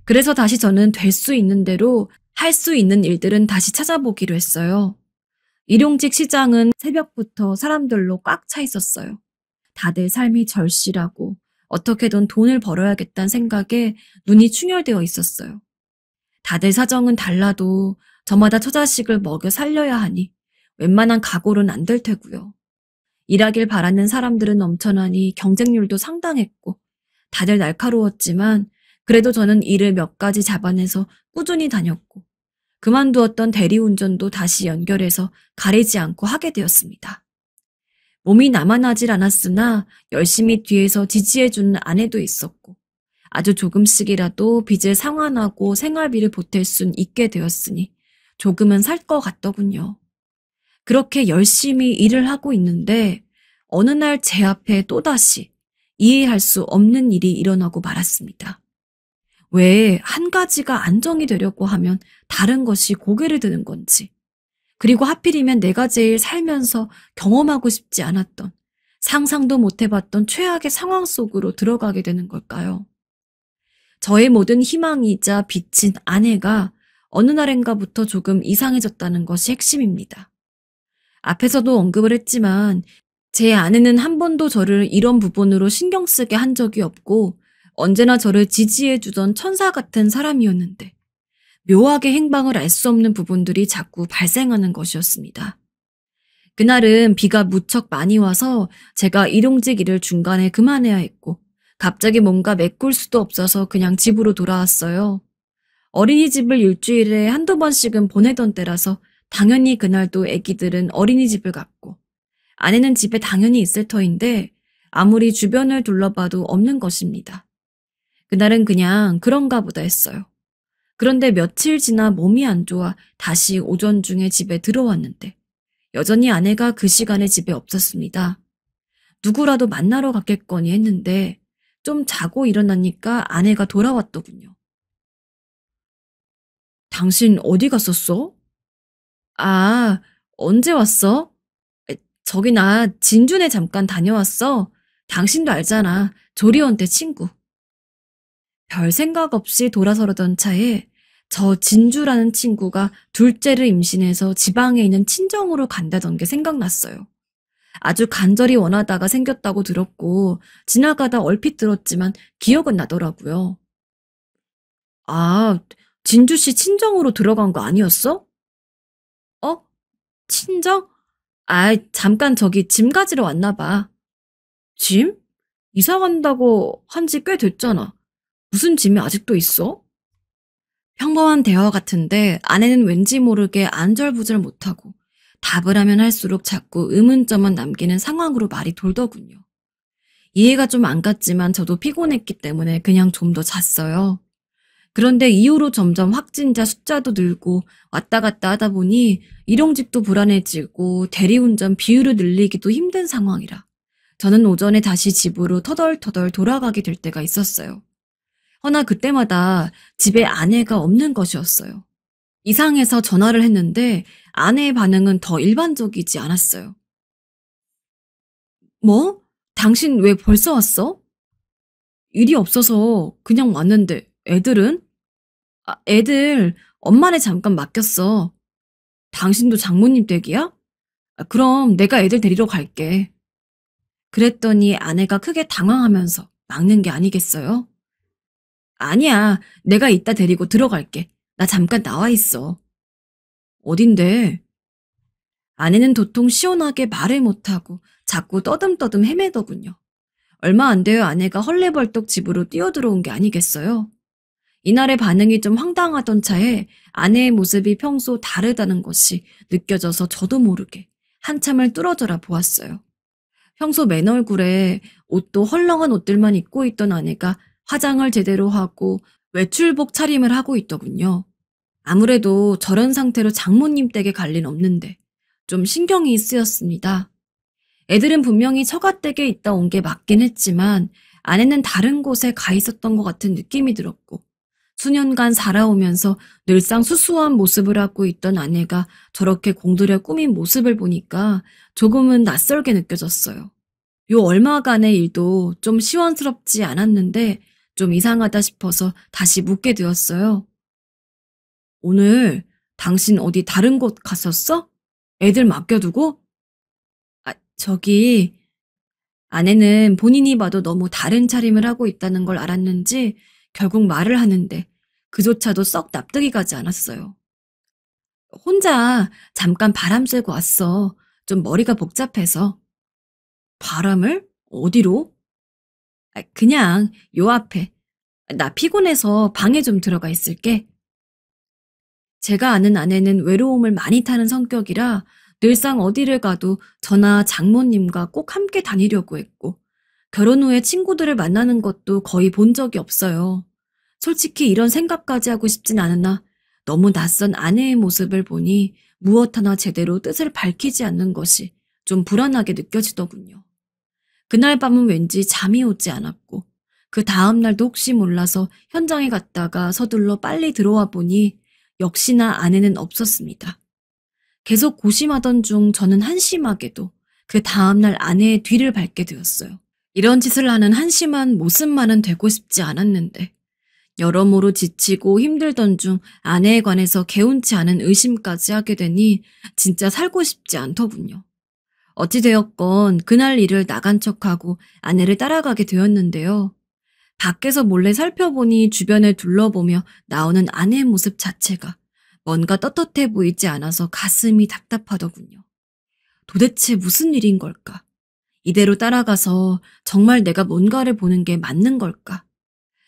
[SPEAKER 3] 그래서 다시 저는 될 수 있는 대로 할 수 있는 일들은 다시 찾아보기로 했어요. 일용직 시장은 새벽부터 사람들로 꽉 차 있었어요. 다들 삶이 절실하고 어떻게든 돈을 벌어야겠다는 생각에 눈이 충혈되어 있었어요. 다들 사정은 달라도 저마다 처자식을 먹여 살려야 하니 웬만한 각오는 안 될 테고요. 일하길 바라는 사람들은 넘쳐나니 경쟁률도 상당했고 다들 날카로웠지만 그래도 저는 일을 몇 가지 잡아내서 꾸준히 다녔고 그만두었던 대리운전도 다시 연결해서 가리지 않고 하게 되었습니다. 몸이 나만하질 않았으나 열심히 뒤에서 지지해주는 아내도 있었고 아주 조금씩이라도 빚을 상환하고 생활비를 보탤 순 있게 되었으니 조금은 살 것 같더군요. 그렇게 열심히 일을 하고 있는데 어느 날 제 앞에 또다시 이해할 수 없는 일이 일어나고 말았습니다. 왜 한 가지가 안정이 되려고 하면 다른 것이 고개를 드는 건지, 그리고 하필이면 내가 제일 살면서 경험하고 싶지 않았던, 상상도 못 해봤던 최악의 상황 속으로 들어가게 되는 걸까요? 저의 모든 희망이자 빛인 아내가 어느 날인가부터 조금 이상해졌다는 것이 핵심입니다. 앞에서도 언급을 했지만 제 아내는 한 번도 저를 이런 부분으로 신경 쓰게 한 적이 없고 언제나 저를 지지해주던 천사 같은 사람이었는데 묘하게 행방을 알 수 없는 부분들이 자꾸 발생하는 것이었습니다. 그날은 비가 무척 많이 와서 제가 일용직 일을 중간에 그만해야 했고 갑자기 뭔가 메꿀 수도 없어서 그냥 집으로 돌아왔어요. 어린이집을 일주일에 한두 번씩은 보내던 때라서 당연히 그날도 애기들은 어린이집을 갔고 아내는 집에 당연히 있을 터인데 아무리 주변을 둘러봐도 없는 것입니다. 그날은 그냥 그런가 보다 했어요. 그런데 며칠 지나 몸이 안 좋아 다시 오전 중에 집에 들어왔는데 여전히 아내가 그 시간에 집에 없었습니다. 누구라도 만나러 갔겠거니 했는데 좀 자고 일어나니까 아내가 돌아왔더군요. 당신 어디 갔었어? 아, 언제 왔어? 저기 나 진주네 잠깐 다녀왔어. 당신도 알잖아. 조리원 때 친구. 별 생각 없이 돌아서려던 차에 저 진주라는 친구가 둘째를 임신해서 지방에 있는 친정으로 간다던 게 생각났어요. 아주 간절히 원하다가 생겼다고 들었고 지나가다 얼핏 들었지만 기억은 나더라고요. 아, 진주씨 친정으로 들어간 거 아니었어? 어? 친정? 아, 잠깐 저기 짐 가지러 왔나 봐. 짐? 이사 간다고 한 지 꽤 됐잖아. 무슨 짐이 아직도 있어? 평범한 대화 같은데 아내는 왠지 모르게 안절부절 못하고 답을 하면 할수록 자꾸 의문점만 남기는 상황으로 말이 돌더군요. 이해가 좀 안 갔지만 저도 피곤했기 때문에 그냥 좀 더 잤어요. 그런데 이후로 점점 확진자 숫자도 늘고 왔다 갔다 하다 보니 일용직도 불안해지고 대리운전 비율을 늘리기도 힘든 상황이라 저는 오전에 다시 집으로 터덜터덜 돌아가게 될 때가 있었어요. 허나 그때마다 집에 아내가 없는 것이었어요. 이상해서 전화를 했는데 아내의 반응은 더 일반적이지 않았어요. 뭐? 당신 왜 벌써 왔어? 일이 없어서 그냥 왔는데 애들은? 애들 엄마네 잠깐 맡겼어. 당신도 장모님 댁이야? 그럼 내가 애들 데리러 갈게. 그랬더니 아내가 크게 당황하면서 막는 게 아니겠어요? 아니야, 내가 이따 데리고 들어갈게. 나 잠깐 나와 있어. 어딘데? 아내는 도통 시원하게 말을 못하고 자꾸 떠듬떠듬 헤매더군요. 얼마 안 돼요 아내가 헐레벌떡 집으로 뛰어들어온 게 아니겠어요? 이날의 반응이 좀 황당하던 차에 아내의 모습이 평소 다르다는 것이 느껴져서 저도 모르게 한참을 뚫어져라 보았어요. 평소 맨 얼굴에 옷도 헐렁한 옷들만 입고 있던 아내가 화장을 제대로 하고 외출복 차림을 하고 있더군요. 아무래도 저런 상태로 장모님 댁에 갈 린 없는데 좀 신경이 쓰였습니다. 애들은 분명히 처가댁에 있다 온 게 맞긴 했지만 아내는 다른 곳에 가 있었던 것 같은 느낌이 들었고 수년간 살아오면서 늘상 수수한 모습을 하고 있던 아내가 저렇게 공들여 꾸민 모습을 보니까 조금은 낯설게 느껴졌어요. 요 얼마간의 일도 좀 시원스럽지 않았는데 좀 이상하다 싶어서 다시 묻게 되었어요. 오늘 당신 어디 다른 곳 갔었어? 애들 맡겨두고? 저기 아내는 본인이 봐도 너무 다른 차림을 하고 있다는 걸 알았는지 결국 말을 하는데 그조차도 썩 납득이 가지 않았어요. 혼자 잠깐 바람 쐬고 왔어. 좀 머리가 복잡해서. 바람을? 어디로? 그냥 요 앞에. 나 피곤해서 방에 좀 들어가 있을게. 제가 아는 아내는 외로움을 많이 타는 성격이라 늘상 어디를 가도 저나 장모님과 꼭 함께 다니려고 했고 결혼 후에 친구들을 만나는 것도 거의 본 적이 없어요. 솔직히 이런 생각까지 하고 싶진 않으나 너무 낯선 아내의 모습을 보니 무엇 하나 제대로 뜻을 밝히지 않는 것이 좀 불안하게 느껴지더군요. 그날 밤은 왠지 잠이 오지 않았고 그 다음 날도 혹시 몰라서 현장에 갔다가 서둘러 빨리 들어와 보니 역시나 아내는 없었습니다. 계속 고심하던 중 저는 한심하게도 그 다음날 아내의 뒤를 밟게 되었어요. 이런 짓을 하는 한심한 모습만은 되고 싶지 않았는데 여러모로 지치고 힘들던 중 아내에 관해서 개운치 않은 의심까지 하게 되니 진짜 살고 싶지 않더군요. 어찌되었건 그날 일을 나간 척하고 아내를 따라가게 되었는데요. 밖에서 몰래 살펴보니 주변을 둘러보며 나오는 아내의 모습 자체가 뭔가 떳떳해 보이지 않아서 가슴이 답답하더군요. 도대체 무슨 일인 걸까? 이대로 따라가서 정말 내가 뭔가를 보는 게 맞는 걸까?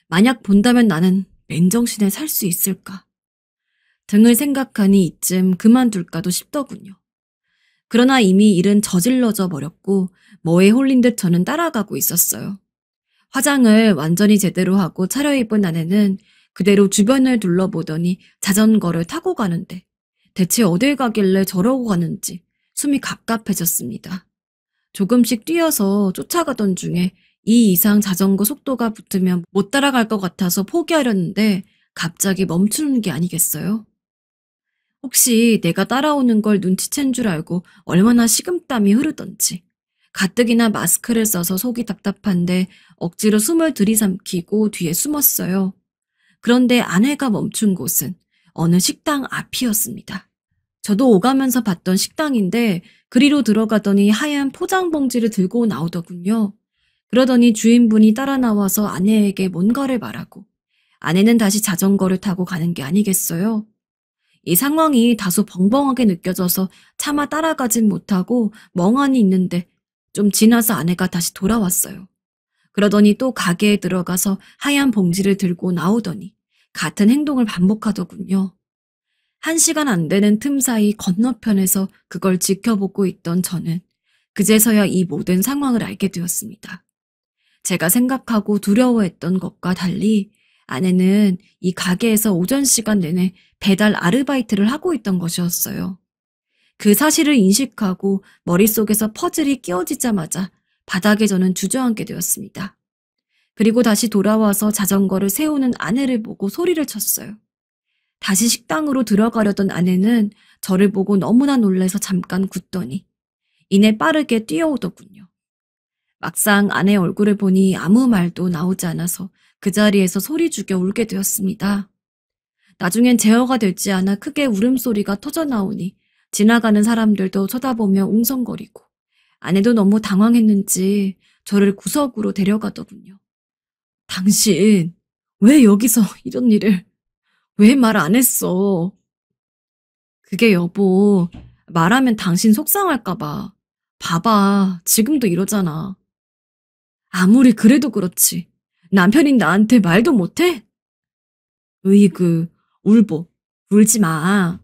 [SPEAKER 3] 만약 본다면 나는 맨정신에 살 수 있을까? 등을 생각하니 이쯤 그만둘까도 싶더군요. 그러나 이미 일은 저질러져 버렸고 뭐에 홀린 듯 저는 따라가고 있었어요. 화장을 완전히 제대로 하고 차려입은 아내는 그대로 주변을 둘러보더니 자전거를 타고 가는데 대체 어딜 가길래 저러고 가는지 숨이 갑갑해졌습니다. 조금씩 뛰어서 쫓아가던 중에 이 이상 자전거 속도가 붙으면 못 따라갈 것 같아서 포기하려는데 갑자기 멈추는 게 아니겠어요? 혹시 내가 따라오는 걸 눈치챈 줄 알고 얼마나 식은땀이 흐르던지 가뜩이나 마스크를 써서 속이 답답한데 억지로 숨을 들이삼키고 뒤에 숨었어요. 그런데 아내가 멈춘 곳은 어느 식당 앞이었습니다. 저도 오가면서 봤던 식당인데 그리로 들어가더니 하얀 포장 봉지를 들고 나오더군요. 그러더니 주인분이 따라 나와서 아내에게 뭔가를 말하고 아내는 다시 자전거를 타고 가는 게 아니겠어요? 이 상황이 다소 벙벙하게 느껴져서 차마 따라가진 못하고 멍하니 있는데 좀 지나서 아내가 다시 돌아왔어요. 그러더니 또 가게에 들어가서 하얀 봉지를 들고 나오더니 같은 행동을 반복하더군요. 1시간 안 되는 틈 사이 건너편에서 그걸 지켜보고 있던 저는 그제서야 이 모든 상황을 알게 되었습니다. 제가 생각하고 두려워했던 것과 달리 아내는 이 가게에서 오전 시간 내내 배달 아르바이트를 하고 있던 것이었어요. 그 사실을 인식하고 머릿속에서 퍼즐이 끼워지자마자 바닥에 저는 주저앉게 되었습니다. 그리고 다시 돌아와서 자전거를 세우는 아내를 보고 소리를 쳤어요. 다시 식당으로 들어가려던 아내는 저를 보고 너무나 놀라서 잠깐 굳더니 이내 빠르게 뛰어오더군요. 막상 아내 얼굴을 보니 아무 말도 나오지 않아서 그 자리에서 소리 죽여 울게 되었습니다. 나중엔 제어가 되지 않아 크게 울음소리가 터져나오니 지나가는 사람들도 쳐다보며 웅성거리고 아내도 너무 당황했는지 저를 구석으로 데려가더군요. 당신 왜 여기서 이런 일을 왜 말 안 했어? 그게 여보, 말하면 당신 속상할까 봐. 봐봐, 지금도 이러잖아. 아무리 그래도 그렇지. 남편인 나한테 말도 못해? 으이그, 울보, 울지 마.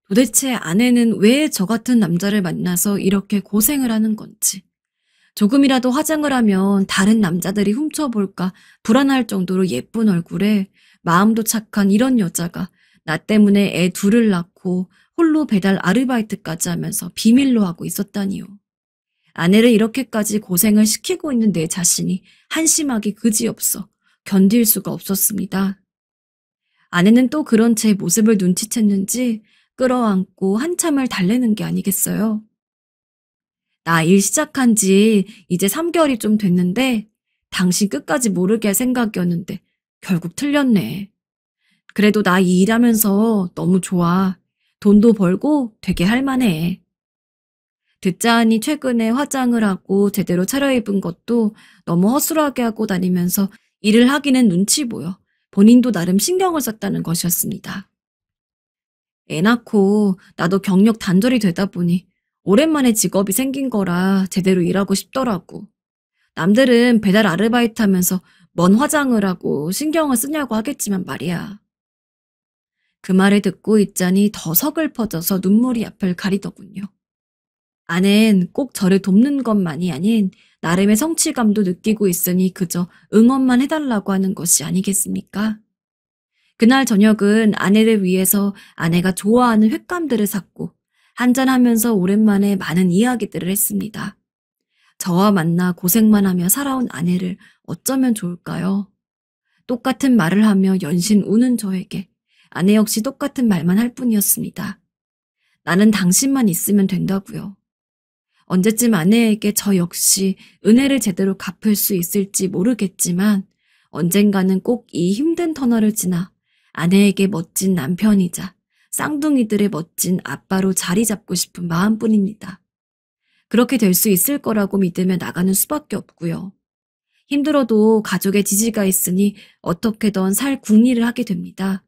[SPEAKER 3] 도대체 아내는 왜 저 같은 남자를 만나서 이렇게 고생을 하는 건지. 조금이라도 화장을 하면 다른 남자들이 훔쳐볼까 불안할 정도로 예쁜 얼굴에 마음도 착한 이런 여자가 나 때문에 애 둘을 낳고 홀로 배달 아르바이트까지 하면서 비밀로 하고 있었다니요. 아내를 이렇게까지 고생을 시키고 있는 내 자신이 한심하기 그지없어 견딜 수가 없었습니다. 아내는 또 그런 제 모습을 눈치챘는지 끌어안고 한참을 달래는 게 아니겠어요. 나 일 시작한 지 이제 3개월이 좀 됐는데 당신 끝까지 모르게 할 생각이었는데 결국 틀렸네. 그래도 나 이 일하면서 너무 좋아. 돈도 벌고 되게 할만해. 듣자 하니 최근에 화장을 하고 제대로 차려입은 것도 너무 허술하게 하고 다니면서 일을 하기는 눈치 보여 본인도 나름 신경을 썼다는 것이었습니다. 애 낳고 나도 경력 단절이 되다 보니 오랜만에 직업이 생긴 거라 제대로 일하고 싶더라고. 남들은 배달 아르바이트 하면서 뭔 화장을 하고 신경을 쓰냐고 하겠지만 말이야. 그 말을 듣고 있자니 더 서글퍼져서 눈물이 앞을 가리더군요. 아내는 꼭 저를 돕는 것만이 아닌 나름의 성취감도 느끼고 있으니 그저 응원만 해달라고 하는 것이 아니겠습니까? 그날 저녁은 아내를 위해서 아내가 좋아하는 횟감들을 샀고 한잔하면서 오랜만에 많은 이야기들을 했습니다. 저와 만나 고생만 하며 살아온 아내를 어쩌면 좋을까요? 똑같은 말을 하며 연신 우는 저에게 아내 역시 똑같은 말만 할 뿐이었습니다. 나는 당신만 있으면 된다고요. 언제쯤 아내에게 저 역시 은혜를 제대로 갚을 수 있을지 모르겠지만 언젠가는 꼭 이 힘든 터널을 지나 아내에게 멋진 남편이자 쌍둥이들의 멋진 아빠로 자리 잡고 싶은 마음뿐입니다. 그렇게 될 수 있을 거라고 믿으며 나가는 수밖에 없고요. 힘들어도 가족의 지지가 있으니 어떻게든 살 궁리를 하게 됩니다.